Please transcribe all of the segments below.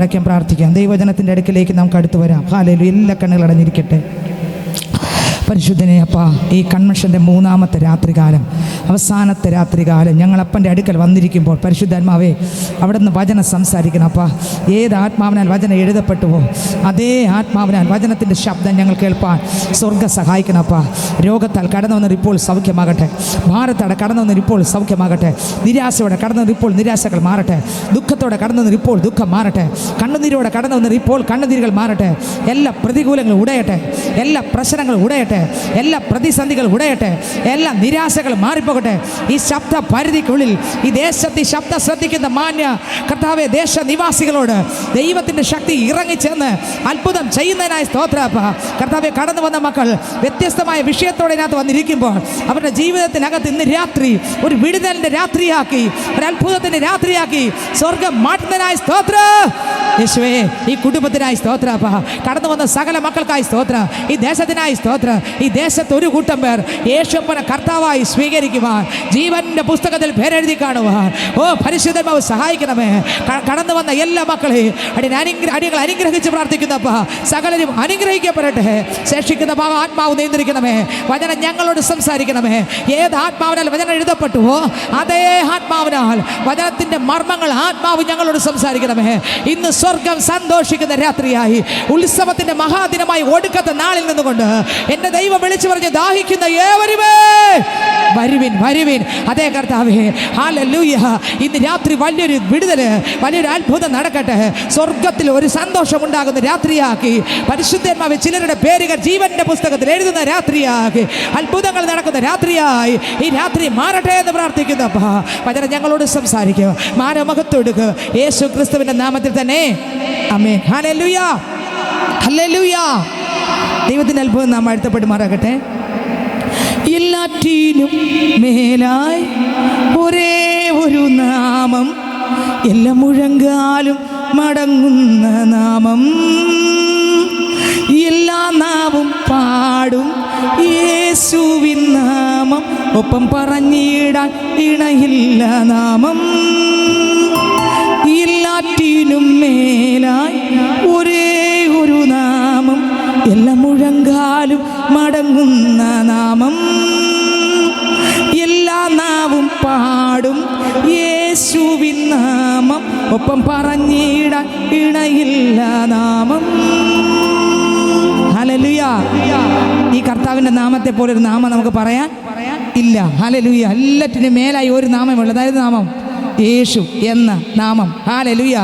കണ്ണുകളടയ്ക്കാൻ പ്രാർത്ഥിക്കാം. ദൈവജനത്തിൻ്റെ അടുക്കിലേക്ക് നമുക്ക് അടുത്ത് വരാം. ഹല്ലേലൂയ. എല്ലാ കണ്ണുകളടഞ്ഞിരിക്കട്ടെ. പരിശുദ്ധനെ അപ്പാ, ഈ കൺവെൻഷൻ്റെ 3-ാമത്തെ രാത്രികാലം, അവസാനത്തെ രാത്രികാലം ഞങ്ങളപ്പൻ്റെ അടുക്കൽ വന്നിരിക്കുമ്പോൾ പരിശുദ്ധാത്മാവേ അവിടെ നിന്ന് വചനം സംസാരിക്കണം. അപ്പാ, ഏത് ആത്മാവിനാൽ വചനം എഴുതപ്പെട്ടുവോ അതേ ആത്മാവിനാൽ വചനത്തിൻ്റെ ശബ്ദം ഞങ്ങൾ കേൾപ്പാൻ സ്വർഗ്ഗം സഹായിക്കണം. അപ്പാ, രോഗത്താൽ കടന്നു വന്നവർ ഇപ്പോൾ സൗഖ്യമാകട്ടെ. ഭാരത്തോടെ കടന്നു വന്നവർ ഇപ്പോൾ സൗഖ്യമാകട്ടെ. നിരാശയോടെ കടന്നു വന്നവർ ഇപ്പോൾ നിരാശകൾ മാറട്ടെ. ദുഃഖത്തോടെ കടന്നു വന്നവർ ഇപ്പോൾ ദുഃഖം മാറട്ടെ. കണ്ണുനീരോടെ കടന്നു വന്നവർ ഇപ്പോൾ കണ്ണുനീരുകൾ മാറട്ടെ. എല്ലാ പ്രതികൂലങ്ങളും ഉടയട്ടെ. എല്ലാ പ്രശ്നങ്ങളും ഉടയട്ടെ. എല്ലാ പ്രതിസന്ധികൾ ഉടയട്ടെ. എല്ലാ നിരാശകൾ മാറിപ്പോകട്ടെ. ഈ ശബ്ദ പരിധിക്കുള്ളിൽ ഈ ദേശത്ത് ഈ ശബ്ദം ശ്രദ്ധിക്കുന്ന മാന്യ കർത്താവെ ദേശനിവാസികളോട് ദൈവത്തിൻ്റെ ശക്തി ഇറങ്ങിച്ചെന്ന് അത്ഭുതം ചെയ്യുന്നതിനായി സ്തോത്രം. കർത്താവെ, കടന്നു വന്ന മക്കൾ വ്യത്യസ്തമായ വിഷയത്തോടെ ഇതിനകത്ത് വന്നിരിക്കുമ്പോൾ അവരുടെ ജീവിതത്തിനകത്ത് ഇന്ന് രാത്രി ഒരു വിടുതലിൻ്റെ രാത്രിയാക്കി, ഒരു അത്ഭുതത്തിൻ്റെ രാത്രിയാക്കി സ്വർഗം മാറ്റുന്നതിനായി സ്തോത്രം. യേശുവേ, ഈ കുടുംബത്തിനായി സ്തോത്രം. കടന്നു വന്ന സകല മക്കൾക്കായി സ്തോത്രം. ഈ ദേശത്തിനായി സ്തോത്രം. ഈ ദേശത്ത് ഒരു കൂട്ടം പേർ യേശുവിനെ കർത്താവായി സ്വീകരിക്കുവാൻ, ജീവന്റെ പുസ്തകത്തിൽ പേരെഴുതി കാണുവാൻ ഓ പരിശുദ്ധാത്മാവ് സഹായിക്കണമേ. കടന്നു വന്ന എല്ലാ മക്കളെയും അടികൾ അനുഗ്രഹിച്ച് പ്രാർത്ഥിക്കുന്നപ്പ സകലരും അനുഗ്രഹിക്കപ്പെടട്ടെ. ശേഷിക്കുന്ന ഭാഗം ആത്മാവ് നിയന്ത്രിക്കണമേ. വചനം ഞങ്ങളോട് സംസാരിക്കണമേ. ഏത് ആത്മാവിനാൽ വചനം എഴുതപ്പെട്ടുവോ അതേ ആത്മാവിനാൽ വചനത്തിൻ്റെ മർമ്മങ്ങൾ ആത്മാവ് ഞങ്ങളോട് സംസാരിക്കണമേ. ഇന്ന് സ്വർഗം സന്തോഷിക്കുന്ന രാത്രിയായി, ഉത്സവത്തിൻ്റെ മഹാദിനമായി ഒടുക്കത്തെ നാളിൽ നിന്നുകൊണ്ട് എൻ്റെ ദൈവം വിളിച്ചു പറഞ്ഞ് ദാഹിക്കുന്ന ഏവരുമേ വരുവിൻ, വരുവിൻ. അതേ കർത്താവേ, ഹല്ലേലൂയ. ഇന്ന് രാത്രി വലിയൊരു വിടുതൽ, വലിയൊരു അത്ഭുതം നടക്കട്ടെ. സ്വർഗത്തിൽ ഒരു സന്തോഷം ഉണ്ടാകുന്ന രാത്രിയാക്കി പരിശുദ്ധന്മാരെ ചിലരുടെ പേരുകൾ ജീവന്റെ പുസ്തകത്തിൽ എഴുതുന്ന രാത്രിയാക്കി, അത്ഭുതങ്ങൾ നടക്കുന്ന രാത്രിയായി ഈ രാത്രി മാറട്ടെ എന്ന് പ്രാർത്ഥിക്കുന്നു. വചനം ഞങ്ങളോട് സംസാരിക്കുക, മാനമഹത്വം എടുക്കുക. യേശു ക്രിസ്തുവിന്റെ നാമത്തിൽ തന്നെ ആമേൻ. Hallelujah, hallelujah. ദൈവത്തിൻ്റെ അത്ഭുതം നാം വാഴ്ത്തപ്പെടുമാറാകട്ടെ. എല്ലാറ്റിനും മേലായി ഒരേ ഒരു നാമം, എല്ലാ മുഴങ്കാലും മടങ്ങുന്ന നാമം, എല്ലാ നാവും പാടും യേശുവിൻ നാമം, ഒപ്പം പറഞ്ഞിടാൻ ഇണയില്ല നാമം. എല്ലാറ്റിനും മേലായി ഒരേ ഒരു നാമം, എല്ലാ മുഴങ്കാലും മടങ്ങുന്ന നാമം, എല്ലാ നാവും പാടും യേശുവിൻ നാമം, ഒപ്പം പറഞ്ഞിടാൻ ഇണയില്ല നാമം. ഹല്ലേലൂയ. ഈ കർത്താവിൻ്റെ നാമത്തെ പോലെ ഒരു നാമം നമുക്ക് പറയാൻ ഇല്ല. ഹല്ലേലൂയ. എല്ലാറ്റിനും മേലായി ഒരു നാമമുള്ളത്. അതായത് നാമം യേശു എന്ന നാമം. ഹല്ലേലൂയ.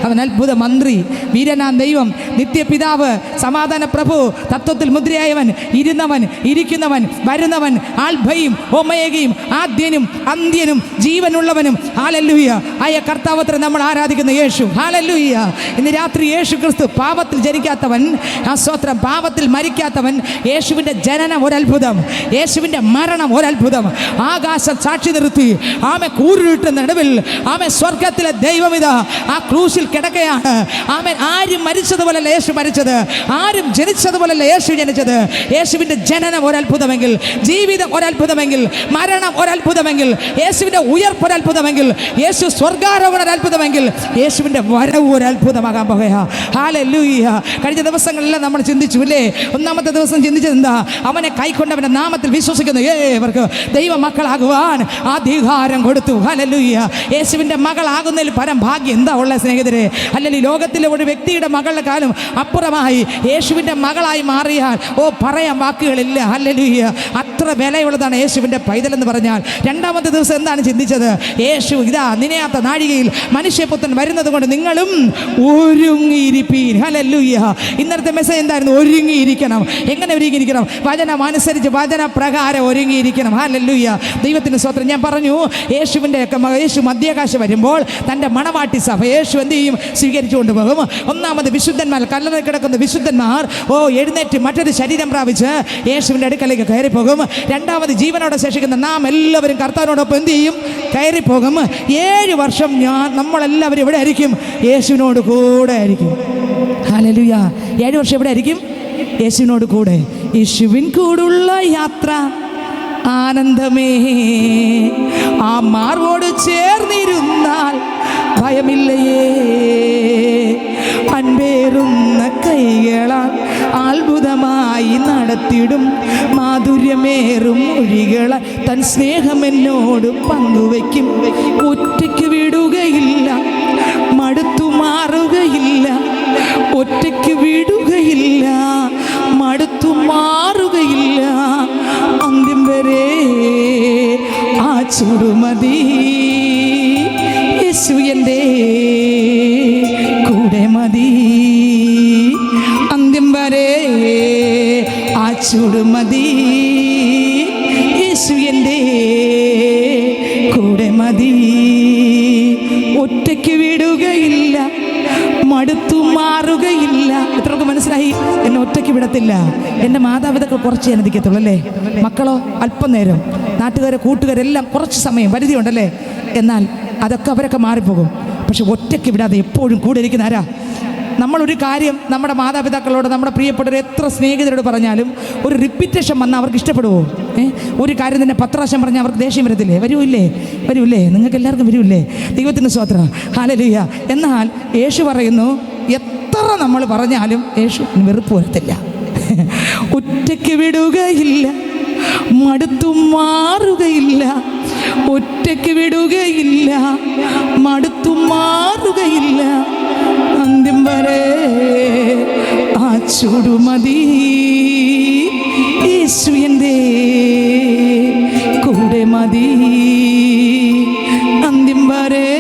അവൻ അത്ഭുത മന്ത്രി, വീരനാം ദൈവം, നിത്യപിതാവ്, സമാധാന പ്രഭു, തത്വത്തിൽ മുദ്രയായവൻ, ഇരുന്നവൻ, ഇരിക്കുന്നവൻ, വരുന്നവൻ, ആൽഫയും ഒമേഗയും, ആദ്യനും അന്ത്യനും ജീവനുള്ളവനും. ഹല്ലേലൂയ. ആയ കർത്താവത്ര നമ്മൾ ആരാധിക്കുന്ന യേശു. ഹല്ലേലൂയ. ഇന്ന് രാത്രി യേശു ക്രിസ്തു പാപത്തിൽ ജനിക്കാത്തവൻ, ആ സ്തോത്രം, പാപത്തിൽ മരിക്കാത്തവൻ. യേശുവിൻ്റെ ജനനം ഒരത്ഭുതം, യേശുവിൻ്റെ മരണം ഒരത്ഭുതം. ആകാശം സാക്ഷി നിർത്തി ആമെ കൂരിട്ട് നടുവിൽ ആമെ സ്വർഗത്തിലെ ദൈവമിതാ ആ ക്രൂശിൽ കിടക്കുകയാണ്. ആമേൻ. ആരും മരിച്ചതുപോലല്ല യേശു മരിച്ചത്, ആരും ജനിച്ചതുപോലല്ല യേശു ജനിച്ചത്. യേശുവിൻ്റെ ജനനം ഒരത്ഭുതമെങ്കിൽ, ജീവിതം ഒരത്ഭുതമെങ്കിൽ, മരണം ഒരത്ഭുതമെങ്കിൽ, യേശുവിൻ്റെ ഉയർപ്പ് ഒരത്ഭുതമെങ്കിൽ, യേശു സ്വർഗാരോഹണം ഒരത്ഭുതമെങ്കിൽ, യേശുവിൻ്റെ വരവ് ഒരത്ഭുതമാകാൻ പോകുകയാ. ഹല്ലേലൂയ. കഴിഞ്ഞ ദിവസങ്ങളെല്ലാം നമ്മൾ ചിന്തിച്ചു അല്ലേ? ഒന്നാമത്തെ ദിവസം ചിന്തിച്ചത് എന്താ? അവനെ കൈക്കൊണ്ടവൻ്റെ നാമത്തിൽ വിശ്വസിക്കുന്ന ഏവർക്ക് ദൈവ മക്കളാകുവാൻ അധികാരം കൊടുത്തു. ഹല്ലേലൂയ. യേശുവിൻ്റെ മകളാകുന്നതിൽ പരം ഭാഗ്യം എന്താ ഉള്ള സ്നേഹിതരെ? അല്ലെങ്കിൽ ലോകത്തിലെ ഒരു വ്യക്തിയുടെ മകളുടെ കാലം അപ്പുറമായി യേശുവിൻ്റെ മകളായി മാറിയാൽ പറയാൻ വാക്കുകളില്ല. ഹല്ലേലൂയ. അത്ര വിലയുള്ളതാണ് യേശുവിൻ്റെ പൈതലെന്ന് പറഞ്ഞാൽ. രണ്ടാമത്തെ ദിവസം എന്താണ് ചിന്തിച്ചത്? യേശു ഇതാ നിനയാത്ത നാഴികയിൽ മനുഷ്യപുത്രൻ വരുന്നത് കൊണ്ട് നിങ്ങളും ഒരുങ്ങിയിരിപ്പീൻ. ഹല്ലേലൂയ. ഇന്നത്തെ മെസ്സേജ് എന്തായിരുന്നു? ഒരുങ്ങിയിരിക്കണം. എങ്ങനെ ഒരുങ്ങിയിരിക്കണം? വചനം അനുസരിച്ച്, വചന പ്രകാരം ഒരുങ്ങിയിരിക്കണം. ഹല്ലേലൂയ. ദൈവത്തിന് സ്വത്രം. ഞാൻ പറഞ്ഞു, യേശു മധ്യാകാശം വരുമ്പോൾ തൻ്റെ മണവാട്ടി സഭ യേശു എന്ത് ചെയ്യും? സ്വീകരിച്ചുകൊണ്ട് പോകും. ഒന്നാമത് വിശുദ്ധന്മാർ, കല്ലറയിൽ കിടക്കുന്ന വിശുദ്ധന്മാർ എഴുന്നേറ്റ് മറ്റൊരു ശരീരം പ്രാപിച്ച് യേശുവിൻ്റെ അടുക്കലേക്ക് കയറിപ്പോകും. രണ്ടാമത് ജീവനോടെ ശേഷിക്കുന്ന നാം എല്ലാവരും കർത്താവിനോടൊപ്പം എന്ത് ചെയ്യും? കയറിപ്പോകും. 7 വർഷം നമ്മളെല്ലാവരും ഇവിടെ ആയിരിക്കും? യേശുവിനോട് കൂടെ ആയിരിക്കും. ഹല്ലേലൂയ. 7 വർഷം എവിടെ ആയിരിക്കും? യേശുവിനോട് കൂടെ. യേശുവിൻ കൂടുള്ള യാത്ര ആനന്ദമേ, ആ മാർവോട് ചേർന്നിരുന്നാൽ ഭയമില്ലയേ. അൻപേറുന്ന കൈകളാൽ അത്ഭുതമായി നടത്തിടും. മാധുര്യമേറും മൊഴികളാൽ തൻ സ്നേഹം എന്നോട് പങ്കുവയ്ക്കും. ഒറ്റയ്ക്ക് വിടുകയില്ല, മടുത്തു മാറുകയില്ല. ഒറ്റയ്ക്ക് വിടുകയില്ല, മടുത്തു മാറുകയില്ല. അന്ത്യം വരെ ആ ചുടുമതി. യേശു എൻ്റെ കൂടെ മതി. അന്ത്യം വരെ ആ ചുടുമതി. യേശു എൻ്റെ കൂടെ മതി. ഒറ്റയ്ക്ക് വിടുകയില്ല, മടുത്തു മാറുകയില്ല. എത്രയൊക്കെ മനസ്സിലായി? എന്നെ ഒറ്റയ്ക്ക് വിടത്തില്ല. എൻ്റെ മാതാപിതാക്കൾ കുറച്ച് അനുവദിക്കത്തുള്ളൂ അല്ലേ? മക്കളോ അല്പം നേരം, നാട്ടുകാരെ കൂട്ടുകാരെല്ലാം കുറച്ച് സമയം, പരിധിയുണ്ടല്ലേ? എന്നാൽ അതൊക്കെ അവരൊക്കെ മാറിപ്പോകും. പക്ഷെ ഒറ്റയ്ക്ക് വിടാതെ എപ്പോഴും കൂടെ ഇരിക്കുന്ന ആരാ? നമ്മളൊരു കാര്യം നമ്മുടെ മാതാപിതാക്കളോട്, നമ്മുടെ പ്രിയപ്പെട്ടവർ എത്ര സ്നേഹിതരോട് പറഞ്ഞാലും ഒരു റിപ്പീറ്റേഷൻ വന്നാൽ അവർക്ക് ഇഷ്ടപ്പെടുമോ? ഒരു കാര്യം തന്നെ 10 പ്രാവശ്യം പറഞ്ഞാൽ അവർക്ക് ദേഷ്യം വരത്തില്ലേ? വരൂല്ലേ? നിങ്ങൾക്ക് എല്ലാവർക്കും വരൂല്ലേ? ദൈവത്തിന് സ്തോത്രം, ഹല്ലേലൂയ. എന്നാൽ യേശു പറയുന്നു, എത്ര നമ്മൾ പറഞ്ഞാലും യേശു വെറുപ്പ് വരത്തില്ല. ഒറ്റയ്ക്ക് വിടുകയില്ല, മടുത്തു മാറുകയില്ല. ഒറ്റയ്ക്ക് വിടുകയില്ല, മടുത്തു മാറുകയില്ല. അന്ത്യം വരെ ആ ചുടുമതി. യേശു എൻ്റെ കൂടെ മതി. അന്ത്യം വരെ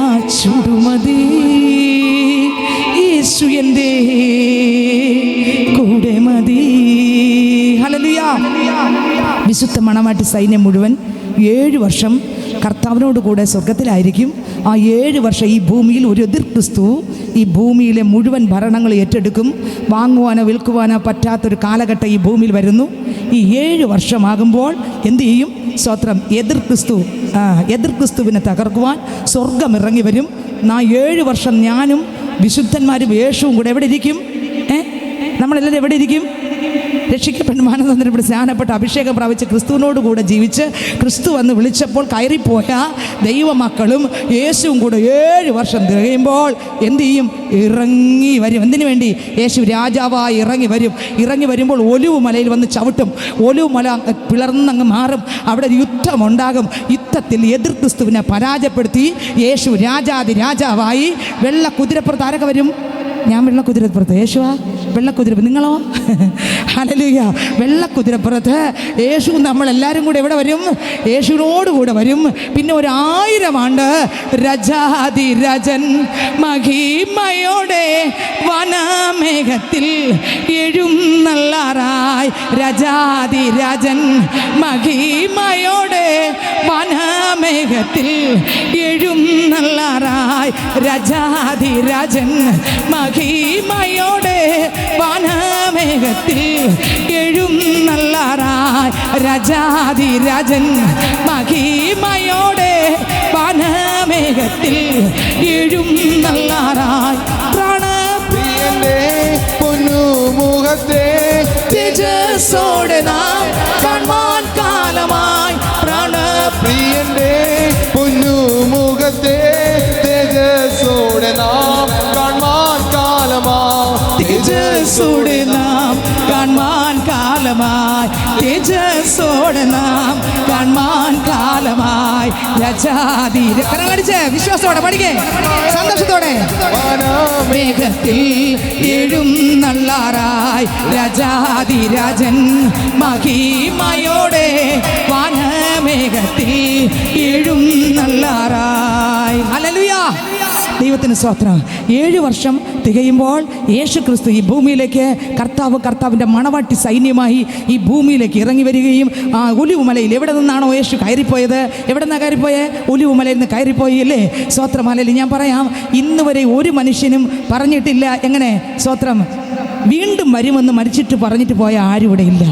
ആ ചുടുമതി. യേശു എൻ്റെ കൂടെ മതി. ഹല്ലേലൂയ. വിശുദ്ധ മണവാട്ടി സൈന്യം മുഴുവൻ 7 വർഷം കർത്താവിനോട് കൂടെ സ്വർഗത്തിലായിരിക്കും. ആ 7 വർഷം ഈ ഭൂമിയിൽ ഒരു എതിർ ക്രിസ്തു ഈ ഭൂമിയിലെ മുഴുവൻ ഭരണങ്ങൾ ഏറ്റെടുക്കും. വാങ്ങുവാനോ വിൽക്കുവാനോ പറ്റാത്തൊരു കാലഘട്ടം ഈ ഭൂമിയിൽ വരുന്നു. ഈ 7 വർഷമാകുമ്പോൾ എന്തു ചെയ്യും? സ്തോത്രം, എതിർ ക്രിസ്തുവിനെ തകർക്കുവാൻ സ്വർഗം ഇറങ്ങി വരും. 7 വർഷം ഞാനും വിശുദ്ധന്മാരും യേശുവും കൂടെ എവിടെ ഇരിക്കും? നമ്മളെല്ലാവരും എവിടെ ഇരിക്കും? രക്ഷിക്കപ്പെട്ട മാനസാന്തരപ്പെട്ട് സ്നാനപ്പെട്ട് അഭിഷേകം പ്രാപിച്ച് ക്രിസ്തുവിനോട് കൂടെ ജീവിച്ച് ക്രിസ്തു വന്ന് വിളിച്ചപ്പോൾ കയറിപ്പോയ ദൈവമക്കളും യേശുവും കൂടെ 7 വർഷം തികയുമ്പോൾ എന്തു ചെയ്യും? ഇറങ്ങി വരും. എന്തിനു വേണ്ടി? യേശു രാജാവായി ഇറങ്ങി വരുമ്പോൾ ഒലിവ് മലയിൽ വന്ന് ചവിട്ടും. ഒലിവ് മല പിളർന്നങ്ങ് മാറും. അവിടെ യുദ്ധമുണ്ടാകും. യുദ്ധത്തിൽ എതിർ ക്രിസ്തുവിനെ പരാജയപ്പെടുത്തി യേശു രാജാവായി വെള്ള കുതിരപ്പുറത്ത് ആരൊക്കെ വരും? ഞാൻ വെള്ളക്കുതിരപ്പുറത്ത്, യേശുവാ വെള്ളക്കുതിരപ്പ്, നിങ്ങളോ? ഹല്ലേലൂയ. വെള്ളക്കുതിരപ്പുറത്ത് യേശു നമ്മളെല്ലാവരും കൂടെ എവിടെ വരും? യേശുവിനോട് കൂടെ വരും. പിന്നെ 1000 ആണ്ട് രാജാതിരാജൻ മഹിമയോടെ വനമേഘത്തിൽ എഴുന്നള്ളാറായി. രാജാതിരാജൻ മഹിമയോടെ വനമേഘത്തിൽ എഴുന്നള്ളാറായി. രാജാതിരാജൻ മഹിമയോടെ വനമേഘത്തിൽ എഴുന്നള്ളാറായി. രാജാതിരാജൻ മഹിമയോടെ വനമേഘത്തിൽ എഴുന്നള്ളാറായി. പ്രാണപ്രിയന്റെ പൊന്നുമുഖത്തെ തേജസ്സോടെ നാം കാണുവാൻ കാലമായി. പ്രാണപ്രിയന്റെ പൊന്നുമുഖത്തെ തേജസ്സോടെ നാം കാണുവാൻ കാലമായി. തേജസ്സോടെ നാം കാണുവാൻ കാലമായി. തേജസ്സോടെ നാം കാണുവാൻ കാലമായി. കരമടിച്ച് വിശ്വാസത്തോടെ പഠിക്കേ, സന്തോഷത്തോടെ. മേഘത്തിൽ എഴുന്നള്ളാറായി. രാജാതിരാജൻ മഹിമയോടെ വനമേഘത്തിൽ എഴുന്നള്ളാറായി. ഹല്ലേലൂയ. ദൈവത്തിന് സ്തോത്രം. 7 വർഷം തികയുമ്പോൾ യേശു ക്രിസ്തു ഈ ഭൂമിയിലേക്ക് കർത്താവിൻ്റെ മണവാട്ടി സൈന്യമായി ഈ ഭൂമിയിലേക്ക് ഇറങ്ങി വരികയും ആ ഒലിവുമലയിൽ എവിടെ നിന്നാണോ യേശു കയറിപ്പോയത്? എവിടെ നിന്നാണ് കയറിപ്പോയത്? ഒലിവുമലയിൽ നിന്ന് കയറിപ്പോയി അല്ലേ? സ്തോത്രമലയിൽ ഞാൻ പറയാം, ഇന്ന് വരെ ഒരു മനുഷ്യനും പറഞ്ഞിട്ടില്ല എങ്ങനെ സ്തോത്രം വീണ്ടും വരുമെന്ന് മരിച്ചിട്ട് പറഞ്ഞിട്ട് പോയ ആരും ഇവിടെ ഇല്ല.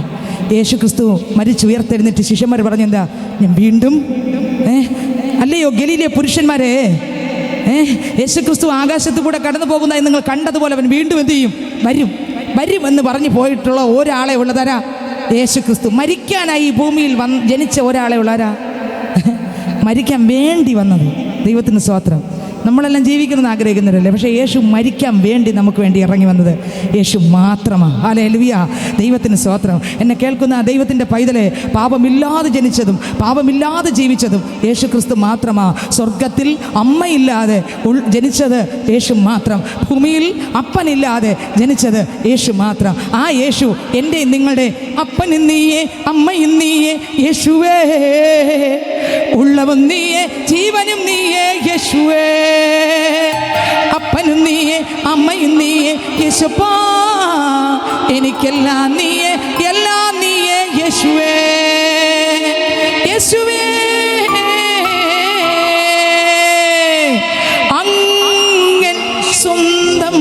യേശു ക്രിസ്തു മരിച്ചുയർത്തെഴുന്നിട്ട് ശിഷ്യന്മാർ പറഞ്ഞെന്താ? ഞാൻ വീണ്ടും അല്ലയോ ഗലീലിയ പുരുഷന്മാരെ, യേശു ക്രിസ്തു ആകാശത്തു കൂടെ കടന്നു പോകുന്നതായി നിങ്ങൾ കണ്ടതുപോലെ അവൻ വീണ്ടും എന്ത് ചെയ്യും? വരും എന്ന് പറഞ്ഞു പോയിട്ടുള്ള ഒരാളെ ഉള്ളതാരാ? യേശു ക്രിസ്തു. മരിക്കാനായി ഈ ഭൂമിയിൽ ജനിച്ച ഒരാളെ ഉള്ളാരാ? മരിക്കാൻ വേണ്ടി വന്നത്. ദൈവത്തിന് സ്തോത്രം. നമ്മളെല്ലാം ജീവിക്കണമെന്ന് ആഗ്രഹിക്കുന്നവരല്ലേ, പക്ഷേ യേശു മരിക്കാൻ വേണ്ടി നമുക്ക് വേണ്ടി ഇറങ്ങി വന്നത് യേശു മാത്രമാണ്. ഹല്ലേലൂയ, ദൈവത്തിന് സ്തോത്രം. എന്നെ കേൾക്കുന്ന ദൈവത്തിൻ്റെ പൈതലെ, പാപമില്ലാതെ ജനിച്ചതും പാപമില്ലാതെ ജീവിച്ചതും യേശു ക്രിസ്തു മാത്രമാണ്. സ്വർഗത്തിൽ അമ്മയില്ലാതെ ജനിച്ചത് യേശു മാത്രം, ഭൂമിയിൽ അപ്പനില്ലാതെ ജനിച്ചത് യേശു മാത്രം. ആ യേശു എൻ്റെ നിങ്ങളുടെ അപ്പനും നീയേ അമ്മയും നീയേ യേശുവേ, ഉള്ളവൻ നീയേ ജീവനും നീയേ യേശുവേ, അപ്പനും നീയേ അമ്മയും നീയേ യേശുപ്പാ, എനിക്കെല്ലാം നീയേ എല്ലാം നീയേ യേശുവേ, യേശുവേ അങ്ങൻ സ്വന്തം,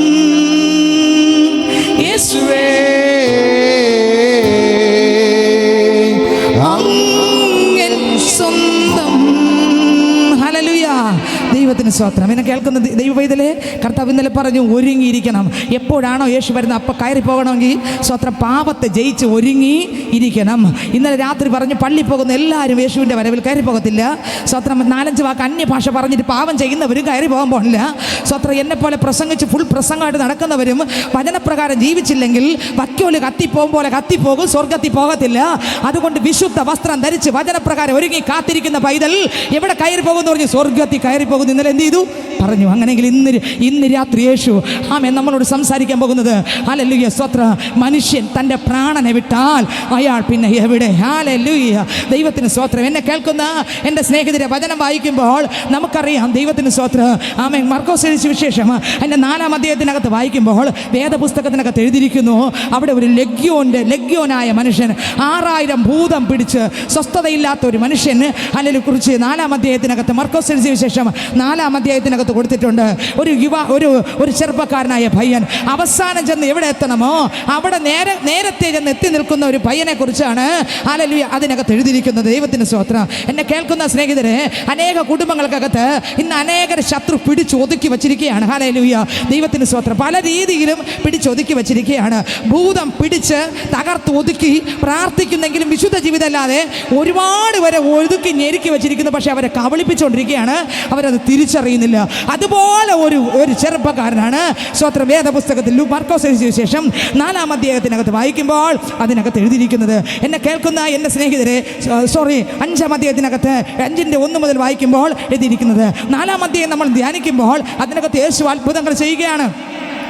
യേശുവേ അങ്ങൻ സ്വന്തം. ഹല്ലേലൂയ, ദൈവത്തിന് സ്തോത്രം. എന്നെ കേൾക്കുന്ന ദൈവവൈതലേ, കർത്താവ് ഇന്നലെ പറഞ്ഞു ഒരുങ്ങിയിരിക്കണം. എപ്പോഴാണോ യേശു വരുന്നത് അപ്പം കയറി പോകണമെങ്കിൽ സ്തോത്രം പാപത്തെ ജയിച്ച് ഒരുങ്ങി ഇരിക്കണം. ഇന്നലെ രാത്രി പറഞ്ഞു പള്ളി പോകുന്ന എല്ലാവരും യേശുവിൻ്റെ വരവിൽ കയറി പോകത്തില്ല. സ്തോത്രം 4-5 വാക്ക് അന്യഭാഷ പറഞ്ഞിട്ട് പാപം ചെയ്യുന്നവരും കയറി പോകാൻ പോകില്ല. സ്തോത്രം എന്നെപ്പോലെ പ്രസംഗിച്ച് ഫുൾ പ്രസംഗമായിട്ട് നടക്കുന്നവരും വചനപ്രകാരം ജീവിച്ചില്ലെങ്കിൽ വക്യോല് കത്തിപ്പോകും പോലെ കത്തിപ്പോകും, സ്വർഗത്തിൽ പോകത്തില്ല. അതുകൊണ്ട് വിശുദ്ധ വസ്ത്രം ധരിച്ച് വചനപ്രകാരം ഒരുങ്ങി കാത്തിരിക്കുന്ന പൈതൽ എവിടെ കയറി പോകുമെന്ന് പറഞ്ഞു? സ്വർഗത്തിൽ കയറി പോകുന്നു. ഇന്നലെ എന്ത് ചെയ്തു പറഞ്ഞു? അങ്ങനെയെങ്കിൽ ഇന്ന് രാത്രി യേശു ആമേൻ നമ്മളോട് സംസാരിക്കാൻ പോകുന്നത് ഹല്ലേലൂയ സ്തോത്രം. മനുഷ്യൻ തൻ്റെ പ്രാണനെ വിട്ടാൽ അയാൾ പിന്നെ എവിടെ? ഹല്ലേലൂയ, ദൈവത്തിന് സ്തോത്രം. എന്നെ കേൾക്കുന്ന എൻ്റെ സ്നേഹിതരെ, വചനം വായിക്കുമ്പോൾ നമുക്കറിയാം ദൈവത്തിന് സ്തോത്രം. ആമേൻ മർക്കോസ് എഴുതിയ സുവിശേഷം അതിൻ്റെ 4-ാം അധ്യായത്തിനകത്ത് വായിക്കുമ്പോൾ വേദപുസ്തകത്തിനകത്ത് എഴുതിയിരിക്കുന്നു, അവിടെ ഒരു ലഗ്യോനായ മനുഷ്യൻ 6000 ഭൂതം പിടിച്ച് സ്വസ്ഥതയില്ലാത്ത ഒരു മനുഷ്യന് ഹല്ലേലൂയ കുറിച്ച് 4-ാം അധ്യായത്തിനകത്ത് മർക്കോസ് എഴുതിയ സുവിശേഷം 4-ാം അധ്യായത്തിനകത്ത് കൊടുത്തിട്ടുണ്ട്. ഒരു ചെറുപ്പക്കാരനായ പയ്യൻ അവസാനം ചെന്ന് എവിടെ എത്തണമോ അവിടെ നേരത്തെ ചെന്ന് എത്തി നിൽക്കുന്ന ഒരു പയ്യനെ കുറിച്ചാണ് ഹല്ലേലൂയ അതിനകത്ത് എഴുതിയിരിക്കുന്നത്. ദൈവത്തിന് സ്തോത്രം. എന്നെ കേൾക്കുന്ന സ്നേഹിതരെ, അനേക കുടുംബങ്ങൾക്കകത്ത് ഇന്ന് അനേകരെ ശത്രു പിടിച്ചൊതുക്കി വച്ചിരിക്കുകയാണ്. ഹല്ലേലൂയ, ദൈവത്തിന് സ്തോത്രം. പല രീതിയിലും പിടിച്ചൊതുക്കി വച്ചിരിക്കുകയാണ്. ഭൂതം പിടിച്ച് തകർത്ത് ഒതുക്കി പ്രാർത്ഥിക്കുന്നെങ്കിലും വിശുദ്ധ ജീവിതമല്ലാതെ ഒരുപാട് വരെ ഒതുക്കി ഞെരുക്കി വച്ചിരിക്കുന്നു. പക്ഷെ അവരെ കബളിപ്പിച്ചുകൊണ്ടിരിക്കുകയാണ്, അവരത് തിരിച്ചറിയുന്നില്ല. അതുപോലെ ഒരു ചെറുപ്പക്കാരനാണ് സ്തോത്രം വേദപുസ്തകത്തിൽ മർക്കോസ് എഴുതിയ ശേഷം 4-ാം അധ്യായത്തിനകത്ത് വായിക്കുമ്പോൾ അതിനകത്ത് എഴുതിയിരിക്കുന്നത്. എന്നെ കേൾക്കുന്ന എൻ്റെ സ്നേഹിതരെ, 5-ാം അധ്യായത്തിനകത്ത് 5-1 മുതൽ വായിക്കുമ്പോൾ എഴുതിയിരിക്കുന്നത്. 4-ാം അധ്യായം നമ്മൾ ധ്യാനിക്കുമ്പോൾ അതിനകത്ത് യേശു അത്ഭുതങ്ങൾ ചെയ്യുകയാണ്,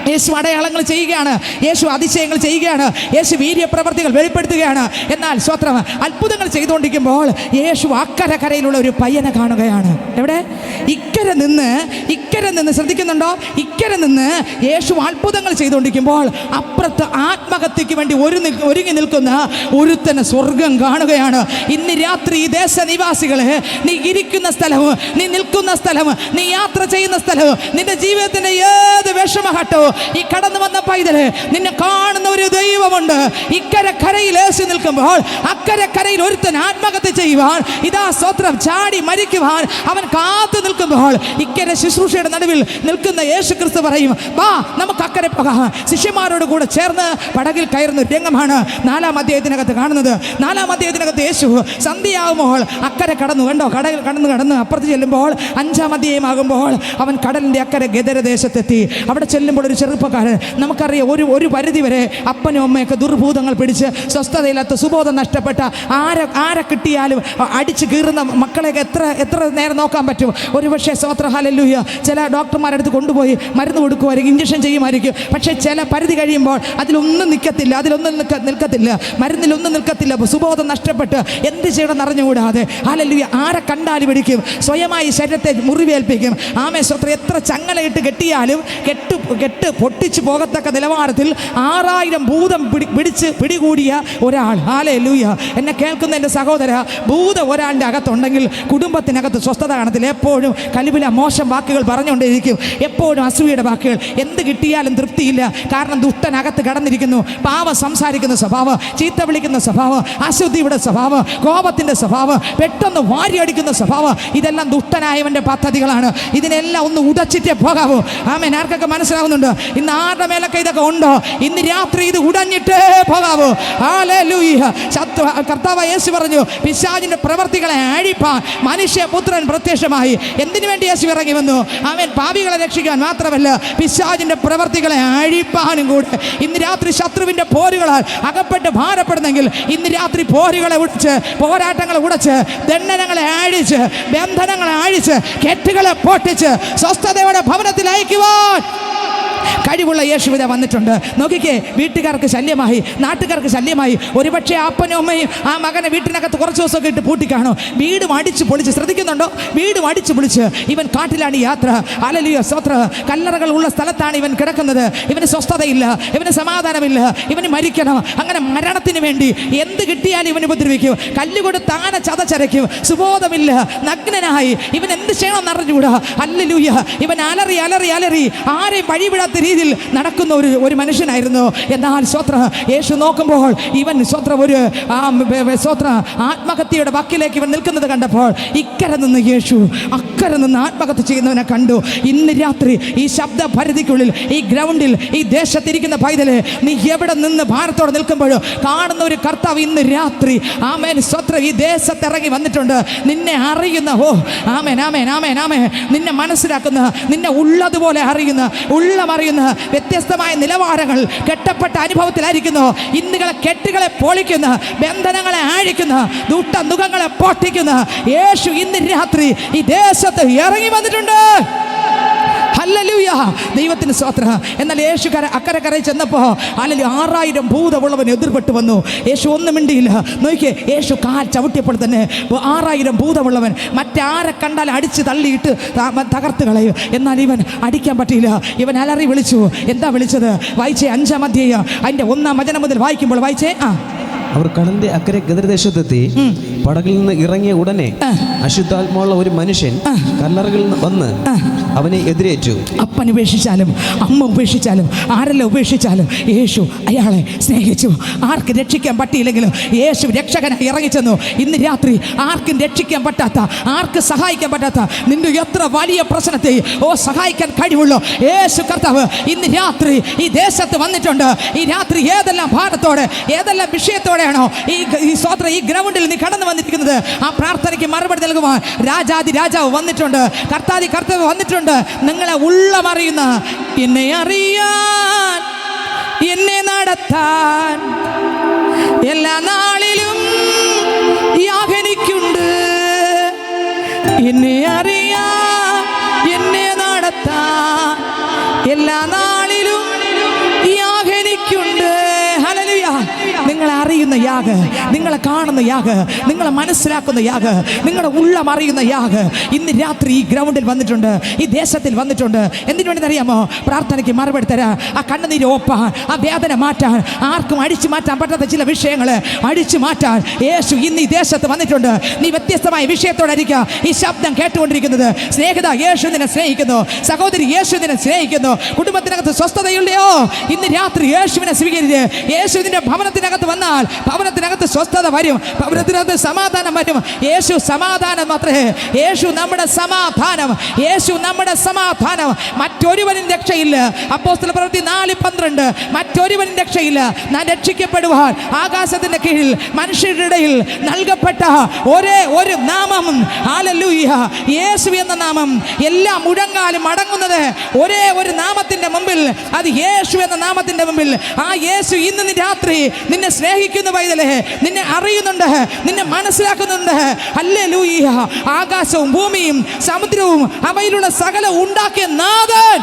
യേശു അടയാളങ്ങൾ ചെയ്യുകയാണ്, യേശു അതിശയങ്ങൾ ചെയ്യുകയാണ്, യേശു വീര്യപ്രവർത്തികൾ വെളിപ്പെടുത്തുകയാണ്. എന്നാൽ സ്തോത്രം അത്ഭുതങ്ങൾ ചെയ്തുകൊണ്ടിരിക്കുമ്പോൾ യേശു അക്കരക്കരയിലുള്ള ഒരു പയ്യനെ കാണുകയാണ്. എവിടെ? ഇക്കരെ നിന്ന് ശ്രദ്ധിക്കുന്നുണ്ടോ? ഇക്കരെ നിന്ന് യേശു അത്ഭുതങ്ങൾ ചെയ്തുകൊണ്ടിരിക്കുമ്പോൾ അപ്പുറത്ത് ആത്മഹത്യക്ക് വേണ്ടി ഒരുങ്ങി നിൽക്കുന്ന ഒരുത്തനെ സ്വർഗം കാണുകയാണ്. ഇന്ന് രാത്രി ഈ ദേശനിവാസികളെ, നീ ഇരിക്കുന്ന സ്ഥലവും നീ നിൽക്കുന്ന സ്ഥലവും നീ യാത്ര ചെയ്യുന്ന സ്ഥലവും നിന്റെ ജീവിതത്തിൻ്റെ ഏത് വിഷമഘട്ടവും ഈ കടന്നു വന്ന പൈതല് നിന്നെ കാണുന്ന ഒരു ദൈവമുണ്ട്. ഇക്കരെ കരയിൽ യേശു നിൽക്കുമ്പോൾ അക്കരെ കരയിൽ ഒരുത്തൻ ആത്മഹത്യ ചെയ്യുവാൻ, ഇതാ സ്തോത്രം ചാടി മരിക്കുവാൻ അവൻ കാത്തു നിൽക്കുമ്പോൾ ഇക്കരെ ശുശ്രൂഷയുടെ നടുവിൽ നിൽക്കുന്ന യേശു ക്രിസ്തു പറയും, വാ നമുക്ക് അക്കരെ പോകാം. ശിഷ്യന്മാരോട് കൂടെ ചേർന്ന് പടകിൽ കയറുന്ന രംഗമാണ് 4-ാം അധ്യായത്തിനകത്ത് കാണുന്നത്. 4-ാം അധ്യായത്തിനകത്ത് യേശു സന്ധ്യയാകുമ്പോൾ അക്കരെ കടന്നു, കണ്ടോ, കടന്ന് അപ്പുറത്ത് ചെല്ലുമ്പോൾ 5-ാം അധ്യായമാകുമ്പോൾ അവൻ കടലിൻ്റെ അക്കരെ ഗദരദേശത്തെത്തി. അവിടെ ചെല്ലുമ്പോൾ ഒരു ചെറുപ്പക്കാരൻ, നമുക്കറിയാം ഒരു പരിധി വരെ അപ്പനും അമ്മയൊക്കെ ദുർഭൂതങ്ങൾ പിടിച്ച് സ്വസ്ഥതയില്ലാത്ത സുബോധം നഷ്ടപ്പെട്ട ആരെ കിട്ടിയാലും അടിച്ച് കീറുന്ന മക്കളെയൊക്കെ എത്ര നേരം നോക്കാൻ പറ്റും? ഒരു പക്ഷേ സ്തോത്രം ഹല്ലേലൂയ ചില ഡോക്ടർമാരുടെ അടുത്ത് കൊണ്ടുപോയി മരുന്ന് കൊടുക്കുമായിരിക്കും, ഇഞ്ചക്ഷൻ ചെയ്യുമായിരിക്കും. പക്ഷേ ചില പരിധി കഴിയുമ്പോൾ അതിലൊന്നും നിൽക്കത്തില്ല, മരുന്നിലൊന്നും നിൽക്കത്തില്ല. സുബോധം നഷ്ടപ്പെട്ട് എന്ത് ചെയ്യണം അറിഞ്ഞുകൂടാതെ ഹല്ലേലൂയ ആരെ കണ്ടാലും പിടിക്കും, സ്വയമായി ശരീരത്തെ മുറിവേൽപ്പിക്കും. ആമേ സ്തോത്രം. എത്ര ചങ്ങലയിട്ട് കെട്ടിയാലും കെട്ട് പൊട്ടിച്ചു പോകത്തക്ക നിലവാരത്തിൽ 6000 ഭൂതം പിടികൂടിയ ഒരാൾ. ഹല്ലേലൂയ. എന്നെ കേൾക്കുന്ന എൻ്റെ സഹോദര, ഭൂതം ഒരാളുടെ അകത്തുണ്ടെങ്കിൽ കുടുംബത്തിനകത്ത് സ്വസ്ഥത കാണത്തില്ല. എപ്പോഴും കലിവില മോശം വാക്കുകൾ പറഞ്ഞുകൊണ്ടേയിരിക്കും, എപ്പോഴും അസൂയയുടെ വാക്കുകൾ, എന്ത് കിട്ടിയാലും തൃപ്തിയില്ല. കാരണം ദുഷ്ടനകത്ത് കടന്നിരിക്കുന്നു. പാവം സംസാരിക്കുന്ന സ്വഭാവം, ചീത്ത വിളിക്കുന്ന സ്വഭാവം, അശുദ്ധിയുടെ സ്വഭാവം, കോപത്തിൻ്റെ സ്വഭാവം, പെട്ടെന്ന് വാരിയടിക്കുന്ന സ്വഭാവം, ഇതെല്ലാം ദുഷ്ടനായവൻ്റെ പദ്ധതികളാണ്. ഇതിനെല്ലാം ഒന്ന് ഉടച്ചിട്ടേ പോകാവൂ. ആമേൻ. ആർക്കൊക്കെ മനസ്സിലാവുന്നുണ്ട്? ഇന്ന് ആരുടെ മേലൊക്കെ ഇതൊക്കെ ഉണ്ടോ? ഇന്ന് രാത്രി ഇത് ഉടഞ്ഞിട്ടേ പോകാവൂ. ഹല്ലേലൂയ. കർത്താവ് യേശു പറഞ്ഞു, പിശാചിന്റെ പ്രവർത്തികളെ അഴിപ്പാൻ മനുഷ്യപുത്രൻ പ്രത്യക്ഷമായി. എന്തിനു വേണ്ടി യേശു ഇറങ്ങി വന്നു. അവൻ പാപികളെ രക്ഷിക്കാൻ മാത്രമല്ല, പിശാചിന്റെ പ്രവർത്തികളെ അഴിപ്പാനും കൂടെ. ഇന്ന് രാത്രി ശത്രുവിന്റെ പോരുകളാൽ അകപ്പെട്ട് ഭാരപ്പെടുന്നെങ്കിൽ ഇന്ന് രാത്രി പോരുകളെ ഉടച്ച്, പോരാട്ടങ്ങളെ ഉടച്ച്, ദണ്ഡനങ്ങളെ അഴിച്ച്, ബന്ധനങ്ങളെ അഴിച്ച്, കെട്ടുകളെ പൊട്ടിച്ച് സ്വസ്ഥതയോടെ ഭവനത്തിൽ അയക്കുവാൻ കഴിവുള്ള യേശുവിത വന്നിട്ടുണ്ട്. നോക്കിക്കേ, വീട്ടുകാർക്ക് ശല്യമായി, നാട്ടുകാർക്ക് ശല്യമായി. ഒരുപക്ഷെ അപ്പനും അമ്മയും ആ മകനെ വീട്ടിനകത്ത് കുറച്ച് ദിവസമൊക്കെ ഇട്ട് പൂട്ടിക്കാണോ, വീടും അടിച്ച് പൊളിച്ച്, ശ്രദ്ധിക്കുന്നുണ്ടോ? വീടും അടിച്ച് പൊളിച്ച് ഇവൻ കാട്ടിലാണ് യാത്ര. ഹല്ലേലൂയ, സ്തോത്രം. കല്ലറകൾ ഉള്ള സ്ഥലത്താണ് ഇവൻ കിടക്കുന്നത്. ഇവന് സ്വസ്ഥതയില്ല, ഇവന് സമാധാനമില്ല, ഇവന് മരിക്കണം. അങ്ങനെ മരണത്തിന് വേണ്ടി എന്ത് കിട്ടിയാലും ഇവൻ ഉപദ്രവിക്കും. കല്ലുകൊണ്ട് താന ചതച്ചരയ്ക്കും. സുബോധമില്ല, നഗ്നനായി. ഇവൻ എന്ത് ചെയ്യണമെന്ന് അറിഞ്ഞുകൂടാ. ഹല്ലേലൂയ. ഇവൻ അലറി അലറി അലറി ആരെയും വഴിവിടാത്ത രീതിയിൽ നടക്കുന്ന ഒരു മനുഷ്യനായിരുന്നു. എന്നാൽ സ്വത്ര യേശു നോക്കുമ്പോൾ ഇവൻ സ്വത്ര ഒരു സ്വത്ര ആത്മഹത്യയുടെ വക്കിലേക്ക് ഇവൻ നിൽക്കുന്നത് കണ്ടപ്പോൾ ഇക്കരെ നിന്ന് യേശു അക്കരെ നിന്ന് ആത്മഹത്യ ചെയ്യുന്നവനെ കണ്ടു. ഇന്ന് രാത്രി ഈ ശബ്ദ പരിധിക്കുള്ളിൽ, ഈ ഗ്രൗണ്ടിൽ, ഈ ദേശത്തിരിക്കുന്ന പൈതല്, നീ എവിടെ നിന്ന് ഭാരത്തോടെ നിൽക്കുമ്പോഴും കാണുന്ന ഒരു കർത്താവ് ഇന്ന് രാത്രി ആമേൻ സ്വത്ര ഈ ദേശത്തിറങ്ങി വന്നിട്ടുണ്ട്. നിന്നെ അറിയുന്ന, ഓ ആമേൻ ആമേൻ ആമേൻ ആമേൻ, നിന്നെ മനസ്സിലാക്കുന്ന, നിന്നെ ഉള്ളതുപോലെ അറിയുന്ന, ഉള്ളമറിയുന്ന വ്യത്യസ്തമായ നിലവാരങ്ങൾ കെട്ടപ്പെട്ട അനുഭവത്തിലായിരിക്കുന്നു. ഇന്നുകളെ കെട്ടുകളെ പൊളിക്കുന്ന, ബന്ധനങ്ങളെ ആഴിക്കുന്ന, ദുഷ്ടനുഖങ്ങളെ പൊട്ടിക്കുന്ന യേശു ഇന്ന് രാത്രി ഈ ദേശത്ത് ഇറങ്ങി വന്നിട്ടുണ്ട്. ഹല്ലേലൂയ, ദൈവത്തിന് സ്തോത്രം. എന്നാൽ യേശു അക്കരെ കരയിൽ ചെന്നപ്പോൾ 6000 ഭൂതമുള്ളവൻ എതിർപ്പെട്ട് വന്നു. യേശു ഒന്നും മിണ്ടിയില്ല. നോക്കിയേ, യേശു കാൽ ചവിട്ടിയപ്പോൾ തന്നെ 6000 ഭൂതമുള്ളവൻ മറ്റാരെ കണ്ടാൽ അടിച്ച് തള്ളിയിട്ട് തകർത്ത് കളയും. എന്നാൽ ഇവൻ അടിക്കാൻ പറ്റിയില്ല. ഇവൻ അലറി വിളിച്ചു. എന്താ വിളിച്ചത്? വായിച്ചേ, 5-ാം അധ്യായം അതിൻ്റെ 1-ാം വചനം മുതൽ വായിക്കുമ്പോൾ വായിച്ചേ. അവർ കടലിന്റെ അക്കരെ ഗദരദേശത്തെത്തി. പടകിൽ നിന്ന് ഇറങ്ങിയ ഉടനെ അശുദ്ധാത്മാവുള്ള ഒരു മനുഷ്യൻ കല്ലറകളിൽ നിന്ന് വന്ന് അവനെ എതിരേറ്റു. അപ്പൻ ഉപേക്ഷിച്ചാലും അമ്മ ഉപേക്ഷിച്ചാലും ആരെല്ലാം ഉപേക്ഷിച്ചാലും യേശു അയാളെ സ്നേഹിച്ചു. ആർക്ക് രക്ഷിക്കാൻ പറ്റിയില്ലെങ്കിലും യേശു രക്ഷകനായി ഇറങ്ങിച്ചെന്നു. ഇന്ന് രാത്രി ആർക്കും രക്ഷിക്കാൻ പറ്റാത്ത, ആർക്ക് സഹായിക്കാൻ പറ്റാത്ത നിന്റെ എത്ര വലിയ പ്രശ്നത്തെ സഹായിക്കാൻ കഴിവുള്ളൂ യേശു കർത്താവ് ഇന്ന് രാത്രി ഈ ദേശത്ത് വന്നിട്ടുണ്ട്. ഈ രാത്രി ഏതെല്ലാം ഭാരത്തോടെ, ഏതെല്ലാം വിഷയത്തോടെയാണോ ഈ ഗ്രൗണ്ടിൽ നീ കടന്നു വന്നിരിക്കുന്നത്, ആ പ്രാർത്ഥനയ്ക്ക് മറുപടി നൽകുവാൻ രാജാതി രാജാവ് വന്നിട്ടുണ്ട്. കർത്താതി കർത്താവ് വന്നിട്ടുണ്ട്. നിങ്ങളെ ഉള്ളമറിയുന്ന, എന്നെ അറിയാൻ, എന്നെ നടത്താൻ എല്ലാ നാളിലും യാഗനിക്കുണ്ട്. എന്നെ അറിയാൻ, എന്നെ നടത്താൻ എല്ലാ നാളിലും യാഗനിക്കുണ്ട്. ഹല്ലേലൂയ. നിങ്ങളെ അറിയുന്ന യാഗ്, നിങ്ങളെ കാണുന്ന യാഗ്, നിങ്ങളെ മനസ്സിലാക്കുന്ന യാഗ്, നിങ്ങളുടെ ഉള്ളം അറിയുന്ന യാഗ് ഇന്ന് രാത്രി ഈ ഗ്രൗണ്ടിൽ വന്നിട്ടുണ്ട്, ഈ ദേശത്തിൽ വന്നിട്ടുണ്ട്. എന്തിനു വേണ്ടി അറിയാമോ? പ്രാർത്ഥനയ്ക്ക് മറുപടി തരാൻ, ആ കണ്ണുനീര് ഒപ്പാൻ, ആ വേദന മാറ്റാൻ, ആർക്കും അടിച്ചു മാറ്റാൻ പറ്റാത്ത ചില വിഷയങ്ങൾ അടിച്ചു മാറ്റാൻ യേശു ഇന്ന് ഈ ദേശത്ത് വന്നിട്ടുണ്ട്. നീ വ്യത്യസ്തമായ വിഷയത്തോടായിരിക്കാം ഈ ശബ്ദം കേട്ടുകൊണ്ടിരിക്കുന്നത്. സ്നേഹിത, യേശു നിന്നെ സ്നേഹിക്കുന്നു. സഹോദരി, യേശു നിന്നെ സ്നേഹിക്കുന്നു. കുടുംബത്തിനകത്ത് സ്വസ്ഥതയുള്ളയോ? ഇന്ന് രാത്രി യേശുവിനെ സ്വീകരിച്ച് യേശു നിന്റെ ഭവനത്തിനകത്ത് വന്നാൽ ഭവനത്തിനകത്ത് സ്വസ്ഥത വരും, ഭവനത്തിനകത്ത് സമാധാനം വരും. യേശു സമാധാനം മാത്രമേ, യേശു നമ്മുടെ സമാധാനം, യേശു നമ്മുടെ സമാധാനം. മറ്റൊരുവനും രക്ഷയില്ല. അപ്പോസ്തല പ്രവൃത്തി 4:12 മറ്റൊരുവനും രക്ഷയില്ല. നാം രക്ഷിക്കപ്പെടുവാൻ ആകാശത്തിന്റെ കീഴിൽ മനുഷ്യരുടെ ഇടയിൽ നൽകപ്പെട്ട ഒരേ ഒരു നാമം, ഹല്ലേലൂയ, യേശു എന്ന നാമം. എല്ലാ മുഴങ്ങാലും അടങ്ങുന്നത് ഒരേ ഒരു നാമത്തിന്റെ മുമ്പിൽ, അത് യേശു എന്ന നാമത്തിന്റെ മുമ്പിൽ. ആ യേശു ഇന്ന് രാത്രി നിന്നെ സ്നേഹിക്കുന്ന പൈതലേ, നിന്നെ അറിയുന്നുണ്ട്, നിന്നെ മനസ്സിലാക്കുന്നുണ്ട്. ഹല്ലേലൂയ. ആകാശവും ഭൂമിയും സമുദ്രവും അവയിലുള്ള സകല ഉണ്ടാക്കിയ നാഥൻ,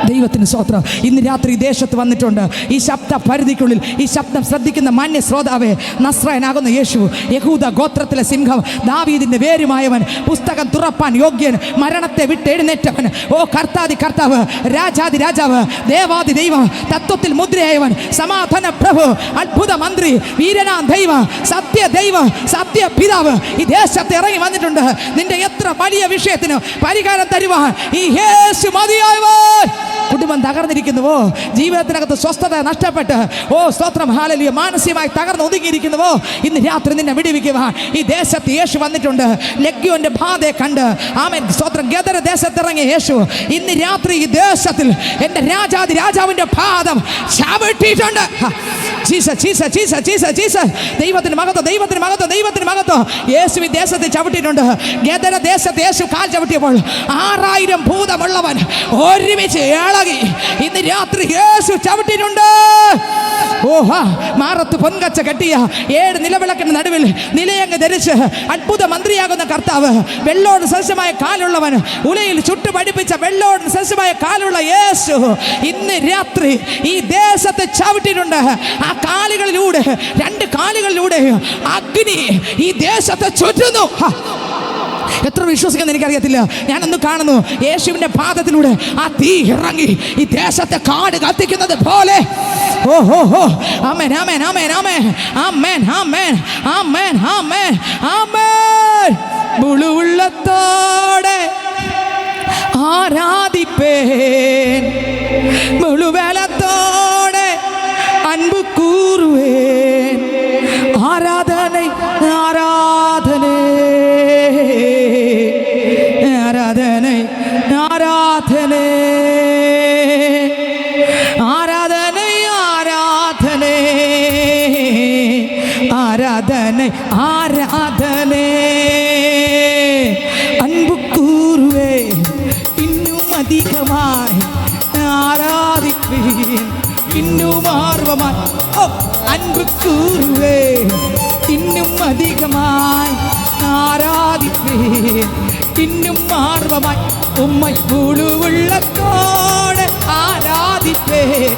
ദൈവത്തിന് സ്തോത്രം, ഇന്ന് രാത്രി ദേശത്ത് വന്നിട്ടുണ്ട്. ഈ ശബ്ദ പരിധിക്കുള്ളിൽ ഈ ശബ്ദം ശ്രദ്ധിക്കുന്ന മാന്യ ശ്രോതാവേ, നസ്രായനാകുന്ന യേശു, യഹൂദ ഗോത്രത്തിലെ സിംഹം, ദാവീദിന്റെ വേരുമായവൻ, പുസ്തകം തുറപ്പാൻ യോഗ്യൻ, മരണത്തെ വിട്ടെഴുന്നേറ്റവൻ, ഓ കർത്താതി കർത്താവ്, രാജാതി രാജാവ്, ദേവാതി ദൈവം, തത്വത്തിൽ മുദ്രയായവൻ, സമാധാന പ്രഭു, അത്ഭുത മന്ത്രി, വീരനാ ദൈവ, സത്യ ദൈവ, സത്യ പിതാവ് ഈ ദേശത്ത് ഇറങ്ങി വന്നിട്ടുണ്ട്. നിന്റെ എത്ര വലിയ വിഷയത്തിന് പരിഹാരം തരുവാൻ ഈ യേശു മതിയായവൻ. കുടുംബം തകർന്നിരിക്കുന്നുവോ? ജീവിതത്തിനകത്ത് സ്വസ്ഥത നഷ്ടപ്പെട്ട്, ഓ സ്തോത്രം, ഹല്ലേലൂയ, മാനസികമായി തകർന്ന് ഒതുങ്ങിയിരിക്കുന്നുവോ? ഇന്ന് രാത്രി നിന്നെ വിടുവിക്കുവാൻ ഈ ദേശത്ത് യേശു വന്നിട്ടുണ്ട്. ലഗ്യോന്റെ ബാധയെ കണ്ട് ആമേൻ സ്തോത്രം ഗദര ദേശത്തിറങ്ങിയ യേശു ഇന്ന് രാത്രി ഈ ദേശത്തിൽ എൻ്റെ രാജാതി രാജാവിൻ്റെ പാദം ചവിട്ടിയിട്ടുണ്ട്. Jesus Jesus Jesus Jesus Jesus. ദൈവത്തിന് മഹത്വം, ദൈവത്തിന് മഹത്വം, ദൈവത്തിന് മഹത്വം. യേശു ഈ ദേശത്ത് ചവിട്ടിയിട്ടുണ്ട്. ഗദര ദേശത്ത് യേശു കാൽ ചവിട്ടിയപ്പോൾ 6000 ഭൂതമുള്ളവൻ ഒരുമിച്ച് ഇളകി. ഇന്ന് രാത്രി യേശു ചവിട്ടിയിട്ടുണ്ട്. ഓഹാ, മാറത്ത് പൊൻകച്ച കെട്ടിയ 7 നിലവിളക്കിന് നടുവിൽ നിലയങ്ങ് ധരിച്ച് അത്ഭുത മന്ത്രിയാകുന്ന കർത്താവ്, വെള്ളോട് സദൃശമായ കാലുള്ളവൻ, ഉലയിൽ ചുട്ടു പഠിപ്പിച്ച വെള്ളോട് സദൃശമായ കാലുള്ള യേശു ഇന്ന് രാത്രി ഈ ദേശത്ത് ചവിട്ടിയിട്ടുണ്ട്. ആ കാലുകളിലൂടെ, 2 കാലുകളിലൂടെ അഗ്നി ഈ ദേശത്തെ ചുറ്റുന്നു. എത്ര വിശ്വസിക്കുന്ന എനിക്കറിയത്തില്ല. ഞാനൊന്ന് കാണുന്നു, യേശുവിൻ്റെ പാദത്തിലൂടെ ആ തീ ഇറങ്ങി ഈ ദേശത്തെ കാട് കത്തിക്കുന്നത് പോലെ. ഓ ഹോ ഹോ, ആമേൻ ആമേൻ ആമേൻ ആമേൻ ആമേൻ ആമേൻ ആമേൻ ആമേൻ ആമേൻ. മുഴുവുള്ളത്തോടെ ആരാധിപ്പേൻ, മുഴുവലത്തോടെ അൻപു കൂറുവേൻ. ആരാധனை ആരാധனை ആരാധனை ആരാധனை ആരാധனை ആരാധனை ആരാധனை. അൻപു കൂറുവേ ഇന്നും അധികമായി ആരാധിപ്പേൻ, இன்னும் ஆர்வமாய். அன்பு கூறுவே இன்னும் அதிகமாய் ஆராதிப்பேன், இன்னும் ஆர்வமாய் உம்மை முழு உள்ளத்தோடு ஆராதிப்பேன்,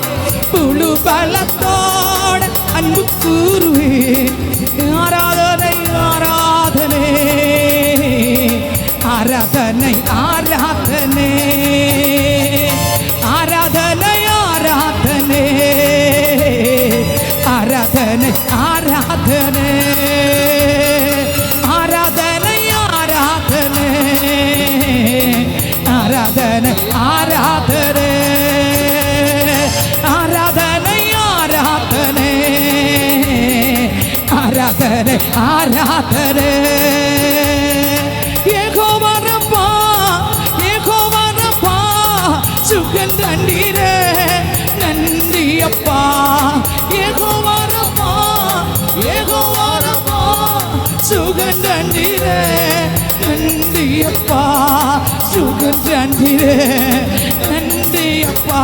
முழு பலத்தோடு அன்பு கூறுவேன். ஆராதனை ஆராதனை ஆராதனை ஆராதனை ஆராதனை ஆராதனை ஆராதனை ஆராதனை ஆராதனை ஆராதனை ஆராதனை ஆராதனை ஆராதனை ஆராதனை ஆராதனை. யெகோவா ரப்பா, யெகோவா ரப்பா, சுகம் தந்தீரே நன்றி அப்பா. யெகோவா ரப்பா, யெகோவா ரப்பா, சுகம் தந்தீரே நன்றி அப்பா, சுகம் தந்தீரே நன்றி அப்பா.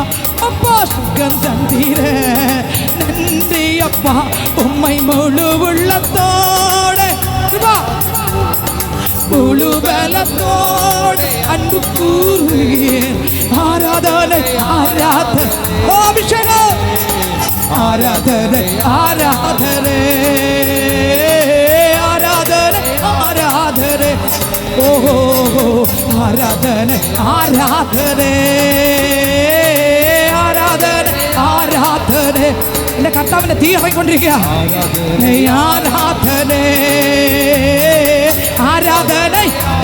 அப்பா சுகம் தந்தீரே நன்றி அப்பா. உம்மை முழு உள்ளத்தோடு, முழு பலத்தோடு அன்பு கூறுவேன். ஆராதனை ஆராதனை அபிஷேகம், ஆராதனை ஆராதனை ஆராதனை ஆராதனை. ஓஹோ, ஆராதனை ஆராதனை ஆராதனை ആരാധന. എൻ്റെ കർത്താവിൻ്റെ തീ ഇറങ്ങിക്കൊണ്ടിരിക്കുക. ആരാധന ആരാധന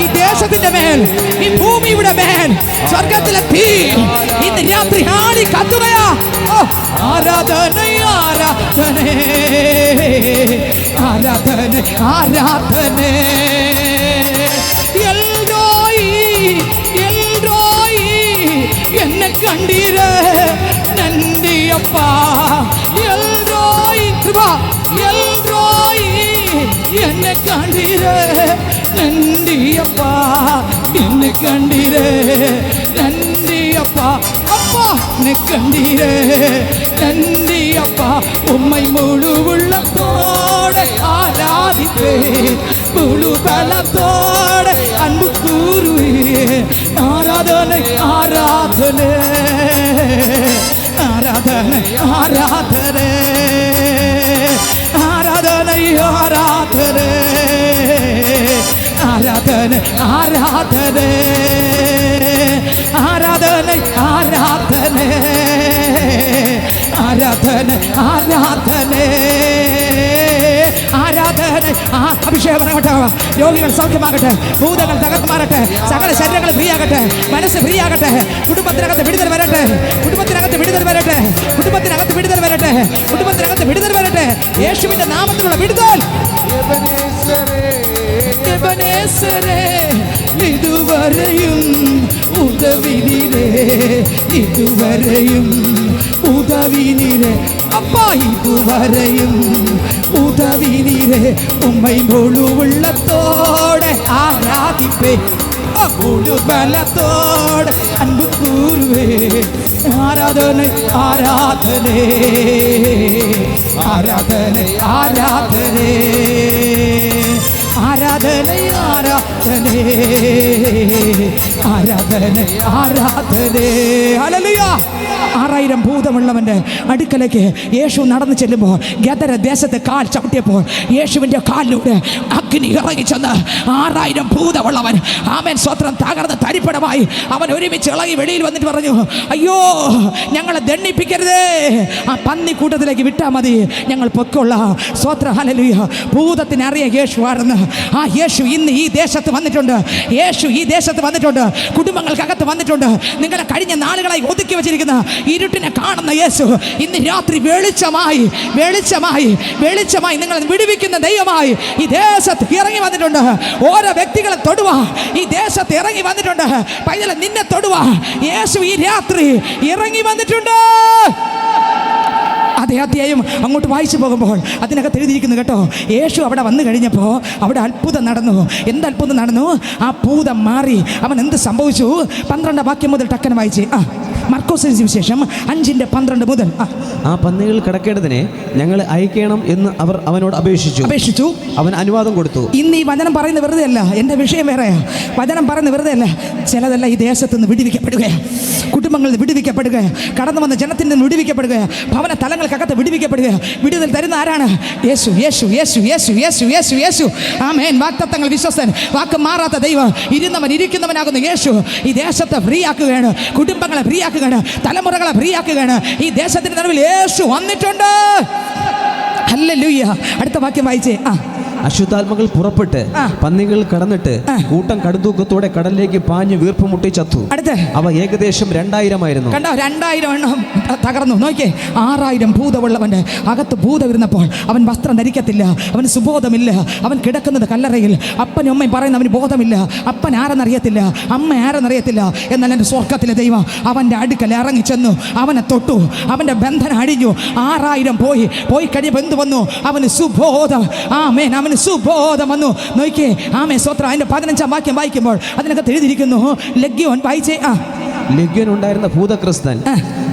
ഈ ദേശത്തിന്റെ മേൽ, ഈ ഭൂമിയുടെ മേൽ സ്വർഗത്തിലെ തീ ഇന്ന് രാത്രി ആടി കത്തുകയാ. ആരാധന ആരാധന ആരാധന ആരാധന. എൽരോയി എൽരോയി എന്നെ കണ്ടീരേ നന്ദി அப்பா. எல்ரோய் கிருபா, எல்ரோய் என்னை கண்டீரே நன்றி அப்பா, என்னை கண்டீரே நன்றி அப்பா. அப்பா என்னை கண்டீரே நன்றி அப்பா. உம்மை முழு உள்ளத்தோடு ஆராதிப்பேன், முழு பலத்தோடு அன்பு கூறுவேன். ஆராதனை ஆராதனை ஆராதனை ஆராதனை ஆராதனை ஆராதனை ஆராதனை ஆராதனை ஆராதனை ஆராதனை ஆராதனை ஆராதனை ആരാധന. അഭിഷേകം ഇറങ്ങട്ടെ. രോഗികൾ സൗഖ്യമാകട്ടെ, ഭൂതങ്ങൾ തകർന്നു മാറട്ടെ, സകല ശരീരങ്ങൾ ഫ്രീ ആകട്ടെ, മനസ്സ് ഫ്രീ ആകട്ടെ, കുടുംബത്തിനകത്ത് വിടുതൽ വരട്ടെ, കുടുംബത്തിനകത്ത് വിടുതൽ വരട്ടെ, കുടുംബത്തിനകത്ത് വിടുതൽ വരട്ടെ, കുടുംബത്തിനകത്ത് വിടുതൽ വരട്ടെ. യേശുവിന്റെ നാമത്തിലുള്ള വിടുതൽ. ഇതുവരെയും ഉദവിനിരേ, ഇതുവരെയും ഉദവിനിരേ. அப்பா இதுவரையும் உதவினீரே உம்மை முழு உள்ளத்தோட ஆராதிப்பே முழு பலத்தோட அன்பு கூறுவே ஆராதனை ஆராதனை ஆராதனை ஆராதனை ஆராதனை ஆராதனை ആരാധന ആരാധന ഹല്ലേലൂയ 6000 ഭൂതമുള്ളവന്റെ അടുക്കലേക്ക് യേശു നടന്നു ചെല്ലുമ്പോൾ ഗദര ദേശത്തെ കാൽ ചവിട്ടിയപ്പോൾ യേശുവിൻ്റെ കാലിലൂടെ അഗ്നി ഇറങ്ങി ചെന്ന് 6000 ഭൂതമുള്ളവൻ ആമേൻ സ്വത്രം തകർന്ന് തരിപ്പടമായി അവൻ ഒരുമിച്ച് ഇളകി വെളിയിൽ വന്നിട്ട് പറഞ്ഞു, അയ്യോ ഞങ്ങളെ ദണ്ഡിപ്പിക്കരുതേ, ആ പന്നിക്കൂട്ടത്തിലേക്ക് വിട്ടാൽ മതി, ഞങ്ങൾ പൊക്കൊള്ള സ്വത്രം. ഹല്ലേലൂയ. ഭൂതത്തിന് അറിയാം യേശു ആണെന്ന്. ആ യേശു ഇന്ന് ഈ ദേശത്ത് വന്നിട്ടുണ്ട്. യേശു ഈ ദേശത്ത് വന്നിട്ടുണ്ട്. കുടുംബങ്ങൾക്കകത്ത് വന്നിട്ടുണ്ട്. നിങ്ങളെ കഴിഞ്ഞ നാളുകളായി ഒതുക്കി വെച്ചിരിക്കുന്ന ഇരുട്ടിനെ കാണുന്ന യേശു ഇന്ന് രാത്രി വെളിച്ചമായി വെളിച്ചമായി വെളിച്ചമായി നിങ്ങളെ വിടുവിക്കുന്ന ദൈവമായി ഈ ദേശത്ത് ഇറങ്ങി വന്നിട്ടുണ്ട്. ഓരോ വ്യക്തികളെ തൊടുവാ ഈ ദേശത്ത് ഇറങ്ങി വന്നിട്ടുണ്ട്. പൈതലെ നിന്നെ തൊടുവാ യേശു ഈ രാത്രി ഇറങ്ങി വന്നിട്ടുണ്ട്. അതേ അധ്യായം അങ്ങോട്ട് വായിച്ചു പോകുമ്പോൾ അതിനകത്ത് എഴുതിയിരിക്കുന്നു കേട്ടോ. യേശു അവിടെ വന്നു കഴിഞ്ഞപ്പോൾ അവിടെ അത്ഭുതം നടന്നു. എന്ത് അത്ഭുതം നടന്നു? ആ ഭൂതം മാറി. അവൻ എന്ത് സംഭവിച്ചു? 12 വാക്യം മുതൽ ടക്കനെ വായിച്ച്. മർക്കോസിന് സുവിശേഷം 5:12 മുതൽ. ആ പന്നികൾ കിടക്കേണ്ടതിനെ ഞങ്ങളെ അയക്കണം എന്ന് അവർ അവനോട് അപേക്ഷിച്ചു. അവൻ അനുവാദം കൊടുത്തു. ഇന്ന് ഈ വചനം പറയുന്നത് വെറുതെ അല്ല. എൻ്റെ വിഷയം വേറെയാ. വചനം പറയുന്നത് വെറുതെ അല്ല. ചിലതല്ല ഈ ദേശത്ത് നിന്ന് വിടുവിക്കപ്പെടുകയാണ്, കുടുംബങ്ങളിൽ നിന്ന് വിടുവിക്കപ്പെടുകയാണ്, കടന്നു വന്ന ജനത്തിൽ നിന്ന് വിടുവിക്കപ്പെടുകയാണ്, ഭവന തലങ്ങൾക്കകത്ത് വിടുവിക്കപ്പെടുകയാണ്. വിടുതൽ തരുന്ന ആരാണ്? യേശു യേശു യേശു യേശു യേശു യേശു യേശു. ആമേൻ. വാഗ്ദത്തങ്ങൾ വിശ്വസ്തൻ, വാക്ക് മാറാത്ത ദൈവം, ഇരുന്നവൻ ഇരിക്കുന്നവനാകുന്ന യേശു ഈ ദേശത്തെ ഫ്രീ ആക്കുകയാണ്, കുടുംബങ്ങളെ ഫ്രീ ആക്കുകയാണ്, തലമുറകളെ ഫ്രീ ആക്കുകയാണ്. ഈ ദേശത്തിന്റെ നടുവിൽ യേശു വന്നിട്ടുണ്ട്. ഹല്ലേലൂയ. അടുത്ത വാക്യം വായിച്ചേ. അശുദ്ധാത്മകൾ പുറപ്പെട്ട് പന്നികൾ കടന്നിട്ട് കൂട്ടം കടുതൂക്കത്തോടെ കടലിലേക്ക് പാഞ്ഞു വീർപ്പുമുട്ടി ചത്തു. അവ ഏകദേശം 2000 കണ്ടോ? 2000 എണ്ണം തകർന്നു. നോക്കിയേ, 6000 ഭൂതമുള്ളവന്റെ അകത്ത് ഭൂതം ഇരുന്നപ്പോൾ അവൻ വസ്ത്രം ധരിക്കത്തില്ല, അവന് സുബോധമില്ല, അവൻ കിടക്കുന്നത് കല്ലറയിൽ. അപ്പനും അമ്മയും പറയുന്ന അവന് ബോധമില്ല, അപ്പൻ ആരെന്നറിയത്തില്ല, അമ്മ ആരെന്നറിയത്തില്ല. എന്നാൽ എൻ്റെ സ്വർഗത്തിലെ ദൈവം അവൻ്റെ അടുക്കൽ ഇറങ്ങി ചെന്നു, അവനെ തൊട്ടു, അവൻ്റെ ബന്ധനം അഴിഞ്ഞു. 6000 പോയി കഴിയുമ്പോൾ എന്ത് വന്നു? അവന് സുബോധം. ആമേൻ. അവന് സുബോധം വന്നു. നോക്കിയേ, ആമേ സ്വത്രം. അതിന്റെ 15 വാക്യം വായിക്കുമ്പോൾ അതിനകത്ത് എഴുതിയിരിക്കുന്നു, ലഗ്യോൻ വായിച്ചേ. ലഗ്യോൻ ഉണ്ടായിരുന്ന ഭൂതക്രിസ്തൻ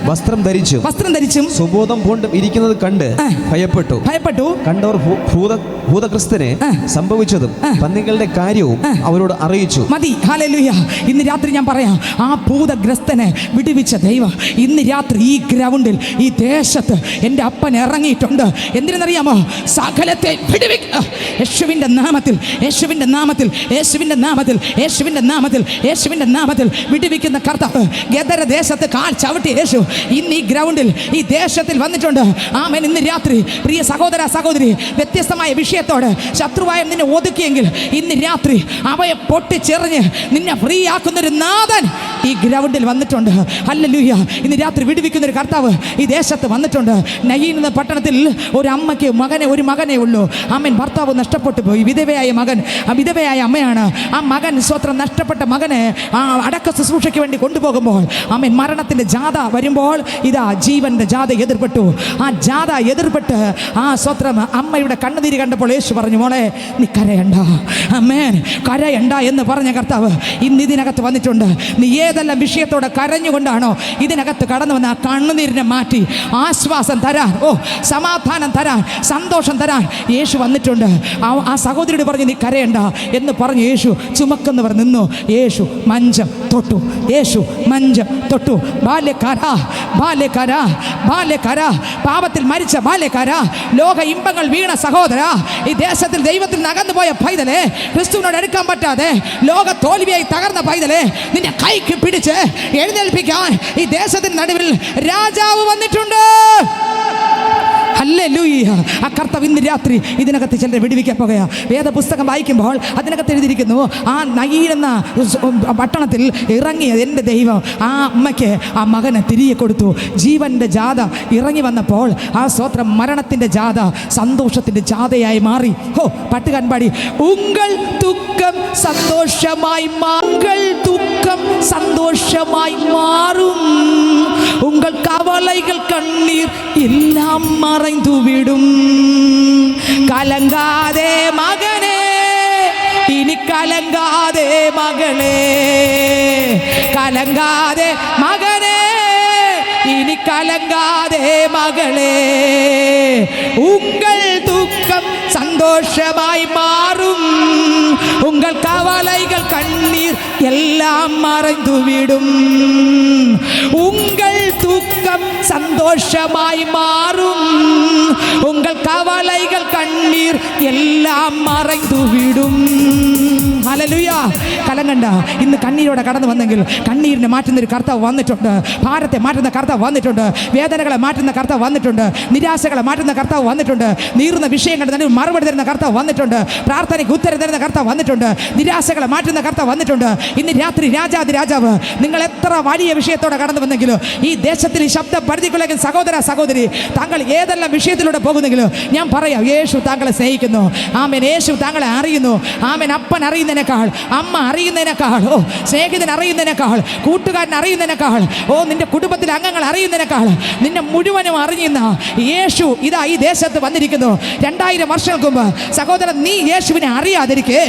വസ്ത്രം ധരിച്ചും സുബോധം പൂണ്ടും ഇരിക്കുന്നത് കണ്ട് ഭയപ്പെട്ടു. കണ്ടവർ ഭൂതക്രിസ്തനെ സംഭവിച്ചതും പന്നികളുടെ കാര്യവും അവരോട് അറിയിച്ചു. മതി. ഹല്ലേലൂയ. ഇന്ന് രാത്രി ഞാൻ പറയാം, ആ ഭൂതഗ്രസ്തനെ വിടുവിച്ച ദൈവം ഇന്ന് രാത്രി ഈ ഗ്രൗണ്ടിൽ ഈ ദേശത്ത് എൻ്റെ അപ്പൻ ഇറങ്ങിയിട്ടുണ്ട്. എന്തിനെന്നറിയാമോ? സകലത്തെ വിടുവിക്കുക. യേശുവിൻ്റെ നാമത്തിൽ, യേശുവിൻ്റെ നാമത്തിൽ, യേശുവിൻ്റെ നാമത്തിൽ, യേശുവിൻ്റെ നാമത്തിൽ, യേശുവിൻ്റെ നാമത്തിൽ വിടുവിക്കുന്ന കർത്താവ്. ഗദര ദേശത്ത് കാൽ ചവിട്ടി യേശു ഇന്ന് ഈ ഗ്രൗണ്ടിൽ ഈ ദേശത്തിൽ വന്നിട്ടുണ്ട്. ആമേൻ. ഇന്ന് രാത്രി പ്രിയ സഹോദര സഹോദരി, വ്യത്യസ്തമായ വിഷയത്തോട് ശത്രുവായ നിന്നെ ഒതുക്കിയെങ്കിൽ ഇന്ന് രാത്രി അവയെ പൊട്ടിച്ചെറിഞ്ഞ് നിന്നെ ഫ്രീ ആക്കുന്നൊരു നാഥൻ ഈ ഗ്രൗണ്ടിൽ വന്നിട്ടുണ്ട്. ഹല്ലേലൂയ. ഇന്ന് രാത്രി വിടുവിക്കുന്ന ഒരു കർത്താവ് ഈ ദേശത്ത് വന്നിട്ടുണ്ട്. നയീൻ എന്ന പട്ടണത്തിൽ ഒരു അമ്മയ്ക്ക് ഒരു മകനേ ഉള്ളൂ. ആമേൻ. ഭർത്താവ് നഷ്ടപ്പെട്ടു പോയി. വിധവയായ മകൻ, ആ വിധവയായ അമ്മയാണ്. ആ മകൻ സ്വത്രം നഷ്ടപ്പെട്ട മകനെ ആ അടക്ക ശുശ്രൂഷയ്ക്ക് വേണ്ടി കൊണ്ടുപോകുമ്പോൾ ആമേൻ മരണത്തിൻ്റെ ജാഥ വരുമ്പോൾ ഇതാ ജീവന്റെ ജാഥ എതിർപ്പെട്ടു. ആ ജാഥ എതിർപ്പെട്ട് ആ സ്വത്രം അമ്മയുടെ കണ്ണുനീര് കണ്ടപ്പോൾ യേശു പറഞ്ഞു, മോളെ നീ കരയണ്ട, ആമേൻ, കരയണ്ട എന്ന് പറഞ്ഞ കർത്താവ് ഇന്ന് ഇതിനകത്ത് വന്നിട്ടുണ്ട്. നീ ഏതെല്ലാം വിഷയത്തോടെ കരഞ്ഞുകൊണ്ടാണോ ഇതിനകത്ത് കടന്നു വന്ന ആ കണ്ണുനീരിനെ മാറ്റി ആശ്വാസം തരാൻ, സമാധാനം തരാൻ, സന്തോഷം തരാൻ യേശു വന്നിട്ടുണ്ട്. ആ സഹോദരിയോട് പറഞ്ഞു, നീ കരയണ്ട എന്ന് പറഞ്ഞു യേശു ചുമക്കുന്നവർ നിന്നു. യേശു മഞ്ചം തൊട്ടു. യേശു മഞ്ചം തൊട്ടു. ബാല്യക്കാരാ, ബാല്യക്കാരാ, ബാല്യക്കാരാ, പാപത്തിൽ മരിച്ച ബാല്യക്കാരാ, ലോക ഇമ്പങ്ങൾ വീണ സഹോദര, ഈ ദേശത്തിൽ ദൈവത്തിൽ നകന്നുപോയ പൈതലേ, ക്രിസ്തുവിനോട് എടുക്കാൻ പറ്റാതെ ലോക തോൽവിയായി തകർന്ന പൈതലേ, നിന്റെ കൈക്ക് പിടിച്ച് എഴുന്നേൽപ്പിക്കാൻ ഈ ദേശത്തിന് നടുവിൽ രാജാവ് വന്നിട്ടുണ്ട്. ഹല്ലേലൂയ. ഹല്ലേലൂയ. ആ കർത്താവ് ഇന്ന് രാത്രി ഇതിനകത്ത് ചിലരെ വിടുവിക്കാൻ പോകുക. വേദപുസ്തകം വായിക്കുമ്പോൾ അതിനകത്ത് എഴുതിയിരിക്കുന്നു, ആ നയീൻ എന്ന പട്ടണത്തിൽ ഇറങ്ങിയ എൻ്റെ ദൈവം ആ അമ്മയ്ക്ക് ആ മകനെ തിരികെ കൊടുത്തു. ജീവൻ്റെ ജാഥ ഇറങ്ങി വന്നപ്പോൾ ആ സ്വത്രം മരണത്തിൻ്റെ ജാഥ സന്തോഷത്തിൻ്റെ ജാഥയായി മാറി. പട്ടുകാൻ പാടി, ഉങ്കൾ ദുഃഖം സന്തോഷമായി ഉങ്കൾ ദുഃഖം സന്തോഷമായി മാറും, ഉങ്കൾ കവലൈകൾ കണ്ണീർ എല്ലാം മറൈന്തു വിടും. കലങ്കാതെ മകനെ, ഇനി കലങ്കാതെ മകളെ, കലങ്കാതെ മകനെ, ഇനി കലങ്കാതെ മകളെ, ഉങ്കൾ ദുഃഖം സന്തോഷമായി മാറും, ഉങ്കൾ കവലൈകൾ കണ്ണീർ എല്ലാം മറഞ്ഞു വിടും. ഉങ്കൾ ദുഃഖം സന്തോഷമായി മാറും, ഉങ്കൾ കവലൈകൾ കണ്ണീർ എല്ലാം മറഞ്ഞു വിടും. ഹല്ലേലൂയ. കലങ്ങണ്ട. ഇന്ന് കണ്ണീരോടെ കടന്നു വന്നെങ്കിൽ കണ്ണീരിനെ മാറ്റുന്ന ഒരു കർത്താവ് വന്നിട്ടുണ്ട്. ഭാരത്തെ മാറ്റുന്ന കർത്താവ് വന്നിട്ടുണ്ട്. വേദനകളെ മാറ്റുന്ന കർത്താവ് വന്നിട്ടുണ്ട്. നിരാശകളെ മാറ്റുന്ന കർത്താവ് വന്നിട്ടുണ്ട്. നീറുന്ന വിഷയങ്ങളുടെ തന്നെ മറുപടി തരുന്ന കർത്താവ് വന്നിട്ടുണ്ട്. പ്രാർത്ഥനയ്ക്ക് ഉത്തരം തരുന്ന കർത്താവ് വന്നിട്ടുണ്ട്. നിരാശകളെ മാറ്റുന്ന കർത്താവ് വന്നിട്ടുണ്ട്. ഇന്ന് രാത്രി രാജാതി രാജാവ്, നിങ്ങൾ എത്ര വലിയ വിഷയത്തോടെ കടന്നു വന്നെങ്കിലും, ഈ ദേശത്തിൽ ഈ ശബ്ദ പരിധിക്കുള്ള സഹോദര സഹോദരി, താങ്കൾ ഏതെല്ലാം വിഷയത്തിലൂടെ പോകുന്നെങ്കിലും ഞാൻ പറയാം, യേശു താങ്കളെ സ്നേഹിക്കുന്നു. ആമേൻ. യേശു താങ്കളെ അറിയുന്നു. ആമേൻ. അപ്പൻ അറിയുന്നതിനേക്കാൾ, അമ്മ അറിയുന്നതിനേക്കാൾ, സ്നേഹിതൻ അറിയുന്നതിനേക്കാൾ, കൂട്ടുകാരൻ അറിയുന്നതിനേക്കാൾ, നിന്റെ കുടുംബത്തിലെ അംഗങ്ങൾ അറിയുന്നതിനേക്കാൾ, നിന്നെ മുഴുവനും അറിയുന്ന യേശു ഇതാ ഈ ദേശത്ത് വന്നിരിക്കുന്നു. 2000 വർഷങ്ങൾക്ക് മുമ്പ് സഹോദരൻ, നീ യേശുവിനെ അറിയാതിരിക്കേ,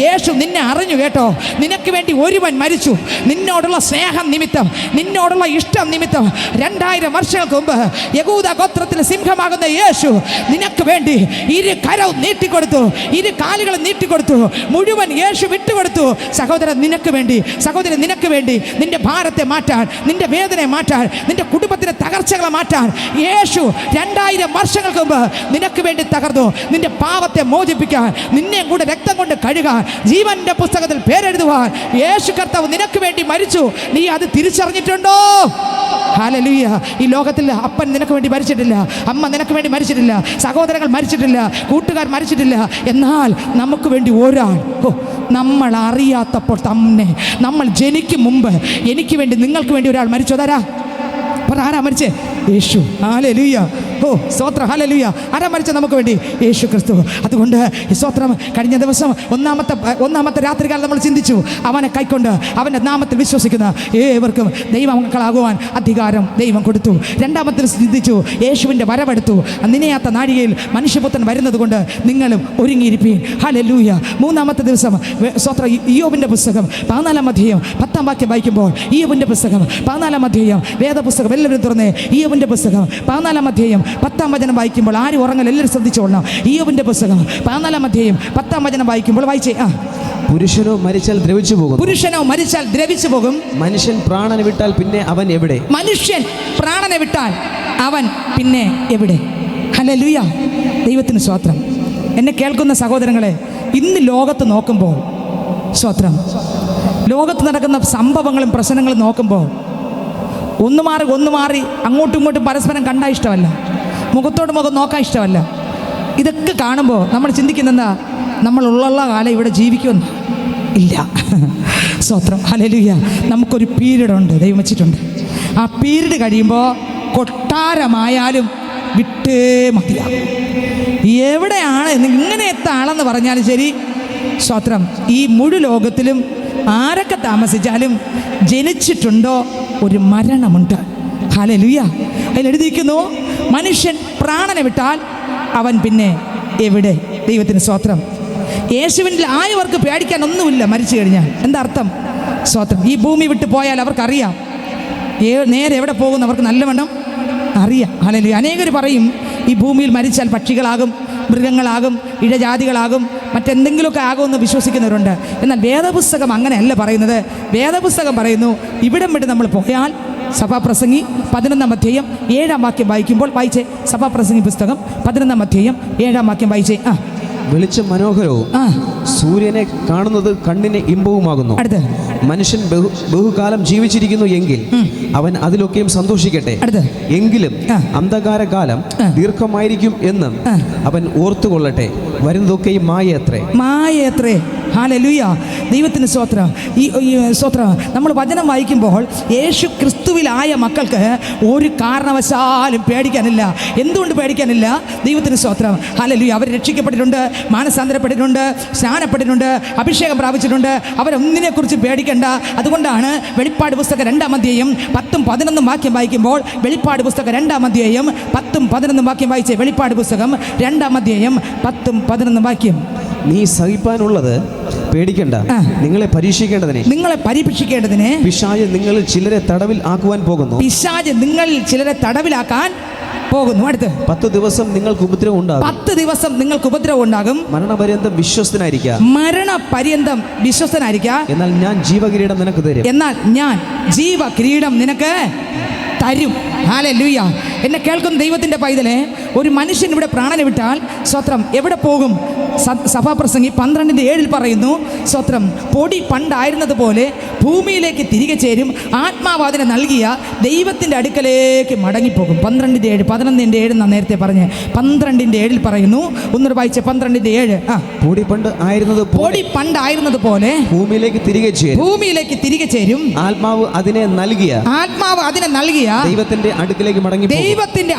യേശു നിന്നെ അറിഞ്ഞു കേട്ടോ. നിനക്ക് വേണ്ടി ഒരുവൻ മരിച്ചു. നിന്നോടുള്ള സ്നേഹം നിമിത്തം, നിന്നോടുള്ള ഇഷ്ടം നിമിത്തം 2000 വർഷങ്ങൾക്ക് മുമ്പ് യഹൂദ ഗോത്രത്തിൽ സിംഹമാകുന്ന യേശു നിനക്ക് വേണ്ടി ഇരു കരവും നീട്ടിക്കൊടുത്തു, ഇരു കാലുകളും നീട്ടിക്കൊടുത്തു, മുഴുവൻ യേശു വിട്ടുകൊടുത്തു. സഹോദരൻ നിനക്ക് വേണ്ടി, സഹോദരൻ നിനക്ക് വേണ്ടി, നിന്റെ ഭാരത്തെ മാറ്റാൻ, നിന്റെ വേദനയെ മാറ്റാൻ, നിന്റെ കുടുംബത്തിന്റെ തകർച്ചകളെ മാറ്റാൻ യേശു 2000 വർഷങ്ങൾക്ക് മുമ്പ് നിനക്ക് വേണ്ടി തകർന്നു. നിന്റെ പാവത്തെ മോചിപ്പിക്കാൻ, നിന്നെ കൂടെ രക്തം കൊണ്ട് കഴുകാൻ, ജീവന്റെ പുസ്തകത്തിൽ പേരെഴുതുവാൻ യേശു കർത്താവ് നിനക്ക് വേണ്ടി മരിച്ചു. നീ അത് തിരിച്ചറിഞ്ഞിട്ടുണ്ടോ? ഹല്ലേലൂയ. ഈ ലോകത്തിൽ അപ്പൻ നിനക്ക് വേണ്ടി മരിച്ചിട്ടില്ല, അമ്മ നിനക്ക് വേണ്ടി മരിച്ചിട്ടില്ല, സഹോദരങ്ങൾ മരിച്ചിട്ടില്ല, കൂട്ടുകാർ മരിച്ചിട്ടില്ല. എന്നാൽ നമുക്ക് വേണ്ടി ഒരാൾ, നമ്മൾ അറിയാത്തപ്പോൾ തന്നെ, നമ്മൾ ജനിക്കും മുമ്പ് എനിക്ക് വേണ്ടി, നിങ്ങൾക്ക് വേണ്ടി ഒരാൾ മരിച്ചു. അതാരാ? ആരാ മരിച്ചേ? യേശു. ഹല്ലേലൂയ. സ്തോത്രം. ഹല്ലേലൂയ. ആരാ മരിച്ച നമുക്ക് വേണ്ടി? യേശു ക്രിസ്തു. അതുകൊണ്ട് സ്തോത്രം. കഴിഞ്ഞ ദിവസം ഒന്നാമത്തെ രാത്രികാലം നമ്മൾ ചിന്തിച്ചു, അവനെ കൈക്കൊണ്ട് അവൻ്റെ നാമത്തിൽ വിശ്വസിക്കുന്ന ഏവർക്കും ദൈവമക്കളാകുവാൻ അധികാരം ദൈവം കൊടുത്തു. രണ്ടാമത്തിൽ ചിന്തിച്ചു, യേശുവിൻ്റെ വരവെടുത്തു. നിനയാത്ത നാഴികയിൽ മനുഷ്യപുത്രൻ വരുന്നത് കൊണ്ട് നിങ്ങളും ഒരുങ്ങിയിരിപ്പീൻ. ഹല്ലേലൂയ. മൂന്നാമത്തെ ദിവസം സ്തോത്രം, ഇയ്യോബിൻ്റെ പുസ്തകം 14-ാം അധ്യായം 10-ാം വാക്യം വായിക്കുമ്പോൾ, ഇയ്യോബിൻ്റെ പുസ്തകം 14-ാം അധ്യായം, വേദപുസ്തകം എല്ലാവരും തുറന്നേ, ഇയ്യോബിൻ്റെ പുസ്തകം 14-ാം അധ്യായം 10-ാം വചനം വായിക്കുമ്പോൾ, ആരും ഉറങ്ങൽ, എല്ലാവരും ശ്രദ്ധിച്ചോളണം. ഇയ്യോബിന്റെ പുസ്തകം 14-ാം അധ്യായം 10-ാം വചനം വായിക്കുമ്പോൾ വായിച്ചേ. പുരുഷനോ മരിച്ചാൽ ദ്രവിച്ചു പോകും, പുരുഷനോ മരിച്ചാൽ ദ്രവിച്ചു പോകും, മനുഷ്യൻ പ്രാണനെ വിട്ടാൽ പിന്നെ അവൻ എവിടെ? മനുഷ്യൻ പ്രാണനെ വിട്ടാൽ അവൻ പിന്നെ എവിടെ? ഹല്ലേലൂയ. ദൈവത്തിന് സ്തോത്രം. എന്നെ കേൾക്കുന്ന സഹോദരങ്ങളെ, ഇന്ന് ലോകത്ത് നോക്കുമ്പോൾ, സ്തോത്രം, ലോകത്ത് നടക്കുന്ന സംഭവങ്ങളും പ്രശ്നങ്ങളും നോക്കുമ്പോൾ, ഒന്ന് മാറി അങ്ങോട്ടും ഇങ്ങോട്ടും പരസ്പരം കണ്ടാൽ ഇഷ്ടമല്ല, മുഖത്തോട് മുഖം നോക്കാൻ ഇഷ്ടമല്ല. ഇതൊക്കെ കാണുമ്പോൾ നമ്മൾ ചിന്തിക്കുന്നെന്താ? നമ്മളുള്ള കാലം ഇവിടെ ജീവിക്കുമെന്ന് ഇല്ല. സ്തോത്രം. ഹല്ലേലൂയ. നമുക്കൊരു പീരീഡ് ഉണ്ട്, ദൈവം വെച്ചിട്ടുണ്ട്. ആ പീരീഡ് കഴിയുമ്പോൾ കൊട്ടാരമായാലും വിട്ടേ മതിയാകും. എവിടെയാണ് ഇങ്ങനെത്തെ ആളെന്ന് പറഞ്ഞാലും ശരി, സ്തോത്രം, ഈ മുഴു ലോകത്തിലും ആരൊക്കെ താമസിച്ചാലും ജനിച്ചിട്ടുണ്ടോ ഒരു മരണമുണ്ട്. ഹല്ലേലൂയ. അതിലെഴുതിയിരിക്കുന്നു, മനുഷ്യൻ പ്രാണനെ വിട്ടാൽ അവൻ പിന്നെ എവിടെ? ദൈവത്തിന് സ്തോത്രം. യേശുവിൽ ആയവർക്ക് പേടിക്കാൻ ഒന്നുമില്ല മരിച്ചു കഴിഞ്ഞാൽ. എന്താ അർത്ഥം? സ്തോത്രം. ഈ ഭൂമി വിട്ട് പോയാൽ അവർക്കറിയാം നേരെ എവിടെ പോകുന്ന, അവർക്ക് നല്ലവണ്ണം അറിയാം. ഹല്ലേലൂയ. അനേകർ പറയും ഈ ഭൂമിയിൽ മരിച്ചാൽ പക്ഷികളാകും, മൃഗങ്ങളാകും, ഇഴജാതികളാകും, മറ്റെന്തെങ്കിലുമൊക്കെ ആകുമെന്ന് വിശ്വസിക്കുന്നവരുണ്ട്. എന്നാൽ വേദപുസ്തകം അങ്ങനെയല്ല പറയുന്നത്. വേദപുസ്തകം പറയുന്നു, ഇവിടം വിട്ട് നമ്മൾ പോയാൽ, സഭാപ്രസംഗി 11-ാം അധ്യായം 7-ാം വാക്യം വായിക്കുമ്പോൾ വായിച്ചേ. സഭാപ്രസംഗി പുസ്തകം 11-ാം അധ്യായം 7-ാം വാക്യം വായിച്ചേ. വെളിച്ചം മനോഹരവും ആ സൂര്യനെ കാണുന്നത് കണ്ണിന് ഇമ്പവുമാകുന്നു. അടുത്ത് മനുഷ്യൻ ബഹുകാലം ജീവിച്ചിരിക്കുന്നു എങ്കിൽ അവൻ അതിലൊക്കെയും സന്തോഷിക്കട്ടെ. അടുത്ത് എങ്കിലും അന്ധകാരകാലം ദീർഘമായിരിക്കും എന്നും അവൻ ഓർത്തുകൊള്ളട്ടെ. വരുന്നതൊക്കെയും മായയത്രേ. മായയത്രേ. ഹല്ലേലൂയ. ദൈവത്തിന് സ്തോത്രം. ഈ സ്തോത്രം നമ്മൾ വചനം വായിക്കുമ്പോൾ യേശു ക്രിസ്തുവിലായ മക്കൾക്ക് ഒരു കാരണവശാലും പേടിക്കാനില്ല. എന്തുകൊണ്ട് പേടിക്കാനില്ല? ദൈവത്തിന് സ്തോത്രം. ഹല്ലേലൂയ. അവർ രക്ഷിക്കപ്പെട്ടിട്ടുണ്ട്, മാനസാന്തരപ്പെട്ടിട്ടുണ്ട്, സ്നാനപ്പെട്ടിട്ടുണ്ട്, അഭിഷേകം പ്രാപിച്ചിട്ടുണ്ട്. അവരൊന്നിനെക്കുറിച്ച് പേടിക്കേണ്ട. അതുകൊണ്ടാണ് വെളിപ്പാട് പുസ്തകം 2-ാം അധ്യായം 10-11 വാക്യം വായിക്കുമ്പോൾ, വെളിപ്പാട് പുസ്തകം 2-ാം അധ്യായം 10-11 വാക്യം വായിച്ചേ. വെളിപ്പാട് പുസ്തകം 2-ാം അധ്യായം 10-11 വാക്യം. നീ സഹിപ്പാനുള്ളത് പേടിക്കണ്ട, നിങ്ങളെ പരീക്ഷിക്കേണ്ടതിനെ പിശാച് നിങ്ങളിൽ ചിലരെ തടവിൽ ആക്കുവാൻ പോകുന്നു. പിശാച് നിങ്ങളിൽ ചിലരെ തടവിലാക്കാൻ പോകുന്നു. അടുത്ത് 10 ദിവസം നിങ്ങൾക്ക് ഉപദ്രവം ഉണ്ടാകും. 10 ദിവസം നിങ്ങൾക്ക് ഉപദ്രവം ഉണ്ടാകും. മരണപര്യന്തം വിശ്വസ്തനായിരിക്കുക. മരണപര്യന്തം വിശ്വസ്തനായിരിക്കുക. എന്നാൽ ഞാൻ ജീവകിരീടം നിനക്ക് തരും. എന്നാൽ ഞാൻ ജീവകിരീടം നിനക്ക് തരും. ഹല്ലേലൂയ. എന്നെ കേൾക്കുന്ന ദൈവത്തിൻ്റെ പൈതലെ, ഒരു മനുഷ്യൻ ഇവിടെ പ്രാണനെ വിട്ടാൽ സ്വത്രം എവിടെ പോകും? സഭാപ്രസംഗി 12:7 പറയുന്നു, സ്വത്രം പൊടി പണ്ടായിരുന്നതുപോലെ ഭൂമിയിലേക്ക് തിരികെ ചേരും, ആത്മാവ് അതിനെ നൽകിയ ദൈവത്തിൻ്റെ അടുക്കലേക്ക് മടങ്ങിപ്പോകും. 12:7 11:7 എന്നാണ് നേരത്തെ പറഞ്ഞ്. 12:7 പറയുന്നു. ഒന്നൂടെ വായിച്ച 12:7. പൊടി പണ്ടായിരുന്നതുപോലെ ഭൂമിയിലേക്ക് തിരികെ ചേരും, ആത്മാവ് അതിനെ നൽകിയ ദൈവത്തിന്റെ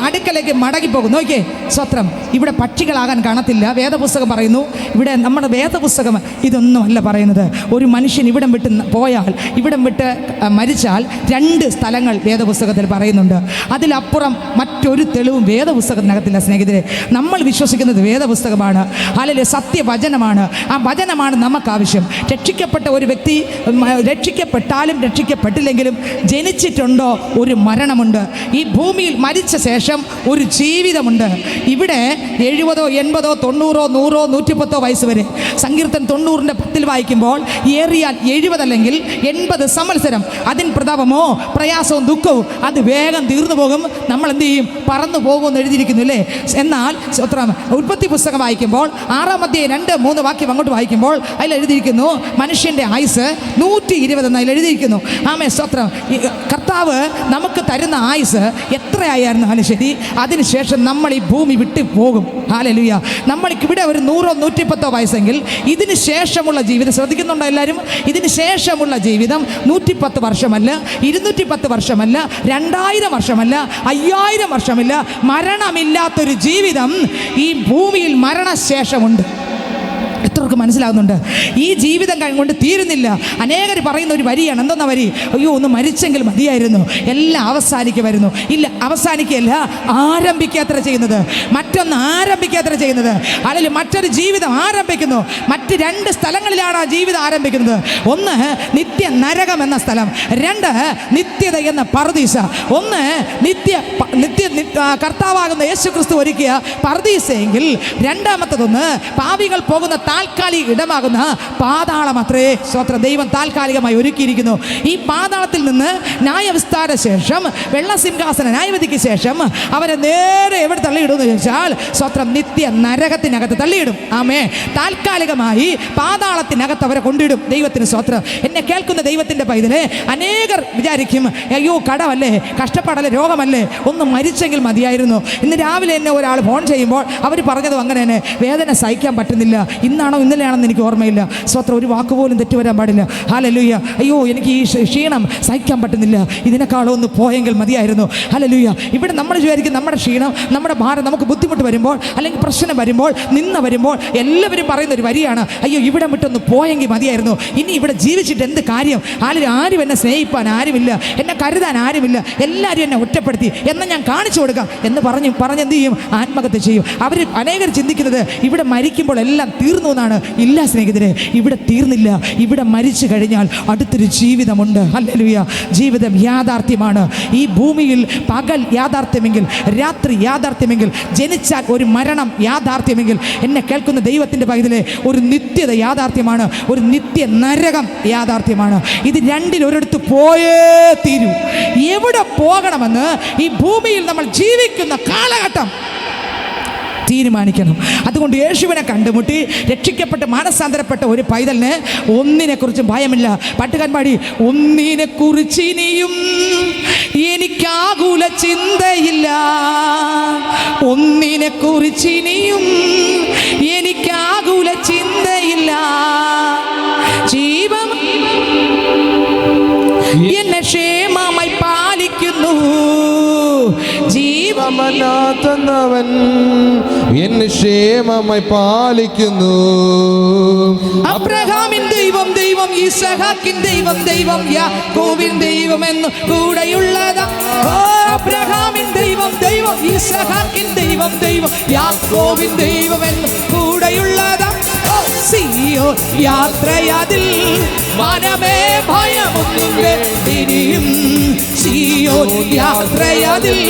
അടുക്കലേക്ക് മടങ്ങിപ്പോകും. നോക്കിയേ, സ്വത്രം ഇവിടെ പക്ഷികളാകാൻ കാണത്തില്ല. വേദപുസ്തകം പറയുന്നു, ഇവിടെ നമ്മുടെ വേദപുസ്തകം ഇതൊന്നുമല്ല പറയുന്നത്. ഒരു മനുഷ്യൻ ഇവിടം വിട്ട് പോയാൽ, ഇവിടം വിട്ട് മരിച്ചാൽ 2 സ്ഥലങ്ങൾ വേദപുസ്തകത്തിൽ പറയുന്നുണ്ട്. അതിലപ്പുറം മറ്റൊരു തെളിവും വേദപുസ്തകത്തിനകത്തില്ല. സ്നേഹിതരെ, നമ്മൾ വിശ്വസിക്കുന്നത് വേദപുസ്തകമാണ്. അല്ലെങ്കിൽ സത്യവചനമാണ്. ആ വചനമാണ് നമുക്കാവശ്യം. രക്ഷിക്കപ്പെട്ട ഒരു വ്യക്തി രക്ഷിക്കപ്പെട്ടാലും രക്ഷിക്കപ്പെട്ടില്ലെങ്കിലും ജനിച്ചിട്ടുണ്ടോ ഒരു മരണമുണ്ട്. ഈ ഭൂമിയിൽ മരിച്ച ശേഷം ഒരു ജീവിതമുണ്ട്. ഇവിടെ 70, 80, 90, 100, 110 വയസ്സ് വരെ. സങ്കീർത്തൻ 90:10 വായിക്കുമ്പോൾ ഏറിയാൽ 70 അല്ലെങ്കിൽ 80 സംവത്സരം. അതിന് പ്രതാപമോ പ്രയാസവും ദുഃഖവും അത് വേഗം തീർന്നു പോകും. നമ്മൾ എന്ത് ചെയ്യും? പറന്നു പോകുമെന്ന് എഴുതിയിരിക്കുന്നു അല്ലേ? എന്നാൽ ഉൽപ്പത്തി പുസ്തകം വായിക്കുമ്പോൾ 6-ാം അധ്യായം 2-3 വാക്യം അങ്ങോട്ട് വായിക്കുമ്പോൾ അതിൽ എഴുതിയിരിക്കുന്നു, മനുഷ്യൻ്റെ ആയുസ് 120 എന്ന് അതിൽ എഴുതിയിരിക്കുന്നു. ആമേ സ്തോത്രം. കർത്താവ് നമുക്ക് തരുന്ന ആയുസ് എത്രയായിരുന്നാലും ശരി, അതിനുശേഷം നമ്മൾ ഈ ഭൂമി വിട്ടു പോകും. ഹല്ലേലൂയ. നമ്മൾക്കിവിടെ ഒരു 100, 110 വയസ്സെങ്കിൽ ഇതിന് ശേഷമുള്ള ജീവിതം, ശ്രദ്ധിക്കുന്നുണ്ടോ എല്ലാവരും? ഇതിന് ശേഷമുള്ള ജീവിതം 110 വർഷമല്ല, 210 വർഷമല്ല, 2000 വർഷമല്ല, 5000 വർഷമില്ല. മരണമില്ലാത്തൊരു ജീവിതം ഈ ഭൂമിയിൽ മരണശേഷമുണ്ട്. എത്രർക്ക് മനസ്സിലാകുന്നുണ്ട്? ഈ ജീവിതം കൊണ്ട് തീരുന്നില്ല. അനേകർ പറയുന്ന ഒരു വരിയാണ്. എന്തോന്ന വരി? അയ്യോ, ഒന്ന് മരിച്ചെങ്കിൽ മതിയായിരുന്നു, എല്ലാം അവസാനിക്കുമായിരുന്നു. ഇല്ല, അവസാനിക്കുകയല്ല, ആരംഭിക്കാത്ര ചെയ്യുന്നത്. മറ്റൊന്ന് ആരംഭിക്കാത്ര ചെയ്യുന്നത്. അല്ലെങ്കിൽ മറ്റൊരു ജീവിതം ആരംഭിക്കുന്നു. മറ്റ് 2 സ്ഥലങ്ങളിലാണ് ആ ജീവിതം ആരംഭിക്കുന്നത്. ഒന്ന് നിത്യ നരകം എന്ന സ്ഥലം, 2 നിത്യത എന്ന പർദീസ. ഒന്ന് നിത്യ കർത്താവാകുന്ന യേശു ക്രിസ്തു ഒരുക്കിയ പർദീസയെങ്കിൽ, രണ്ടാമത്തതൊന്ന് പാപികൾ പോകുന്ന താൽക്കാലിക ഇടമാകുന്ന പാതാളമത്രേ. സ്വത്രം. ദൈവം താൽക്കാലികമായി ഒരുക്കിയിരിക്കുന്നു. ഈ പാതാളത്തിൽ നിന്ന് ന്യായവിസ്താര ശേഷം, വെള്ളസിംഹാസന ന്യായവിധിക്ക് ശേഷം അവരെ നേരെ എവിടെ തള്ളിയിടുമെന്ന് ചോദിച്ചാൽ, സ്വത്രം നിത്യ നരകത്തിനകത്ത് തള്ളിയിടും. ആമേ. താൽക്കാലികമായി പാതാളത്തിനകത്ത് അവരെ കൊണ്ടിടും. ദൈവത്തിന് സ്വത്രം. എന്നെ കേൾക്കുന്ന ദൈവത്തിൻ്റെ പൈതലെ, അനേകർ വിചാരിക്കും, അയ്യോ കടമല്ലേ, കഷ്ടപ്പാടല്ലേ, രോഗമല്ലേ, ഒന്ന് മരിച്ചെങ്കിൽ മതിയായിരുന്നു. ഇന്ന് രാവിലെ എന്നെ ഒരാൾ ഫോൺ ചെയ്യുമ്പോൾ അവർ പറഞ്ഞതും അങ്ങനെ തന്നെ, വേദന സഹിക്കാൻ പറ്റുന്നില്ല. ഇന്നാണോ ഇന്നലെയാണെന്ന് എനിക്ക് ഓർമ്മയില്ല. സ്വത്രം. ഒരു വാക്കുപോലും തെറ്റുവരാൻ പാടില്ല. ഹല്ലേലൂയ. അയ്യോ, എനിക്ക് ഈ ക്ഷീണം സഹിക്കാൻ പറ്റുന്നില്ല, ഇതിനേക്കാളും ഒന്ന് പോയെങ്കിൽ മതിയായിരുന്നു. ഹല്ലേലൂയ. ഇവിടെ നമ്മൾ വിചാരിക്കും നമ്മുടെ ക്ഷീണം, നമ്മുടെ ഭാരം, നമുക്ക് ബുദ്ധിമുട്ട് വരുമ്പോൾ, അല്ലെങ്കിൽ പ്രശ്നം വരുമ്പോൾ, വരുമ്പോൾ എല്ലാവരും പറയുന്ന ഒരു വരിയാണ്, അയ്യോ ഇവിടെ വിട്ടൊന്ന് പോയെങ്കിൽ മതിയായിരുന്നു, ഇനി ഇവിടെ ജീവിച്ചിട്ട് എന്ത് കാര്യം, ആരും എന്നെ സ്നേഹിപ്പാൻ ആരുമില്ല, എന്നെ കരുതാൻ ആരുമില്ല, എല്ലാവരും എന്നെ ഒറ്റപ്പെടുത്തി, എന്നാൽ ഞാൻ കാണിച്ചു കൊടുക്കാം എന്ന് പറഞ്ഞെന്ത് ചെയ്യും? ആത്മഹത്യ ചെയ്യും. അവർ അനേകർ ചിന്തിക്കുന്നത് ഇവിടെ മരിക്കുമ്പോൾ എല്ലാം തീർന്നു എന്നാണ്. ഇല്ല സ്നേഹിതരെ, ഇവിടെ തീർന്നില്ല. ഇവിടെ മരിച്ചു കഴിഞ്ഞാൽ അടുത്തൊരു ജീവിതമുണ്ട്. ഹല്ലേലൂയ. ജീവിതം യാഥാർത്ഥ്യമാണ്. ഈ ഭൂമിയിൽ പകൽ യാഥാർത്ഥ്യമെങ്കിൽ, രാത്രി യാഥാർത്ഥ്യമെങ്കിൽ, ജനിച്ചാൽ ഒരു മരണം യാഥാർത്ഥ്യമെങ്കിൽ, എന്നെ കേൾക്കുന്ന ദൈവത്തിൻ്റെ പൈതലെ, ഒരു നിത്യത യാഥാർത്ഥ്യമാണ്, ഒരു നിത്യ നരകം യാഥാർത്ഥ്യമാണ്. ഇത് രണ്ടിലൊരിടത്ത് പോയേ തീരൂ. എവിടെ പോകണമെന്ന് ഈ ഭൂമിയിൽ നമ്മൾ ജീവിക്കുന്ന കാലഘട്ടം തീരുമാനിക്കണം. അതുകൊണ്ട് യേശുവിനെ കണ്ടുമുട്ടി രക്ഷിക്കപ്പെട്ട് മാനസാന്തരപ്പെട്ട ഒരു പൈതലിന് ഒന്നിനെക്കുറിച്ചും ഭയമില്ല. പാട്ടുകാരൻ പാടി, ഒന്നിനെക്കുറിച്ച് ഇനിയും എനിക്കാകുല ചിന്തയില്ല, ഒന്നിനെക്കുറിച്ച് ഇനിയും എനിക്കാകുല ചിന്തയില്ല, ജീവം എന്നെ ക്ഷേമമായി പാലിക്കുന്നു, ജീവമനാഥനവൻ എന്നെ ക്ഷേമമായി പാലിക്കുന്നു. അബ്രഹാമിൻ ദൈവം ദൈവം, ഇസഹാക്കിൻ ദൈവം ദൈവം, യാക്കോബിൻ ദൈവം എന്ന് കൂടെയുള്ളതാ. അബ്രഹാമിൻ ദൈവം ദൈവം, ഇസഹാക്കിൻ ദൈവം ദൈവം, യാക്കോബിൻ ദൈവം എന്ന് കൂടെയുള്ളതാ. സിയോൻ യാത്രയതിൽ മനമേ ഭയമൊന്നും വേണ്ടിനിയും, സിയോൻ യാത്രയതിൽ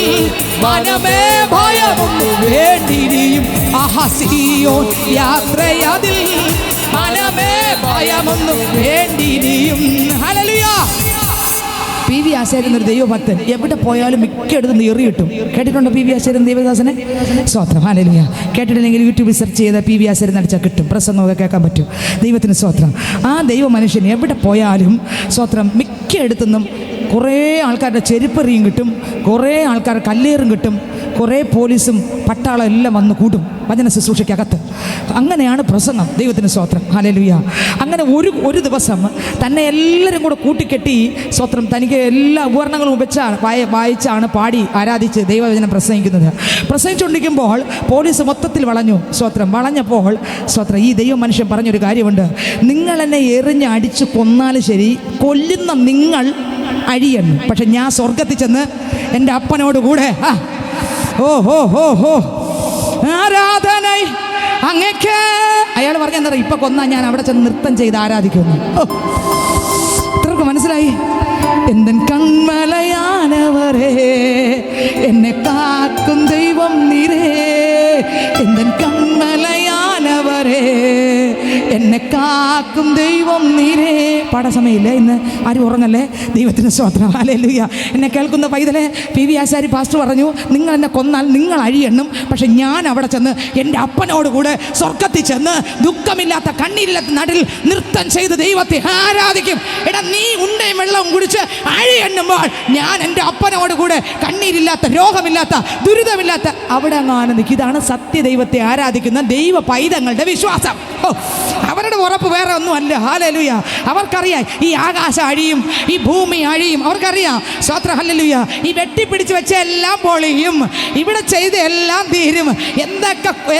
മനമേ ഭയമൊന്നും വേണ്ടിനിയും, ആഹാ സിയോൻ യാത്രയതിൽ മനമേ ഭയമൊന്നും വേണ്ടിനിയും. ഹല്ലേലൂയ. പി.വി. ആശാരി എന്നൊരു ദൈവഭക്തൻ എവിടെ പോയാലും മിക്കയിടത്തും എറി കിട്ടും. കേട്ടിട്ടുണ്ടോ പി.വി. ആശാരി ദേവദാസനെ? സ്തോത്രം. ഹല്ലേലൂയ. കേട്ടിട്ടില്ലെങ്കിൽ യൂട്യൂബിൽ സെർച്ച് ചെയ്താൽ പി.വി. ആശാരി നടിച്ചാൽ കിട്ടും, പ്രസംഗമൊക്കെ കേൾക്കാൻ പറ്റും. ദൈവത്തിന് സ്തോത്രം. ആ ദൈവ മനുഷ്യൻ എവിടെ പോയാലും സ്തോത്രം മിക്കയിടത്തുനിന്നും കുറേ ആൾക്കാരുടെ ചെരുപ്പെറിയും കിട്ടും, കുറേ ആൾക്കാരുടെ കല്ലേറും കിട്ടും, കുറേ പോലീസും പട്ടാളം എല്ലാം വന്ന് കൂട്ടും വചന ശുശ്രൂഷയ്ക്കകത്ത്. അങ്ങനെയാണ് പ്രസംഗം. ദൈവത്തിന് സ്തോത്രം. ഹല്ലേലൂയ. അങ്ങനെ ഒരു ദിവസം തന്നെ എല്ലാവരും കൂടെ കൂട്ടിക്കെട്ടി സ്തോത്രം തനിക്ക് എല്ലാ ഉപകരണങ്ങളും വായിച്ചാണ് പാടി ആരാധിച്ച് ദൈവവചനം പ്രസംഗിച്ചുകൊണ്ടിരിക്കുമ്പോൾ പോലീസ് മൊത്തത്തിൽ വളഞ്ഞു. സ്തോത്രം. വളഞ്ഞപ്പോൾ സ്തോത്രം ഈ ദൈവ മനുഷ്യൻ പറഞ്ഞൊരു കാര്യമുണ്ട്, നിങ്ങൾ എന്നെ എറിഞ്ഞ് അടിച്ച് കൊന്നാലും ശരി, കൊല്ലുന്ന നിങ്ങൾ അഴിയണം, പക്ഷെ ഞാൻ സ്വർഗത്തിൽ ചെന്ന് എൻ്റെ അപ്പനോട് കൂടെ ആരാധന അങ്ങക്ക്. അയാൾ പറഞ്ഞെന്താ, ഇപ്പൊ കൊന്നാ ഞാൻ അവിടെ ചെന്ന് നൃത്തം ചെയ്ത് ആരാധിക്കുന്നു. ഇത്രക്ക് മനസ്സിലായി. എന്തൻ കൺമലയാനവരേ എന്നെ കാക്കും ദൈവം നീരേ, എന്തൻ കൺമലയാനവരേ എന്നെ കാക്കും ദൈവം നീരേ. പാടാൻ സമയമില്ലേ ഇന്ന്? ആരും ഉറങ്ങല്ലേ? ദൈവത്തിന് സ്തോത്രം. ഹല്ലേലൂയ. എന്നെ കേൾക്കുന്ന പൈതലെ, പി.വി. ആശാരി പാസ്റ്റർ പറഞ്ഞു, നിങ്ങൾ എന്നെ കൊന്നാൽ നിങ്ങൾ അഴിയണം, പക്ഷെ ഞാൻ അവിടെ ചെന്ന് എൻ്റെ അപ്പനോട് കൂടെ സ്വർഗത്തിൽ ചെന്ന് ദുഃഖമില്ലാത്ത കണ്ണീരില്ലാത്ത നാട്ടിൽ നൃത്തം ചെയ്ത് ദൈവത്തെ ആരാധിക്കും. എടാ, നീ ഉണ്ടയും വെള്ളവും കുടിച്ച് അഴിയെണ്ണുമ്പോൾ ഞാൻ എൻ്റെ അപ്പനോട് കൂടെ കണ്ണീരില്ലാത്ത, രോഗമില്ലാത്ത, ദുരിതമില്ലാത്ത അവിടെ അങ്ങ് ആനന്ദിക്കും. ഇതാണ് സത്യദൈവത്തെ ആരാധിക്കുന്ന ദൈവ പൈതങ്ങളുടെ വിശ്വാസം. അവരുടെ ഉറപ്പ് വേറെ ഒന്നുമല്ല. ഹല്ലേലൂയ. അവർക്കറിയാം ഈ ആകാശം അഴിയും, ഈ ഭൂമി അഴിയും, അവർക്കറിയാം. സ്തോത്രം. ഹല്ലേലൂയ. ഈ വെട്ടിപ്പിടിച്ച് വെച്ച എല്ലാം പൊളിയും, ഇവിടെ ചെയ്ത് എല്ലാം തീരും,